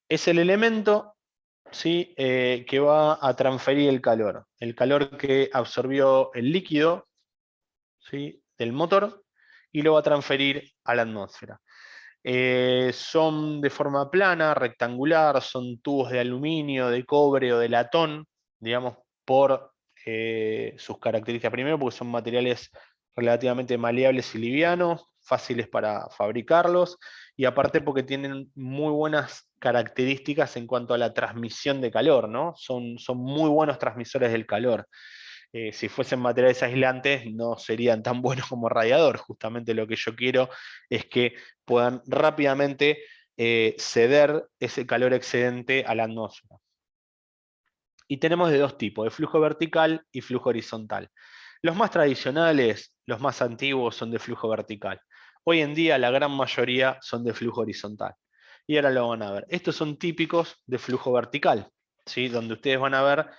es el elemento, ¿sí? Que va a transferir el calor que absorbió el líquido, ¿sí? Del motor, y lo va a transferir a la atmósfera. Son de forma plana, rectangular, son tubos de aluminio, de cobre o de latón, digamos, por sus características. Primero, porque son materiales relativamente maleables y livianos, fáciles para fabricarlos, y aparte porque tienen muy buenas características en cuanto a la transmisión de calor, ¿no? Son muy buenos transmisores del calor. Si fuesen materiales aislantes no serían tan buenos como radiador. Justamente lo que yo quiero es que puedan rápidamente ceder ese calor excedente a la atmósfera. Y tenemos de dos tipos, de flujo vertical y flujo horizontal. Los más tradicionales, los más antiguos, son de flujo vertical. Hoy en día la gran mayoría son de flujo horizontal. Y ahora lo van a ver. Estos son típicos de flujo vertical, ¿sí? Donde ustedes van a ver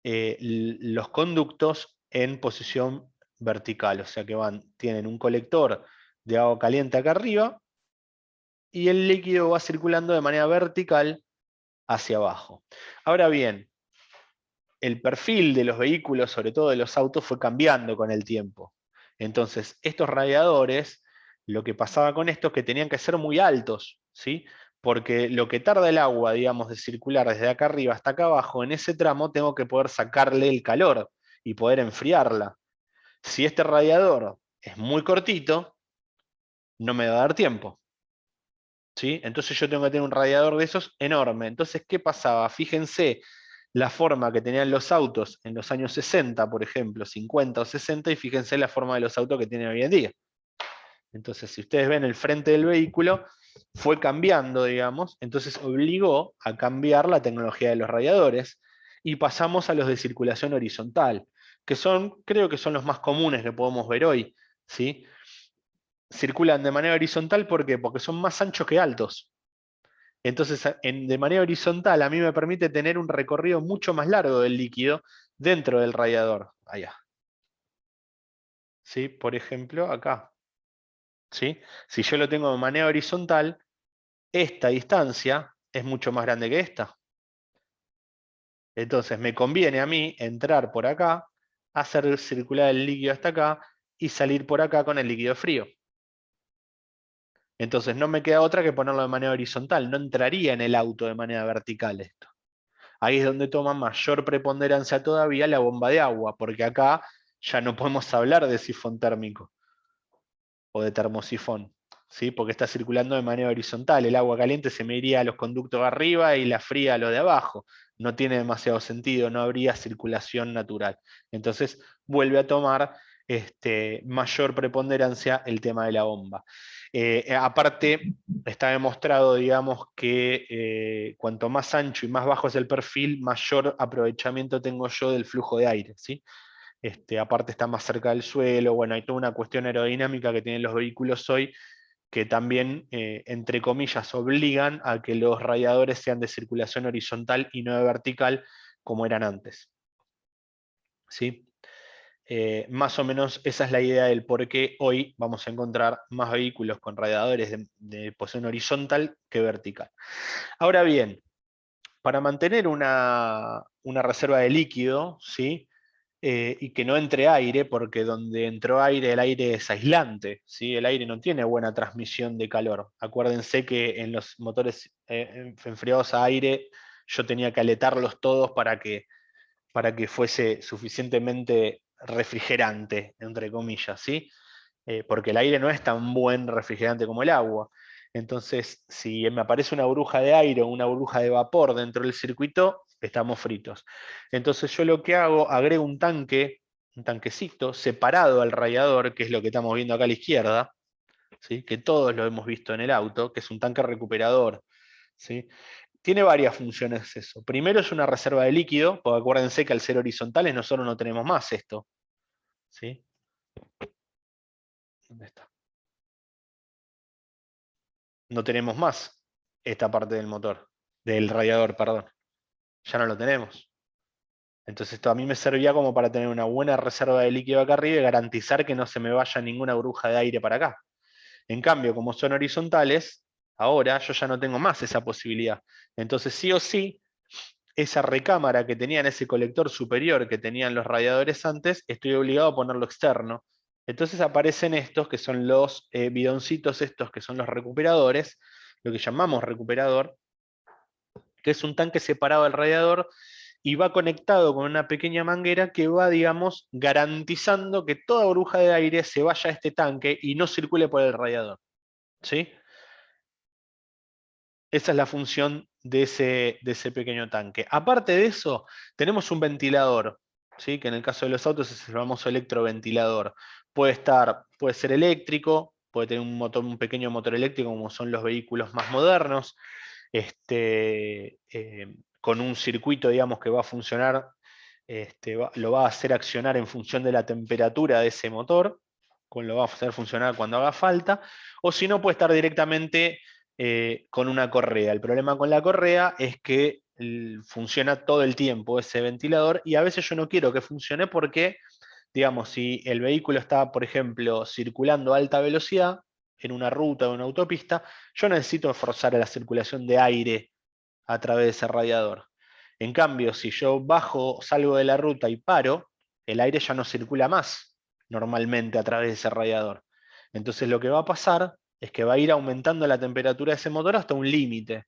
los conductos en posición vertical, o sea que tienen un colector de agua caliente acá arriba y el líquido va circulando de manera vertical hacia abajo. Ahora bien, el perfil de los vehículos, sobre todo de los autos, fue cambiando con el tiempo. Entonces, estos radiadores, lo que pasaba con esto es que tenían que ser muy altos, ¿sí? Porque lo que tarda el agua, digamos, de circular desde acá arriba hasta acá abajo, en ese tramo tengo que poder sacarle el calor y poder enfriarla. Si este radiador es muy cortito, no me va a dar tiempo, ¿sí? Entonces yo tengo que tener un radiador de esos enorme. Entonces, ¿qué pasaba? Fíjense la forma que tenían los autos en los años 60, por ejemplo, 50 o 60, y fíjense la forma de los autos que tienen hoy en día. Entonces, si ustedes ven el frente del vehículo, fue cambiando, digamos, entonces obligó a cambiar la tecnología de los radiadores y pasamos a los de circulación horizontal, que son, creo que son los más comunes que podemos ver hoy, ¿sí? Circulan de manera horizontal, ¿por qué? Porque son más anchos que altos. Entonces, de manera horizontal, a mí me permite tener un recorrido mucho más largo del líquido dentro del radiador. Allá. ¿Sí? Por ejemplo, acá. ¿Sí? Si yo lo tengo de manera horizontal, esta distancia es mucho más grande que esta. Entonces me conviene a mí entrar por acá, hacer circular el líquido hasta acá y salir por acá con el líquido frío. Entonces no me queda otra que ponerlo de manera horizontal. No entraría en el auto de manera vertical esto. Ahí es donde toma mayor preponderancia todavía la bomba de agua, porque acá ya no podemos hablar de sifón térmico o de termosifón, ¿sí? Porque está circulando de manera horizontal. El agua caliente se me iría a los conductos de arriba y la fría a los de abajo. No tiene demasiado sentido, no habría circulación natural. Entonces vuelve a tomar mayor preponderancia el tema de la bomba. Aparte, está demostrado, digamos, que cuanto más ancho y más bajo es el perfil, mayor aprovechamiento tengo yo del flujo de aire, ¿sí? Aparte está más cerca del suelo, bueno, hay toda una cuestión aerodinámica que tienen los vehículos hoy, que también, entre comillas, obligan a que los radiadores sean de circulación horizontal y no de vertical, como eran antes. ¿Sí? más o menos esa es la idea del por qué hoy vamos a encontrar más vehículos con radiadores de posición horizontal que vertical. Ahora bien, para mantener una reserva de líquido, ¿sí? Y que no entre aire, porque donde entró aire, el aire es aislante, ¿sí? El aire no tiene buena transmisión de calor. Acuérdense que en los motores enfriados a aire yo tenía que aletarlos todos para que fuese suficientemente refrigerante, entre comillas, ¿sí? Porque el aire no es tan buen refrigerante como el agua. Entonces, si me aparece una burbuja de aire o una burbuja de vapor dentro del circuito, estamos fritos. Entonces yo lo que hago, agrego un tanquecito separado al radiador, que es lo que estamos viendo acá a la izquierda, ¿sí? Que todos lo hemos visto en el auto, que es un tanque recuperador, ¿sí? Tiene varias funciones eso. Primero es una reserva de líquido, porque acuérdense que al ser horizontales nosotros no tenemos más esto, ¿sí? ¿Dónde está? No tenemos más esta parte del motor, del radiador, perdón. Ya no lo tenemos. Entonces esto a mí me servía como para tener una buena reserva de líquido acá arriba y garantizar que no se me vaya ninguna burbuja de aire para acá. En cambio, como son horizontales, ahora yo ya no tengo más esa posibilidad. Entonces sí o sí, esa recámara que tenía en ese colector superior que tenían los radiadores antes, estoy obligado a ponerlo externo. Entonces aparecen estos que son los bidoncitos estos que son los recuperadores, lo que llamamos recuperador, que es un tanque separado del radiador y va conectado con una pequeña manguera que va, digamos, garantizando que toda burbuja de aire se vaya a este tanque y no circule por el radiador. ¿Sí? Esa es la función de ese pequeño tanque. Aparte de eso, tenemos un ventilador, ¿sí? Que en el caso de los autos es el famoso electroventilador. Puede ser eléctrico, puede tener un pequeño motor eléctrico como son los vehículos más modernos, con un circuito, digamos, que va a funcionar, lo va a hacer accionar en función de la temperatura de ese motor, lo va a hacer funcionar cuando haga falta, o si no puede estar directamente con una correa. El problema con la correa es que funciona todo el tiempo ese ventilador y a veces yo no quiero que funcione porque, digamos, si el vehículo está, por ejemplo, circulando a alta velocidad en una ruta o una autopista, yo necesito forzar la circulación de aire a través de ese radiador. En cambio, si yo salgo de la ruta y paro, el aire ya no circula más normalmente a través de ese radiador. Entonces lo que va a pasar es que va a ir aumentando la temperatura de ese motor hasta un límite,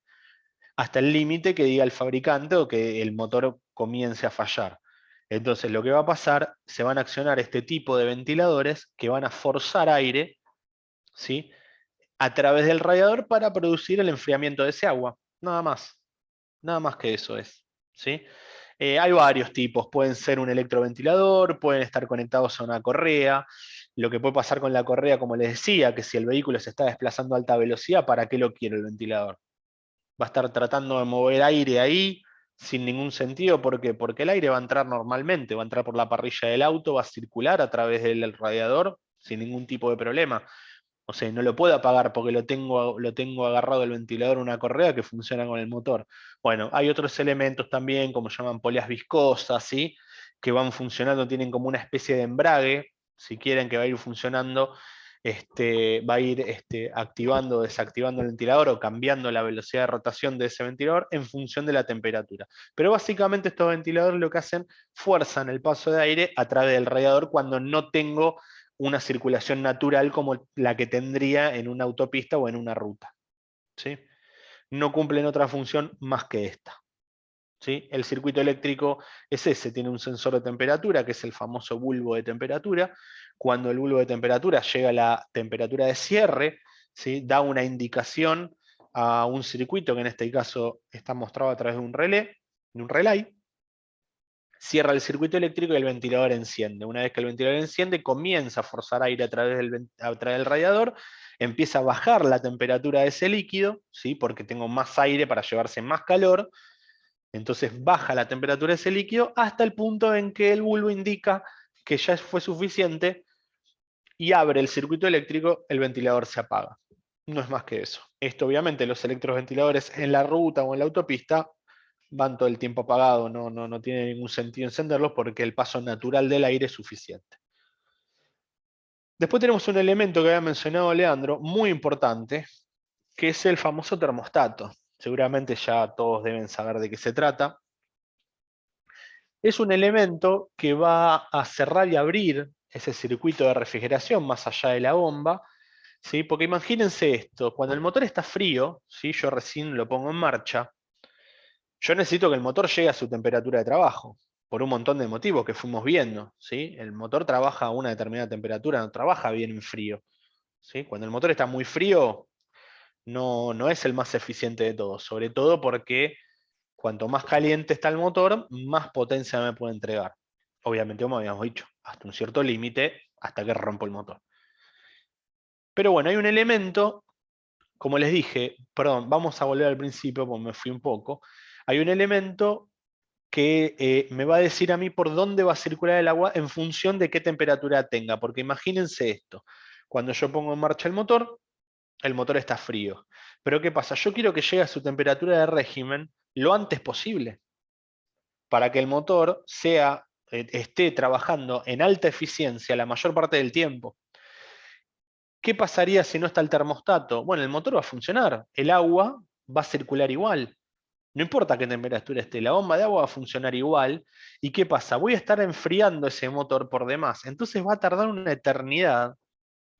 hasta el límite que diga el fabricante o que el motor comience a fallar. Entonces lo que va a pasar, se van a accionar este tipo de ventiladores que van a forzar aire, ¿sí? A través del radiador para producir el enfriamiento de ese agua. Nada más. Nada más que eso es. ¿Sí? Hay varios tipos. Pueden ser un electroventilador, pueden estar conectados a una correa. Lo que puede pasar con la correa, como les decía, que si el vehículo se está desplazando a alta velocidad, ¿para qué lo quiere el ventilador? Va a estar tratando de mover aire ahí sin ningún sentido. ¿Por qué? Porque el aire va a entrar normalmente, va a entrar por la parrilla del auto, va a circular a través del radiador sin ningún tipo de problema. O sea, no lo puedo apagar porque lo tengo agarrado el ventilador a una correa que funciona con el motor. Bueno, hay otros elementos también, como llaman poleas viscosas, ¿sí? Que van funcionando, tienen como una especie de embrague, si quieren, que va a ir funcionando, va a ir activando o desactivando el ventilador o cambiando la velocidad de rotación de ese ventilador en función de la temperatura. Pero básicamente estos ventiladores lo que hacen, fuerzan el paso de aire a través del radiador cuando no tengo una circulación natural como la que tendría en una autopista o en una ruta. ¿Sí? No cumplen otra función más que esta. ¿Sí? El circuito eléctrico es ese, tiene un sensor de temperatura, que es el famoso bulbo de temperatura. Cuando el bulbo de temperatura llega a la temperatura de cierre, ¿sí? Da una indicación a un circuito, que en este caso está mostrado a través de un relay, cierra el circuito eléctrico y el ventilador enciende. Una vez que el ventilador enciende, comienza a forzar aire a través del radiador, empieza a bajar la temperatura de ese líquido, ¿sí? Porque tengo más aire para llevarse más calor, entonces baja la temperatura de ese líquido hasta el punto en que el bulbo indica que ya fue suficiente y abre el circuito eléctrico, el ventilador se apaga. No es más que eso. Esto obviamente los electroventiladores en la ruta o en la autopista van todo el tiempo apagados, no tiene ningún sentido encenderlos porque el paso natural del aire es suficiente. Después tenemos un elemento que había mencionado Leandro, muy importante, que es el famoso termostato. Seguramente ya todos deben saber de qué se trata. Es un elemento que va a cerrar y abrir ese circuito de refrigeración más allá de la bomba, ¿sí? Porque imagínense esto, cuando el motor está frío, ¿sí? Yo recién lo pongo en marcha, yo necesito que el motor llegue a su temperatura de trabajo, por un montón de motivos que fuimos viendo, ¿sí? El motor trabaja a una determinada temperatura, no trabaja bien en frío, ¿sí? Cuando el motor está muy frío, no es el más eficiente de todos, sobre todo porque cuanto más caliente está el motor, más potencia me puede entregar. Obviamente, como habíamos dicho, hasta un cierto límite, hasta que rompo el motor. Pero bueno, hay un elemento, como les dije, perdón, vamos a volver al principio porque me fui un poco. Hay un elemento que me va a decir a mí por dónde va a circular el agua en función de qué temperatura tenga. Porque imagínense esto, cuando yo pongo en marcha el motor está frío. Pero ¿qué pasa? Yo quiero que llegue a su temperatura de régimen lo antes posible, para que el motor esté trabajando en alta eficiencia la mayor parte del tiempo. ¿Qué pasaría si no está el termostato? Bueno, el motor va a funcionar, el agua va a circular igual. No importa qué temperatura esté, la bomba de agua va a funcionar igual. ¿Y qué pasa? Voy a estar enfriando ese motor por demás. Entonces va a tardar una eternidad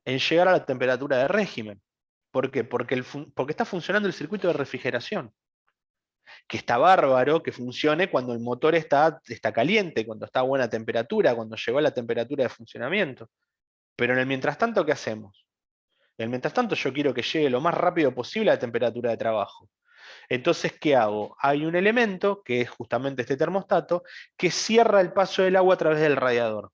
en llegar a la temperatura de régimen. ¿Por qué? Porque está funcionando el circuito de refrigeración, que está bárbaro que funcione cuando el motor está caliente, cuando está a buena temperatura, cuando llegó a la temperatura de funcionamiento. Pero en el mientras tanto, ¿qué hacemos? En el mientras tanto yo quiero que llegue lo más rápido posible a la temperatura de trabajo. Entonces, ¿qué hago? Hay un elemento, que es justamente este termostato, que cierra el paso del agua a través del radiador.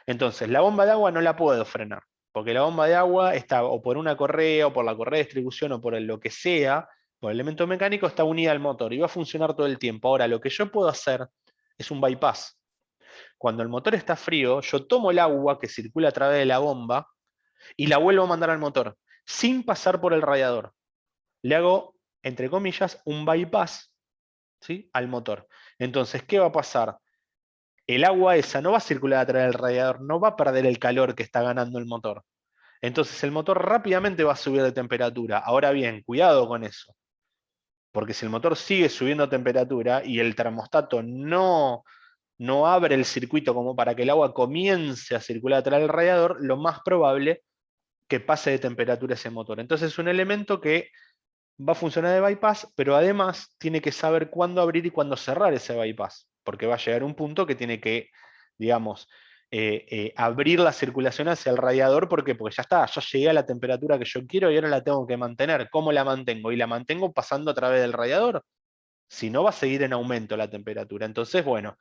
Entonces, la bomba de agua no la puedo frenar, porque la bomba de agua está o por una correa, o por la correa de distribución, o por lo que sea, por el elemento mecánico, está unida al motor y va a funcionar todo el tiempo. Ahora, lo que yo puedo hacer es un bypass. Cuando el motor está frío, yo tomo el agua que circula a través de la bomba y la vuelvo a mandar al motor, sin pasar por el radiador. Le hago, entre comillas, un bypass, ¿sí?, al motor. Entonces, ¿qué va a pasar? El agua esa no va a circular a través del radiador, no va a perder el calor que está ganando el motor. Entonces el motor rápidamente va a subir de temperatura. Ahora bien, cuidado con eso, porque si el motor sigue subiendo temperatura y el termostato no abre el circuito como para que el agua comience a circular a través del radiador, lo más probable que pase de temperatura ese motor. Entonces es un elemento que va a funcionar de bypass, pero además tiene que saber cuándo abrir y cuándo cerrar ese bypass, porque va a llegar un punto que tiene que, digamos, abrir la circulación hacia el radiador, porque ya está, ya llegué a la temperatura que yo quiero y ahora la tengo que mantener. ¿Cómo la mantengo? Y la mantengo pasando a través del radiador. Si no, va a seguir en aumento la temperatura. Entonces, bueno,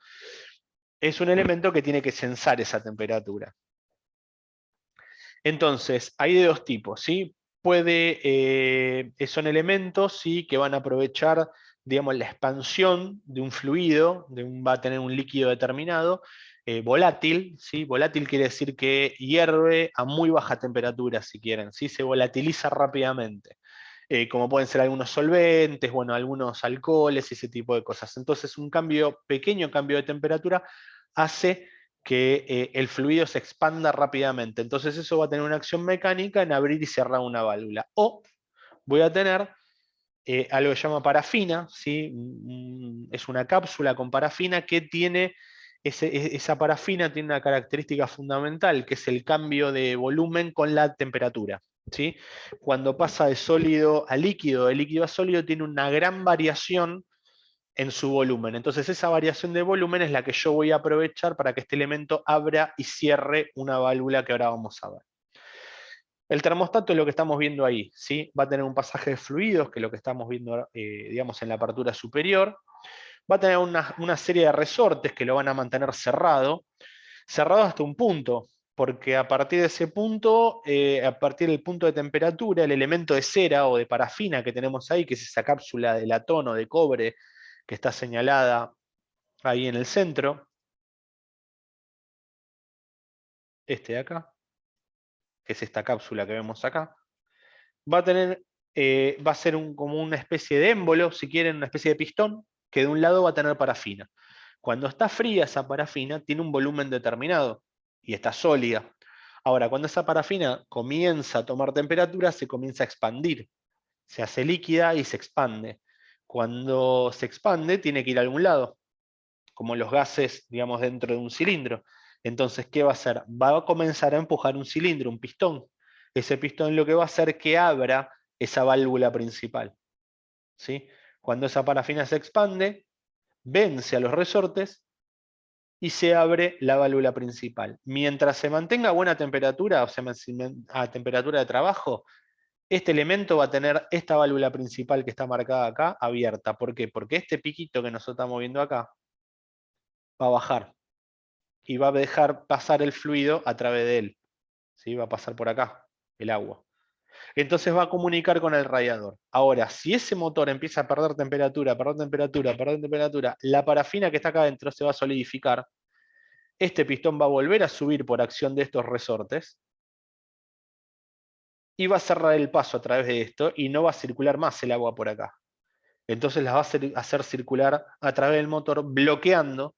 es un elemento que tiene que censar esa temperatura. Entonces, hay de dos tipos, ¿sí? Son elementos, ¿sí?, que van a aprovechar, digamos, la expansión de un fluido, va a tener un líquido determinado, volátil, ¿sí? Volátil quiere decir que hierve a muy baja temperatura, si quieren, ¿sí? Se volatiliza rápidamente. Como pueden ser algunos solventes, bueno, algunos alcoholes y ese tipo de cosas. Entonces, un pequeño cambio de temperatura hace que el fluido se expanda rápidamente. Entonces eso va a tener una acción mecánica en abrir y cerrar una válvula. O voy a tener algo que se llama parafina, ¿sí? Es una cápsula con parafina que tiene, esa parafina tiene una característica fundamental, que es el cambio de volumen con la temperatura, ¿sí? Cuando pasa de sólido a líquido, de líquido a sólido, tiene una gran variación en su volumen. Entonces esa variación de volumen es la que yo voy a aprovechar para que este elemento abra y cierre una válvula que ahora vamos a ver. El termostato es lo que estamos viendo ahí, ¿sí? Va a tener un pasaje de fluidos, que es lo que estamos viendo, digamos, en la apertura superior. Va a tener una serie de resortes que lo van a mantener cerrado hasta un punto, porque a partir de ese punto, a partir del punto de temperatura, el elemento de cera o de parafina que tenemos ahí, que es esa cápsula de latón o de cobre que está señalada ahí en el centro, este de acá, que es esta cápsula que vemos acá, va a ser como una especie de émbolo, si quieren, una especie de pistón, que de un lado va a tener parafina. Cuando está fría esa parafina, tiene un volumen determinado y está sólida. Ahora, cuando esa parafina comienza a tomar temperatura, se comienza a expandir. Se hace líquida y se expande. Cuando se expande, tiene que ir a algún lado, como los gases, digamos, dentro de un cilindro. Entonces, ¿qué va a hacer? Va a comenzar a empujar un cilindro, un pistón. Ese pistón lo que va a hacer es que abra esa válvula principal. ¿Sí? Cuando esa parafina se expande, vence a los resortes y se abre la válvula principal. Mientras se mantenga a buena temperatura, o sea, a temperatura de trabajo, este elemento va a tener esta válvula principal que está marcada acá abierta. ¿Por qué? Porque este piquito que nosotros estamos viendo acá va a bajar y va a dejar pasar el fluido a través de él. ¿Sí? Va a pasar por acá, el agua. Entonces va a comunicar con el radiador. Ahora, si ese motor empieza a perder temperatura, la parafina que está acá adentro se va a solidificar. Este pistón va a volver a subir por acción de estos resortes y va a cerrar el paso a través de esto y no va a circular más el agua por acá. Entonces las va a hacer circular a través del motor, bloqueando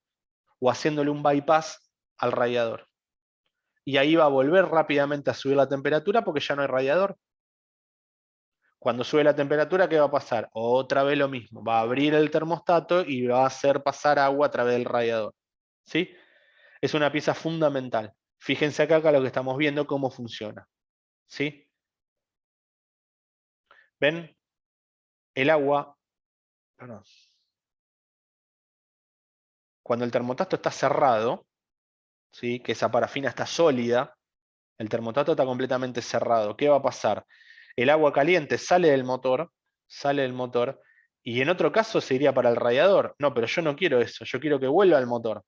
o haciéndole un bypass al radiador. Y ahí va a volver rápidamente a subir la temperatura porque ya no hay radiador. Cuando sube la temperatura, ¿qué va a pasar? Otra vez lo mismo, va a abrir el termostato y va a hacer pasar agua a través del radiador. ¿Sí? Es una pieza fundamental. Fíjense acá lo que estamos viendo, cómo funciona. ¿Sí? ¿Ven? El agua, perdón. Cuando el termostato está cerrado, ¿sí? Que esa parafina está sólida, el termostato está completamente cerrado. ¿Qué va a pasar? El agua caliente sale del motor, y en otro caso se iría para el radiador. No, pero yo no quiero eso, yo quiero que vuelva al motor,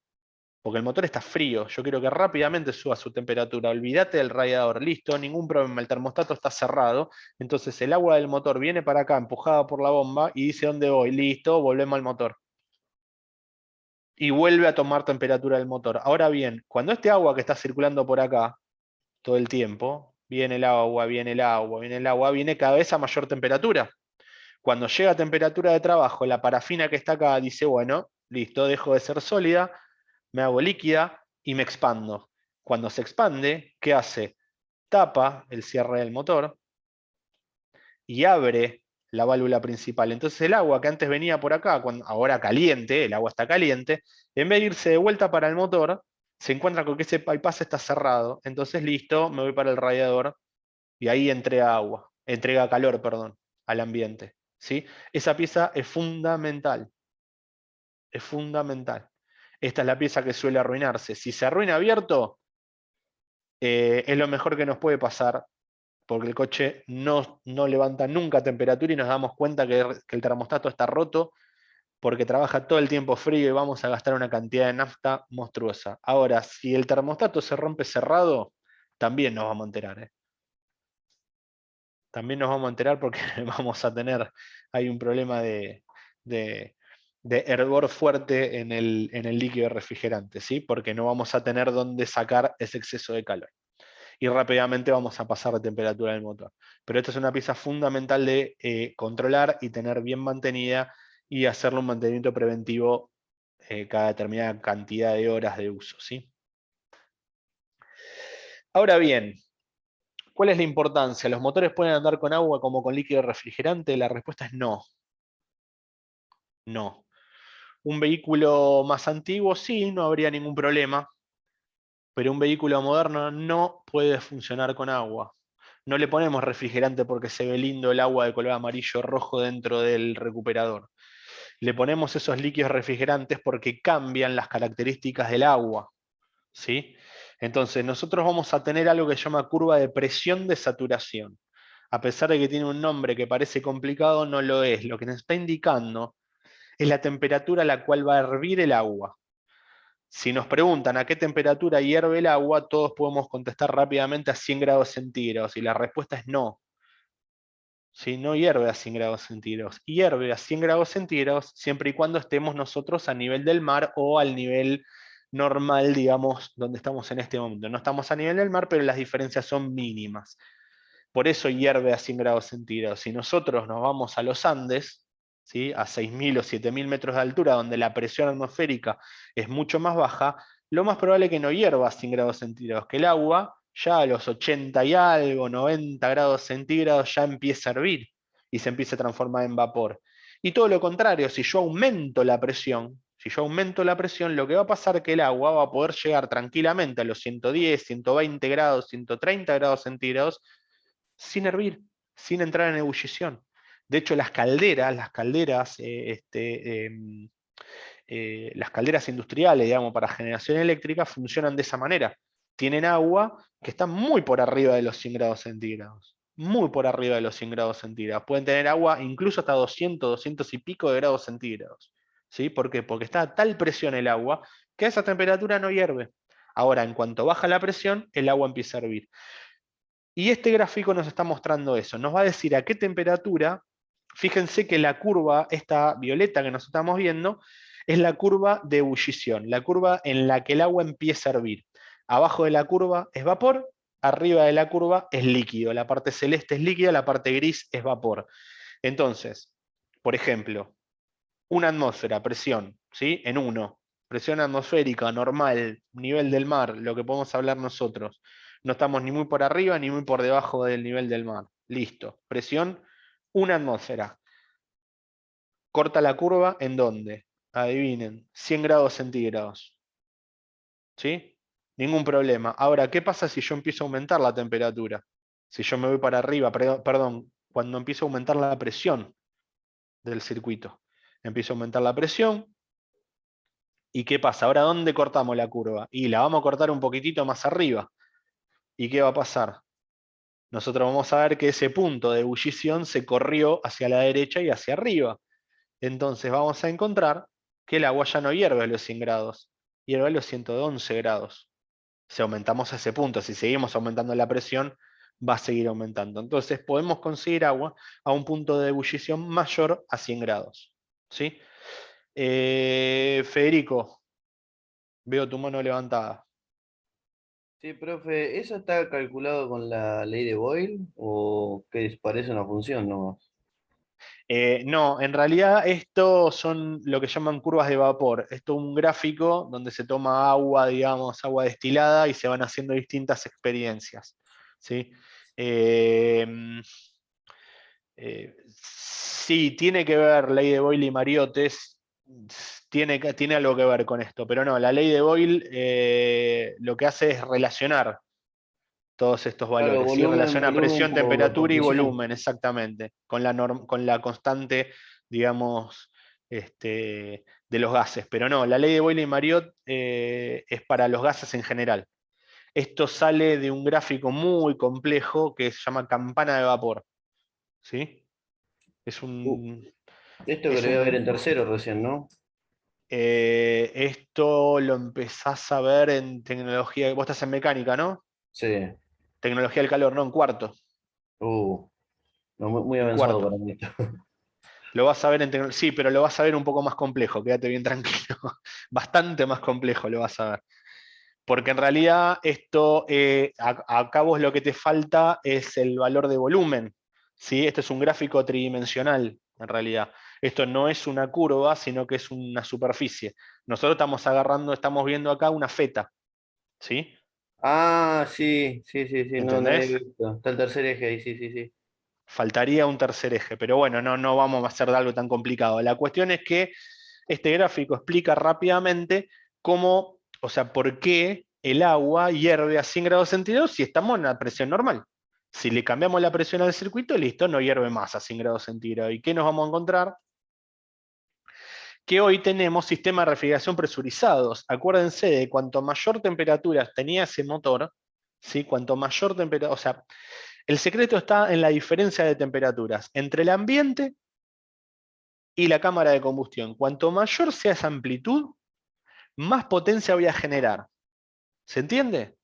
porque el motor está frío, yo quiero que rápidamente suba su temperatura. Olvídate del radiador, listo, ningún problema, el termostato está cerrado, entonces el agua del motor viene para acá, empujada por la bomba, y dice ¿dónde voy? Listo, volvemos al motor. Y vuelve a tomar temperatura del motor. Ahora bien, cuando este agua que está circulando por acá, todo el tiempo, viene el agua, viene el agua, viene el agua, viene cada vez a mayor temperatura. Cuando llega a temperatura de trabajo, la parafina que está acá dice, bueno, listo, dejo de ser sólida, me hago líquida y me expando. Cuando se expande, ¿qué hace? Tapa el cierre del motor y abre la válvula principal. Entonces el agua que antes venía por acá, ahora caliente, el agua está caliente, en vez de irse de vuelta para el motor, se encuentra con que ese bypass está cerrado. Entonces listo, me voy para el radiador y ahí entrega calor, perdón, al ambiente. ¿Sí? Esa pieza es fundamental. Es fundamental. Esta es la pieza que suele arruinarse. Si se arruina abierto, es lo mejor que nos puede pasar, porque el coche no levanta nunca temperatura y nos damos cuenta que el termostato está roto porque trabaja todo el tiempo frío y vamos a gastar una cantidad de nafta monstruosa. Ahora, si el termostato se rompe cerrado, también nos vamos a enterar. También nos vamos a enterar porque vamos a tener, hay un problema de hervor fuerte en el líquido refrigerante, ¿sí? Porque no vamos a tener dónde sacar ese exceso de calor. Y rápidamente vamos a pasar de temperatura del motor. Pero esta es una pieza fundamental de controlar y tener bien mantenida y hacerle un mantenimiento preventivo cada determinada cantidad de horas de uso, ¿sí? Ahora bien, ¿cuál es la importancia? ¿Los motores pueden andar con agua como con líquido refrigerante? La respuesta es no. No. Un vehículo más antiguo sí, no habría ningún problema, pero un vehículo moderno no puede funcionar con agua. No le ponemos refrigerante porque se ve lindo el agua de color amarillo o rojo dentro del recuperador. Le ponemos esos líquidos refrigerantes porque cambian las características del agua, ¿sí? Entonces nosotros vamos a tener algo que se llama curva de presión de saturación. A pesar de que tiene un nombre que parece complicado, no lo es. Lo que nos está indicando es la temperatura a la cual va a hervir el agua. Si nos preguntan a qué temperatura hierve el agua, todos podemos contestar rápidamente a 100 grados centígrados, y la respuesta es no. Si no hierve a 100 grados centígrados, hierve a 100 grados centígrados siempre y cuando estemos nosotros a nivel del mar o al nivel normal, digamos, donde estamos en este momento. No estamos a nivel del mar, pero las diferencias son mínimas. Por eso hierve a 100 grados centígrados. Si nosotros nos vamos a los Andes, ¿sí? A 6.000 o 7.000 metros de altura, donde la presión atmosférica es mucho más baja, lo más probable es que no hierva a 100 grados centígrados, que el agua ya a los 80 y algo, 90 grados centígrados ya empieza a hervir y se empieza a transformar en vapor. Y todo lo contrario, si yo aumento la presión, lo que va a pasar es que el agua va a poder llegar tranquilamente a los 110, 120 grados, 130 grados centígrados sin hervir, sin entrar en ebullición. De hecho, las calderas industriales, digamos, para generación eléctrica funcionan de esa manera. Tienen agua que está muy por arriba de los 100 grados centígrados. Muy por arriba de los 100 grados centígrados. Pueden tener agua incluso hasta 200, 200 y pico de grados centígrados. ¿Sí? ¿Por qué? Porque está a tal presión el agua que a esa temperatura no hierve. Ahora, en cuanto baja la presión, el agua empieza a hervir. Y este gráfico nos está mostrando eso. Nos va a decir a qué temperatura. Fíjense que la curva, esta violeta que nos estamos viendo, es la curva de ebullición, la curva en la que el agua empieza a hervir. Abajo de la curva es vapor, arriba de la curva es líquido. La parte celeste es líquida, la parte gris es vapor. Entonces, por ejemplo, una atmósfera, presión, ¿sí? En 1. Presión atmosférica normal, nivel del mar, lo que podemos hablar nosotros. No estamos ni muy por arriba ni muy por debajo del nivel del mar. Listo. Presión, 1 atmósfera. Corta la curva, ¿en dónde? Adivinen, 100 grados centígrados. ¿Sí? Ningún problema. Ahora, ¿qué pasa si yo empiezo a aumentar la temperatura? Si yo me voy para arriba, perdón, cuando empiezo a aumentar la presión del circuito. Empiezo a aumentar la presión. ¿Y qué pasa? Ahora, ¿dónde cortamos la curva? Y la vamos a cortar un poquitito más arriba. ¿Y qué va a pasar? Nosotros vamos a ver que ese punto de ebullición se corrió hacia la derecha y hacia arriba. Entonces vamos a encontrar que el agua ya no hierve a los 100 grados, hierve a los 111 grados. Si aumentamos ese punto, si seguimos aumentando la presión, va a seguir aumentando. Entonces podemos conseguir agua a un punto de ebullición mayor a 100 grados. ¿Sí? Federico, veo tu mano levantada. Sí, profe, ¿eso está calculado con la ley de Boyle o que parece una función nomás? No, en realidad esto son lo que llaman curvas de vapor. Esto es un gráfico donde se toma agua, digamos, agua destilada y se van haciendo distintas experiencias. ¿Sí? Eh, sí, tiene que ver ley de Boyle y Mariotes, tiene algo que ver con esto, pero no, la ley de Boyle lo que hace es relacionar todos estos Claro, valores, ¿sí? volumen, Relaciona volumen presión, por temperatura y presión. volumen, exactamente, con la constante, digamos, de los gases. Pero no, la ley de Boyle y Mariotte es para los gases en general. Esto sale de un gráfico muy complejo que se llama campana de vapor. ¿Sí? Es Uh, un, esto que es lo voy a ver en un, tercero recién, ¿no? esto lo empezás a ver en tecnología, vos estás en mecánica, ¿no? Sí. Tecnología del calor, no, en cuarto. Uh, no, muy En avanzado cuarto. para mí esto. Lo vas a ver en tecnología, sí, pero lo vas a ver un poco más complejo, quédate bien tranquilo. Bastante más complejo lo vas a ver. Porque en realidad esto, acá vos lo que te falta es el valor de volumen. ¿Sí? Esto es un gráfico tridimensional, en realidad. Esto no es una curva, sino que es una superficie. Nosotros estamos viendo acá una feta. ¿Sí? Ah, sí, sí, sí, sí, no, no había ¿Entendés? visto. Está el tercer eje ahí, sí, sí, sí. Faltaría un tercer eje, pero bueno, no vamos a hacer de algo tan complicado. La cuestión es que este gráfico explica rápidamente cómo, o sea, por qué el agua hierve a 100 grados centígrados si estamos en la presión normal. Si le cambiamos la presión al circuito, listo, no hierve más a 100 grados centígrados. ¿Y qué nos vamos a encontrar? Que hoy tenemos sistemas de refrigeración presurizados. Acuérdense de cuanto mayor temperatura tenía ese motor, ¿sí? Cuanto mayor temperatura, o sea, el secreto está en la diferencia de temperaturas entre el ambiente y la cámara de combustión. Cuanto mayor sea esa amplitud, más potencia voy a generar. ¿Se entiende?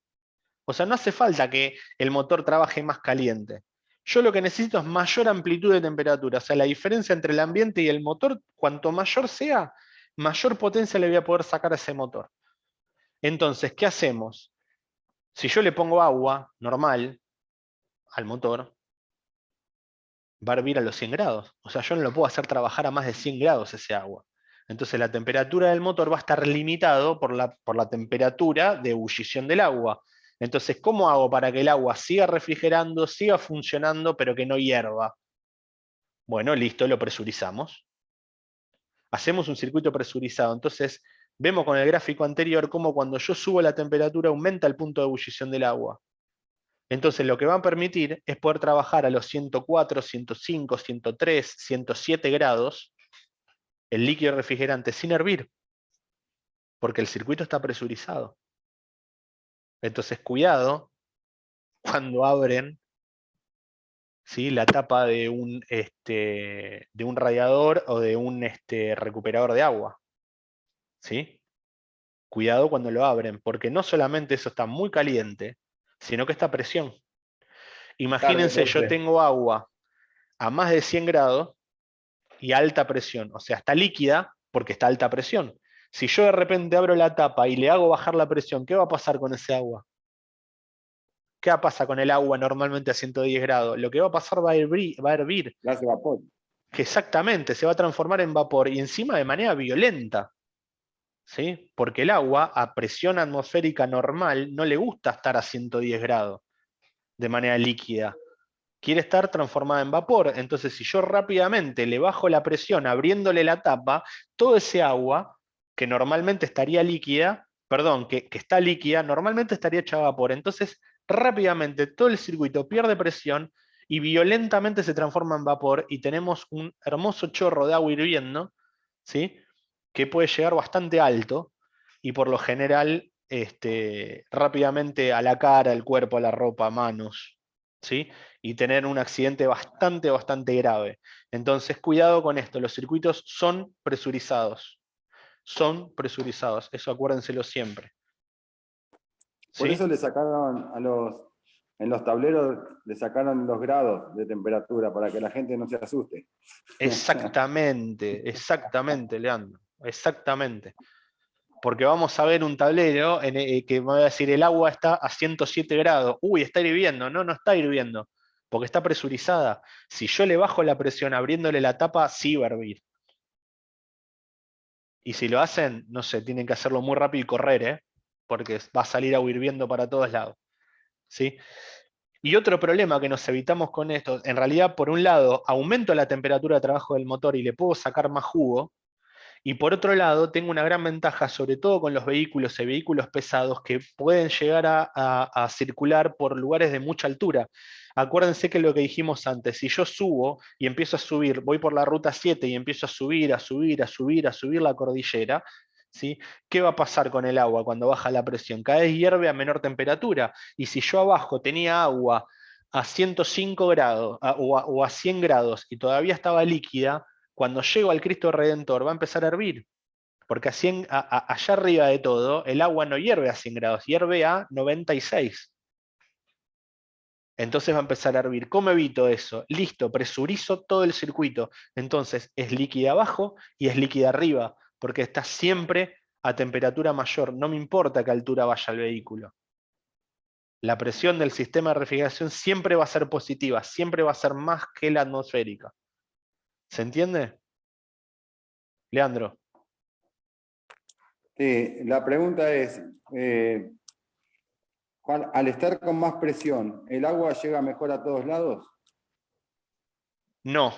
O sea, no hace falta que el motor trabaje más caliente. Yo lo que necesito es mayor amplitud de temperatura. O sea, la diferencia entre el ambiente y el motor, cuanto mayor sea, mayor potencia le voy a poder sacar a ese motor. Entonces, ¿qué hacemos? Si yo le pongo agua normal al motor, va a hervir a los 100 grados. O sea, yo no lo puedo hacer trabajar a más de 100 grados ese agua. Entonces la temperatura del motor va a estar limitado por la temperatura de ebullición del agua. Entonces, ¿cómo hago para que el agua siga refrigerando, siga funcionando, pero que no hierva? Bueno, listo, lo presurizamos. Hacemos un circuito presurizado. Entonces, vemos con el gráfico anterior cómo cuando yo subo la temperatura aumenta el punto de ebullición del agua. Entonces, lo que va a permitir es poder trabajar a los 104, 105, 103, 107 grados el líquido refrigerante sin hervir, porque el circuito está presurizado. Entonces, cuidado cuando abren, ¿sí?, la tapa de un radiador o de un recuperador de agua. ¿Sí? Cuidado cuando lo abren, porque no solamente eso está muy caliente, sino que está a presión. Imagínense, yo tengo agua a más de 100 grados y alta presión, o sea, está líquida porque está a alta presión. Si yo de repente abro la tapa y le hago bajar la presión, ¿qué va a pasar con ese agua? ¿Qué pasa con el agua normalmente a 110 grados? Lo que va a pasar va a hervir. Le hace vapor. Que exactamente, se va a transformar en vapor y encima de manera violenta. ¿Sí? Porque el agua a presión atmosférica normal no le gusta estar a 110 grados de manera líquida. Quiere estar transformada en vapor. Entonces, si yo rápidamente le bajo la presión abriéndole la tapa, todo ese agua que normalmente estaría líquida, perdón, que está líquida, normalmente estaría hecha vapor. Entonces, rápidamente todo el circuito pierde presión y violentamente se transforma en vapor y tenemos un hermoso chorro de agua hirviendo, ¿sí?, que puede llegar bastante alto y por lo general rápidamente a la cara, al cuerpo, a la ropa, manos, ¿sí?, y tener un accidente bastante grave. Entonces, cuidado con esto, los circuitos son presurizados. Son presurizados, eso acuérdenselo siempre. Por ¿Sí? eso le sacaron en los tableros, le sacaron los grados de temperatura para que la gente no se asuste. Exactamente, Leandro, exactamente. Porque vamos a ver un tablero que me va a decir el agua está a 107 grados. Uy, está hirviendo. No, no está hirviendo, porque está presurizada. Si yo le bajo la presión abriéndole la tapa, sí va a hervir. Y si lo hacen, no sé, tienen que hacerlo muy rápido y correr, porque va a salir agua hirviendo para todos lados. ¿Sí? Y otro problema que nos evitamos con esto, en realidad, por un lado, aumento la temperatura de trabajo del motor y le puedo sacar más jugo. Y por otro lado, tengo una gran ventaja, sobre todo con los vehículos y vehículos pesados que pueden llegar a circular por lugares de mucha altura. Acuérdense que lo que dijimos antes, si yo subo y empiezo a subir, voy por la ruta 7 y empiezo a subir la cordillera, ¿sí?, ¿qué va a pasar con el agua cuando baja la presión? Cada vez hierve a menor temperatura. Y si yo abajo tenía agua a 105 grados o a 100 grados y todavía estaba líquida, cuando llego al Cristo Redentor va a empezar a hervir, porque allá arriba de todo el agua no hierve a 100 grados, hierve a 96. Entonces va a empezar a hervir. ¿Cómo evito eso? Listo, presurizo todo el circuito. Entonces es líquida abajo y es líquida arriba, porque está siempre a temperatura mayor. No me importa a qué altura vaya el vehículo. La presión del sistema de refrigeración siempre va a ser positiva, siempre va a ser más que la atmosférica. ¿Se entiende? Leandro. Sí, la pregunta es, Juan, al estar con más presión, ¿el agua llega mejor a todos lados? No,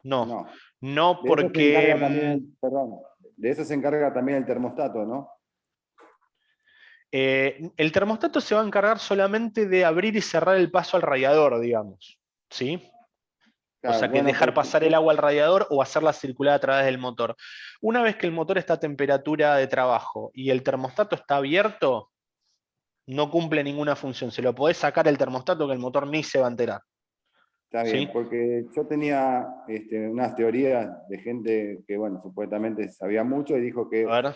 No. no De eso se encarga porque también, perdón, de eso se encarga también el termostato, ¿no? el termostato se va a encargar solamente de abrir y cerrar el paso al radiador, digamos. ¿Sí? O Claro, sea que bueno, dejar pasar el agua al radiador o hacerla circular a través del motor. Una vez que el motor está a temperatura de trabajo y el termostato está abierto, no cumple ninguna función. Se lo podés sacar el termostato que el motor ni se va a enterar. está bien, ¿Sí? porque yo tenía unas teorías de gente que, bueno, supuestamente sabía mucho y dijo que A ver.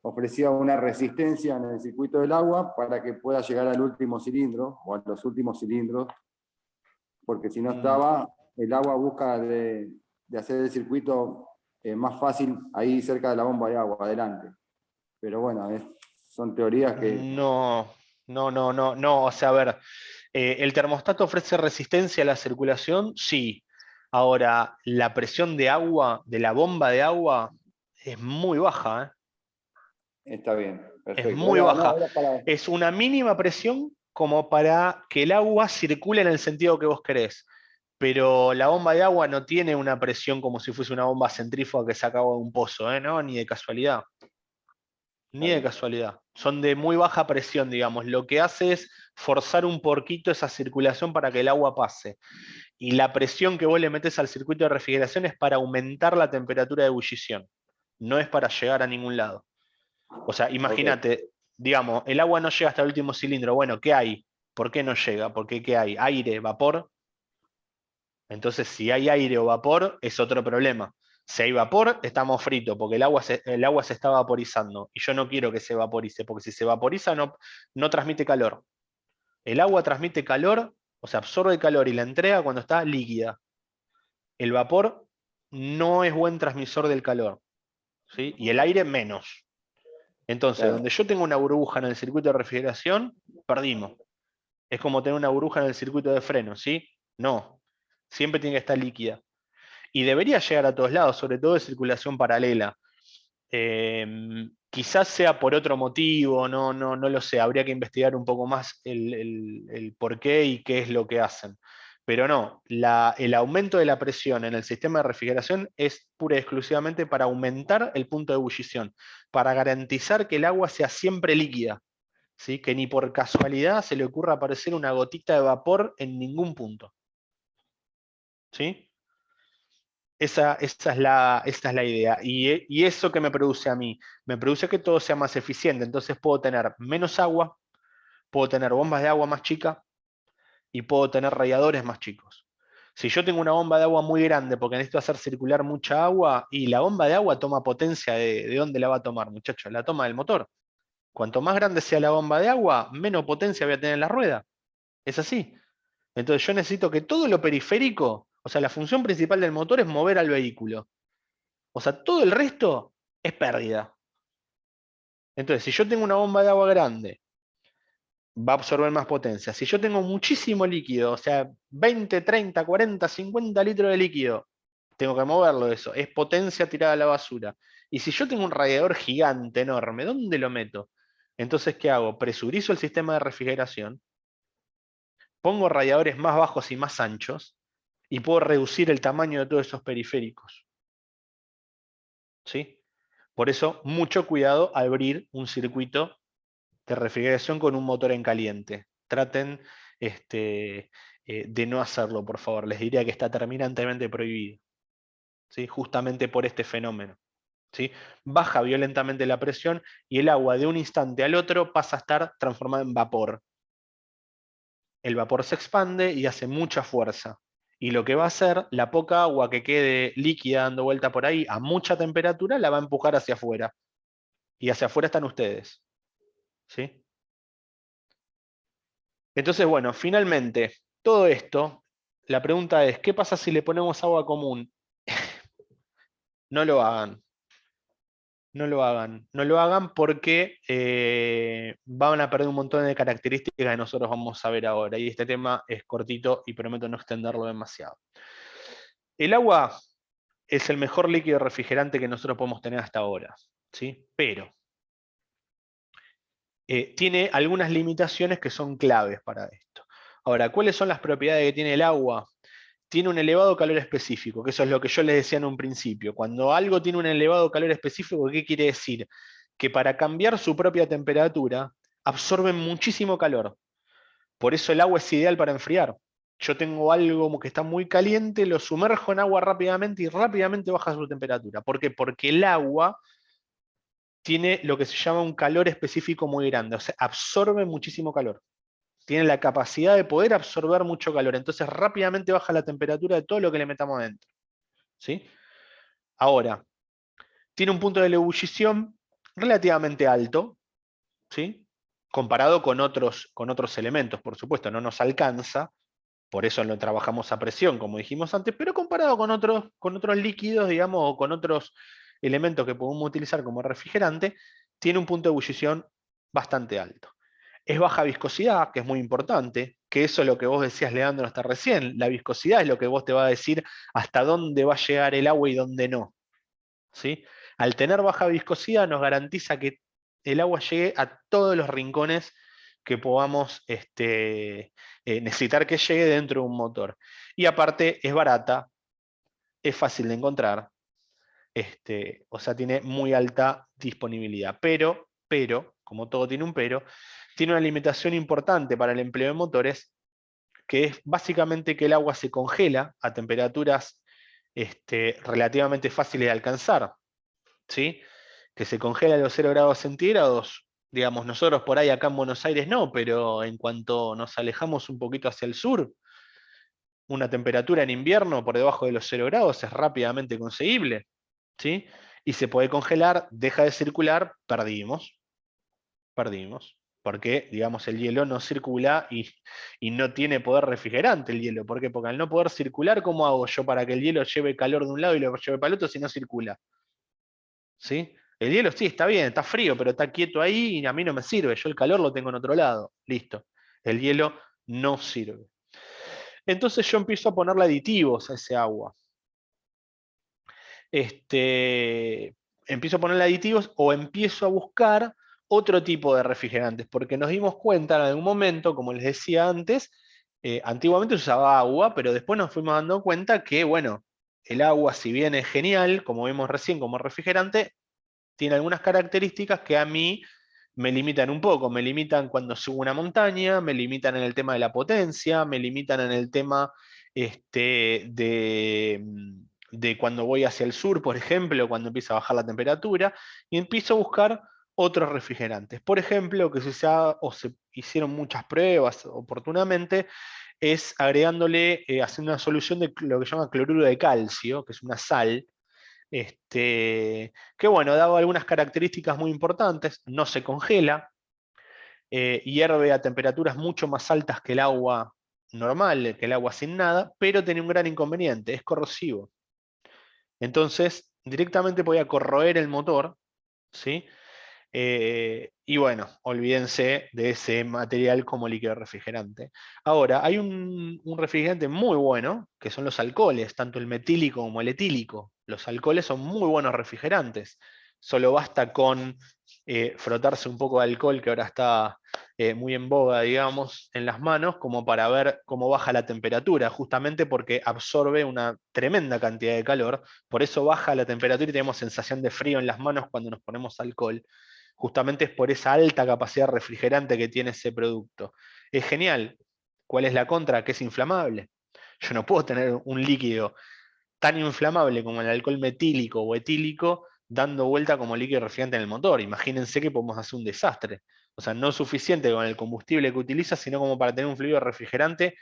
ofrecía una resistencia en el circuito del agua para que pueda llegar al último cilindro o a los últimos cilindros, porque si no estaba, el agua busca de hacer el circuito más fácil ahí cerca de la bomba de agua, adelante. Pero bueno, son teorías que... No, o sea, a ver, ¿El termostato ofrece resistencia a la circulación? Sí. Ahora, la presión de agua, de la bomba de agua, es muy baja, ¿eh? Está bien, Es perfecto. muy No, baja. era para... Es una mínima presión como para que el agua circule en el sentido que vos querés. Pero la bomba de agua no tiene una presión como si fuese una bomba centrífuga que saca agua de un pozo, ¿eh? ¿No? Ni de casualidad. Está Ni de bien. casualidad. Son de muy baja presión, digamos. Lo que hace es forzar un poquito esa circulación para que el agua pase. Y la presión que vos le metés al circuito de refrigeración es para aumentar la temperatura de ebullición. No es para llegar a ningún lado. O sea, Ok. imagínate, digamos, el agua no llega hasta el último cilindro. Bueno, ¿qué hay? ¿Por qué no llega? Porque ¿qué hay? ¿Aire? ¿Vapor? Entonces, si hay aire o vapor, es otro problema. Si hay vapor, estamos fritos, porque el agua se está vaporizando. Y yo no quiero que se vaporice, porque si se vaporiza no transmite calor. El agua transmite calor, o sea, absorbe calor y la entrega cuando está líquida. El vapor no es buen transmisor del calor, ¿sí? Y el aire menos. Entonces, Claro. donde yo tengo una burbuja en el circuito de refrigeración, perdimos. Es como tener una burbuja en el circuito de freno, ¿sí? No. Siempre tiene que estar líquida. Y debería llegar a todos lados, sobre todo de circulación paralela. Quizás sea por otro motivo, no lo sé, habría que investigar un poco más el por qué y qué es lo que hacen. Pero no, el aumento de la presión en el sistema de refrigeración es pura y exclusivamente para aumentar el punto de ebullición, para garantizar que el agua sea siempre líquida, ¿sí? Que ni por casualidad se le ocurra aparecer una gotita de vapor en ningún punto. ¿Sí? Esa es la idea. Y eso que me produce a mí, me produce que todo sea más eficiente. Entonces puedo tener menos agua, puedo tener bombas de agua más chicas y puedo tener radiadores más chicos. Si yo tengo una bomba de agua muy grande porque necesito hacer circular mucha agua, y la bomba de agua toma potencia ¿de dónde la va a tomar, muchachos? La toma del motor. Cuanto más grande sea la bomba de agua, menos potencia voy a tener en la rueda. Es así. Entonces yo necesito que todo lo periférico, o sea, la función principal del motor es mover al vehículo. O sea, todo el resto es pérdida. Entonces, si yo tengo una bomba de agua grande, va a absorber más potencia. Si yo tengo muchísimo líquido, o sea, 20, 30, 40, 50 litros de líquido, tengo que moverlo eso. Es potencia tirada a la basura. Y si yo tengo un radiador gigante, enorme, ¿dónde lo meto? Entonces, ¿qué hago? Presurizo el sistema de refrigeración, pongo radiadores más bajos y más anchos, y puedo reducir el tamaño de todos esos periféricos. ¿Sí? Por eso, mucho cuidado al abrir un circuito de refrigeración con un motor en caliente. Traten de no hacerlo, por favor. Les diría que está terminantemente prohibido, ¿sí? Justamente por este fenómeno, ¿sí? Baja violentamente la presión y el agua de un instante al otro pasa a estar transformada en vapor. El vapor se expande y hace mucha fuerza. Y lo que va a hacer, la poca agua que quede líquida dando vuelta por ahí a mucha temperatura, la va a empujar hacia afuera. Y hacia afuera están ustedes, ¿sí? Entonces, bueno, finalmente, todo esto, la pregunta es, ¿qué pasa si le ponemos agua común? No lo hagan. No lo hagan. No lo hagan porque van a perder un montón de características que nosotros vamos a ver ahora. Y este tema es cortito y prometo no extenderlo demasiado. El agua es el mejor líquido refrigerante que nosotros podemos tener hasta ahora, ¿sí? Pero tiene algunas limitaciones que son claves para esto. Ahora, ¿cuáles son las propiedades que tiene el agua? Tiene un elevado calor específico, que eso es lo que yo les decía en un principio. Cuando algo tiene un elevado calor específico, ¿qué quiere decir? Que para cambiar su propia temperatura, absorbe muchísimo calor. Por eso el agua es ideal para enfriar. Yo tengo algo que está muy caliente, lo sumerjo en agua rápidamente y rápidamente baja su temperatura. ¿Por qué? Porque el agua tiene lo que se llama un calor específico muy grande, o sea, absorbe muchísimo calor. Tiene la capacidad de poder absorber mucho calor, entonces rápidamente baja la temperatura de todo lo que le metamos adentro, ¿sí? Ahora, tiene un punto de ebullición relativamente alto, ¿sí? Comparado con otros elementos, por supuesto, no nos alcanza, por eso lo trabajamos a presión, como dijimos antes, pero comparado con otros líquidos, digamos, o con otros elementos que podemos utilizar como refrigerante, tiene un punto de ebullición bastante alto. Es baja viscosidad, que es muy importante, que eso es lo que vos decías, Leandro, hasta recién. La viscosidad es lo que vos te va a decir hasta dónde va a llegar el agua y dónde no. ¿Sí? Al tener baja viscosidad nos garantiza que el agua llegue a todos los rincones que podamos necesitar que llegue dentro de un motor. Y aparte es barata, es fácil de encontrar, o sea, tiene muy alta disponibilidad. Pero, como todo tiene un pero, tiene una limitación importante para el empleo de motores, que es básicamente que el agua se congela a temperaturas relativamente fáciles de alcanzar, ¿sí? Que se congela a los 0 grados centígrados, digamos, nosotros por ahí acá en Buenos Aires no, pero en cuanto nos alejamos un poquito hacia el sur, una temperatura en invierno por debajo de los 0 grados es rápidamente conseguible, ¿sí? Y se puede congelar, deja de circular, perdimos. Porque, digamos, el hielo no circula y no tiene poder refrigerante el hielo. ¿Por qué? Porque al no poder circular, ¿cómo hago yo para que el hielo lleve calor de un lado y lo lleve para el otro si no circula? ¿Sí? El hielo sí, está bien, está frío, pero está quieto ahí y a mí no me sirve. Yo el calor lo tengo en otro lado. Listo. El hielo no sirve. Entonces yo empiezo a ponerle aditivos a ese agua. Empiezo a ponerle aditivos o empiezo a buscar otro tipo de refrigerantes, porque nos dimos cuenta en algún momento, como les decía antes, antiguamente se usaba agua, pero después nos fuimos dando cuenta que, bueno, el agua, si bien es genial, como vimos recién como refrigerante, tiene algunas características que a mí me limitan un poco. Me limitan cuando subo una montaña, me limitan en el tema de la potencia, me limitan en el tema de cuando voy hacia el sur, por ejemplo, cuando empieza a bajar la temperatura, y empiezo a buscar otros refrigerantes. Por ejemplo, que se hicieron muchas pruebas oportunamente, es agregándole, haciendo una solución de lo que se llama cloruro de calcio, que es una sal, que bueno, daba algunas características muy importantes, no se congela, hierve a temperaturas mucho más altas que el agua normal, que el agua sin nada, pero tenía un gran inconveniente, es corrosivo. Entonces, directamente podía corroer el motor, ¿sí? Y bueno, olvídense de ese material como líquido refrigerante. Ahora, hay un refrigerante muy bueno, que son los alcoholes, tanto el metílico como el etílico. Los alcoholes son muy buenos refrigerantes. Solo basta con frotarse un poco de alcohol, que ahora está muy en boga, digamos, en las manos, como para ver cómo baja la temperatura, justamente porque absorbe una tremenda cantidad de calor. Por eso baja la temperatura y tenemos sensación de frío en las manos cuando nos ponemos alcohol. Justamente es por esa alta capacidad refrigerante que tiene ese producto. Es genial. ¿Cuál es la contra? Que es inflamable. Yo no puedo tener un líquido tan inflamable como el alcohol metílico o etílico dando vuelta como líquido refrigerante en el motor. Imagínense que podemos hacer un desastre. O sea, no es suficiente con el combustible que utiliza, sino como para tener un fluido refrigerante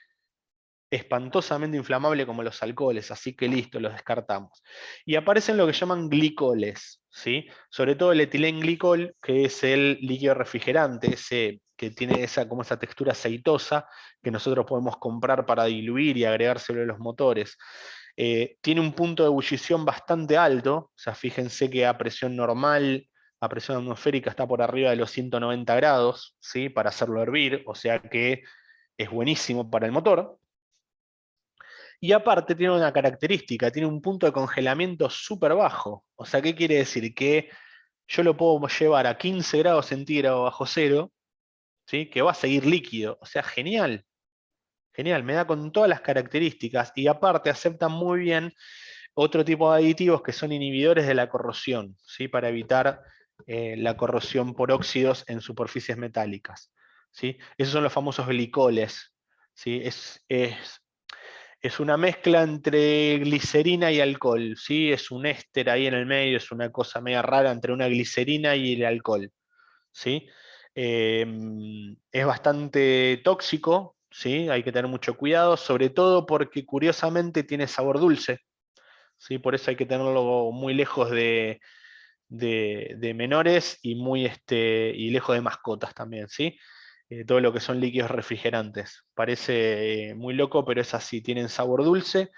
espantosamente inflamable como los alcoholes, así que listo, los descartamos. Y aparecen lo que llaman glicoles, ¿sí? Sobre todo el etilenglicol, que es el líquido refrigerante, ese que tiene como esa textura aceitosa que nosotros podemos comprar para diluir y agregárselo a los motores. Tiene un punto de ebullición bastante alto, o sea, fíjense que a presión normal, a presión atmosférica está por arriba de los 190 grados, ¿sí? Para hacerlo hervir, o sea que es buenísimo para el motor. Y aparte tiene una característica, tiene un punto de congelamiento súper bajo. O sea, ¿qué quiere decir? Que yo lo puedo llevar a 15 grados centígrados bajo cero, ¿sí? Que va a seguir líquido. O sea, genial. Genial, me da con todas las características y aparte acepta muy bien otro tipo de aditivos que son inhibidores de la corrosión, ¿sí? Para evitar la corrosión por óxidos en superficies metálicas, ¿sí? Esos son los famosos glicoles, ¿sí? Es una mezcla entre glicerina y alcohol, ¿sí? Es un éster ahí en el medio, es una cosa media rara entre una glicerina y el alcohol, ¿sí? Es bastante tóxico, ¿sí? Hay que tener mucho cuidado, sobre todo porque curiosamente tiene sabor dulce, ¿sí? Por eso hay que tenerlo muy lejos de menores y y lejos de mascotas también, ¿sí? Todo lo que son líquidos refrigerantes. Parece muy loco, pero es así. Tienen sabor dulce,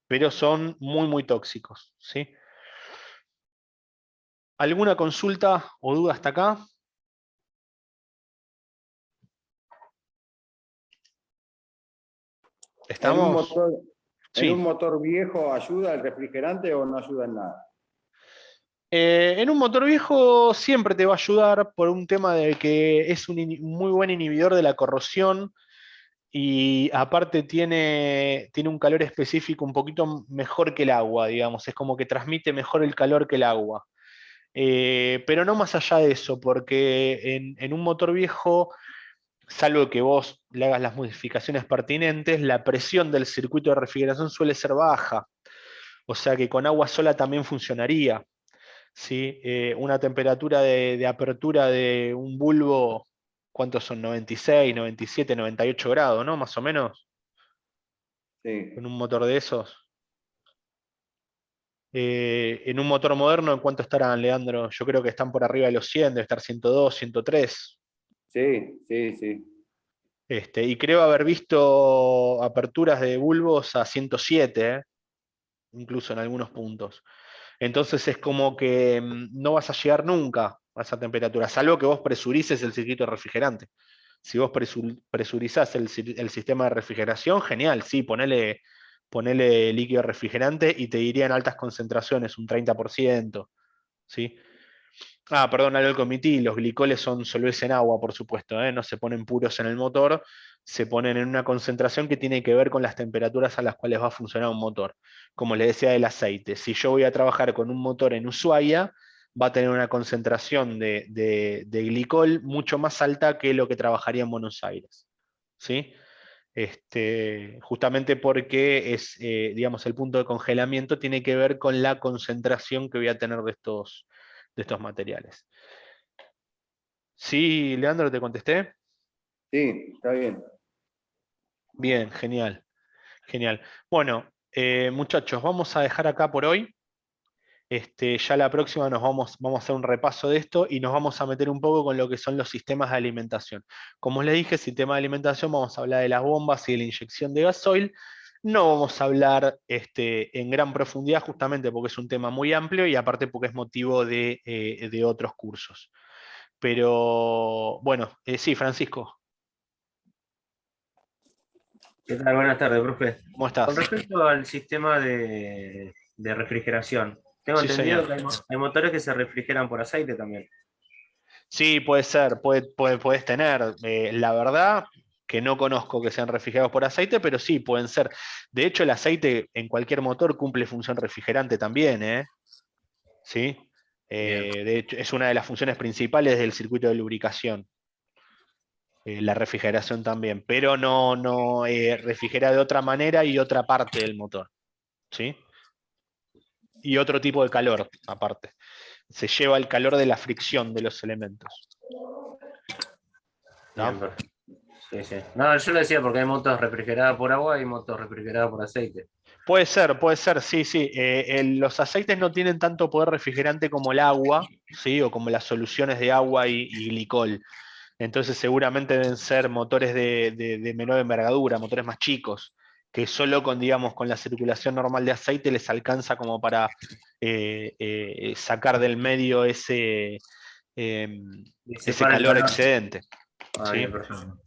pero son muy, muy tóxicos, ¿sí? ¿Alguna consulta o duda hasta acá? ¿Estamos? ¿En un Sí. motor viejo ayuda el refrigerante o no ayuda en nada? En un motor viejo siempre te va a ayudar por un tema de que es un muy buen inhibidor de la corrosión y aparte tiene un calor específico un poquito mejor que el agua, digamos, es como que transmite mejor el calor que el agua. Pero no más allá de eso, porque en un motor viejo, salvo que vos le hagas las modificaciones pertinentes, la presión del circuito de refrigeración suele ser baja, o sea que con agua sola también funcionaría. ¿Sí? Una temperatura de apertura de un bulbo, ¿cuántos son? 96, 97, 98 grados, ¿no? Más o menos, Sí. en un motor de esos. En un motor moderno, ¿en cuánto estarán, Leandro? Yo creo que están por arriba de los 100, debe estar 102, 103. Sí, sí, sí. Y creo haber visto aperturas de bulbos a 107, incluso en algunos puntos. Entonces es como que no vas a llegar nunca a esa temperatura, salvo que vos presurices el circuito refrigerante. Si vos presurizás el sistema de refrigeración, genial, sí, ponele líquido refrigerante y te diría en altas concentraciones, un 30%, ¿sí? Ah, perdón, algo que omití, los glicoles son solubles en agua, por supuesto, ¿eh? No se ponen puros en el motor, se ponen en una concentración que tiene que ver con las temperaturas a las cuales va a funcionar un motor. Como les decía del aceite, si yo voy a trabajar con un motor en Ushuaia, va a tener una concentración de glicol mucho más alta que lo que trabajaría en Buenos Aires. ¿Sí? Justamente porque digamos, el punto de congelamiento tiene que ver con la concentración que voy a tener de estos materiales. Sí, Leandro, ¿te contesté? Sí, está bien. Bien, genial, genial. Bueno, muchachos, vamos a dejar acá por hoy. Ya la próxima vamos a hacer un repaso de esto y nos vamos a meter un poco con lo que son los sistemas de alimentación. Como les dije, sistema de alimentación, vamos a hablar de las bombas y de la inyección de gasoil. No vamos a hablar en gran profundidad justamente porque es un tema muy amplio y aparte porque es motivo de otros cursos. Pero bueno, sí, Francisco, ¿Qué tal? Buenas tardes, profe. ¿cómo Con estás? respecto al sistema de refrigeración, tengo Sí, entendido señor. que hay motores que se refrigeran por aceite también. Sí, puede ser, puedes tener. La verdad que no conozco que sean refrigerados por aceite, pero sí, pueden ser. De hecho, el aceite en cualquier motor cumple función refrigerante también, ¿eh? ¿Sí? Bien, De hecho, es una de las funciones principales del circuito de lubricación, la refrigeración también, pero no refrigera de otra manera y otra parte del motor, ¿sí? Y otro tipo de calor, aparte. Se lleva el calor de la fricción de los elementos. bien, ¿Tá? perfecto. Sí, sí. No, yo lo decía porque hay motos refrigeradas por agua y motos refrigeradas por aceite. Puede ser, sí, sí. Los aceites no tienen tanto poder refrigerante como el agua, ¿sí? O como las soluciones de agua y glicol. Entonces seguramente deben ser motores de menor envergadura, motores más chicos, que solo con, digamos, con la circulación normal de aceite les alcanza como para sacar del medio eh, Y ese separa el calor calor. excedente. Ah, ¿Sí? bien, perfecto.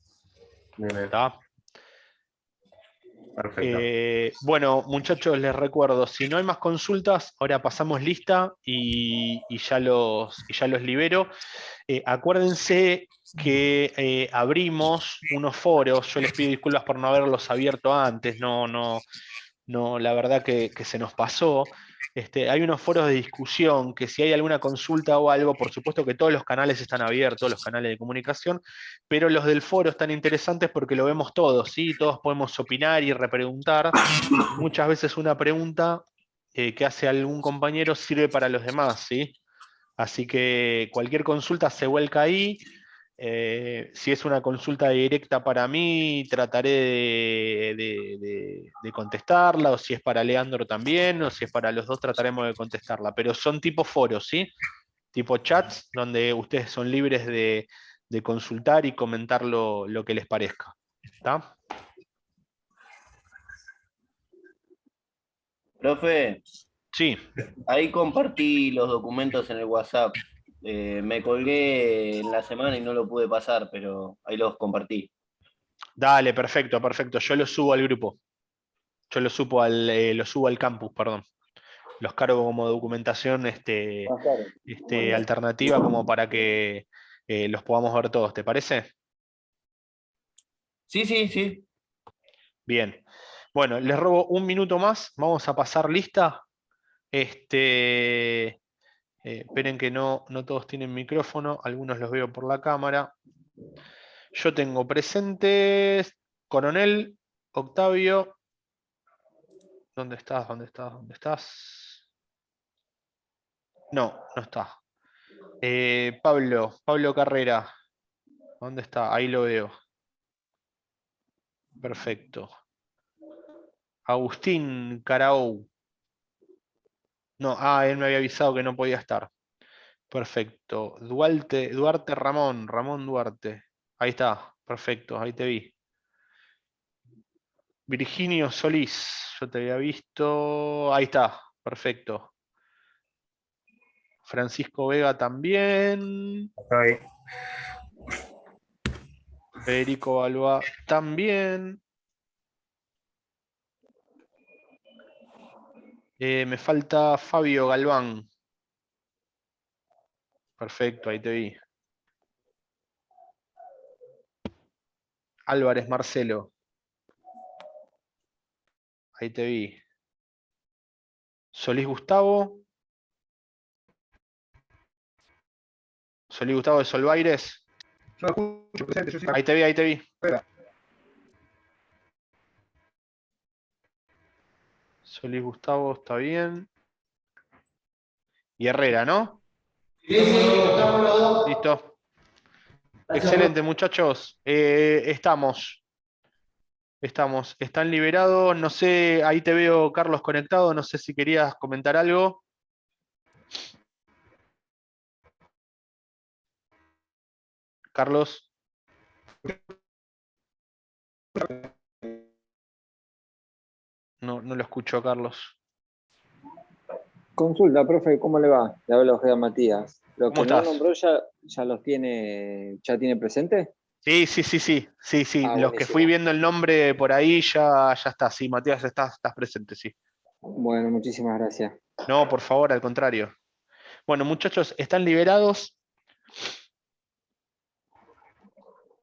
Bien, bien, ¿Tá? perfecto. Bueno, muchachos, les recuerdo, si no hay más consultas, ahora pasamos lista y ya los libero. Acuérdense que abrimos unos foros, yo les pido disculpas por no haberlos abierto antes, no, la verdad que se nos pasó. Hay unos foros de discusión que si hay alguna consulta o algo, por supuesto que todos los canales están abiertos, los canales de comunicación, pero los del foro están interesantes porque lo vemos todos, ¿sí? Todos podemos opinar y repreguntar. Muchas veces una pregunta que hace algún compañero sirve para los demás, ¿sí? Así que cualquier consulta se vuelca ahí. Si es una consulta directa para mí, trataré de contestarla, o si es para Leandro también, o si es para los dos, trataremos de contestarla. Pero son tipo foros, ¿sí? Tipo chats, donde ustedes son libres de consultar y comentar lo que les parezca. ¿Está? Profe, Sí, ahí compartí los documentos en el WhatsApp. Me colgué en la semana y no lo pude pasar, pero ahí los compartí. dale, perfecto, perfecto. Yo lo subo al grupo. Yo lo subo al campus, perdón. Los cargo como documentación alternativa como para que los podamos ver todos, ¿te parece? Sí, sí, sí. Bien. Bueno, les robo un minuto más, vamos a pasar lista. Esperen que no todos tienen micrófono, algunos los veo por la cámara. Yo tengo presentes Coronel, Octavio. ¿Dónde estás? ¿Dónde estás? ¿Dónde estás? No está. Pablo Carrera. ¿Dónde está? Ahí lo veo. Perfecto. Agustín Caraou. No, él me había avisado que no podía estar. Perfecto. Duarte Ramón Duarte. Ahí está, perfecto, ahí te vi. Virginio Solís, yo te había visto. Ahí está, perfecto. Francisco Vega también. Estoy. Federico Balboa también. Me falta Fabio Galván. Perfecto, ahí te vi. Álvarez Marcelo. Ahí te vi. Solís Gustavo. Solís Gustavo de Solvaires. Yo lo escucho presente, yo sí. Ahí te vi, ahí te vi. Solís Gustavo está bien. Y Herrera, ¿no? Sí, sí, estamos. Listo. Excelente, muchachos. Estamos. Están liberados. No sé, ahí te veo, Carlos, conectado. No sé si querías comentar algo. Carlos. No lo escucho a Carlos. Consulta, profe, ¿cómo le va? Le habla Ojeda Matías. ¿Los ¿Cómo que no estás? nombró ya los tiene presente? Sí. Los que fui Buenísimo. viendo el nombre por ahí ya está. Sí, Matías, estás presente, sí. Bueno, muchísimas gracias. No, por favor, al contrario. Bueno, muchachos, están liberados.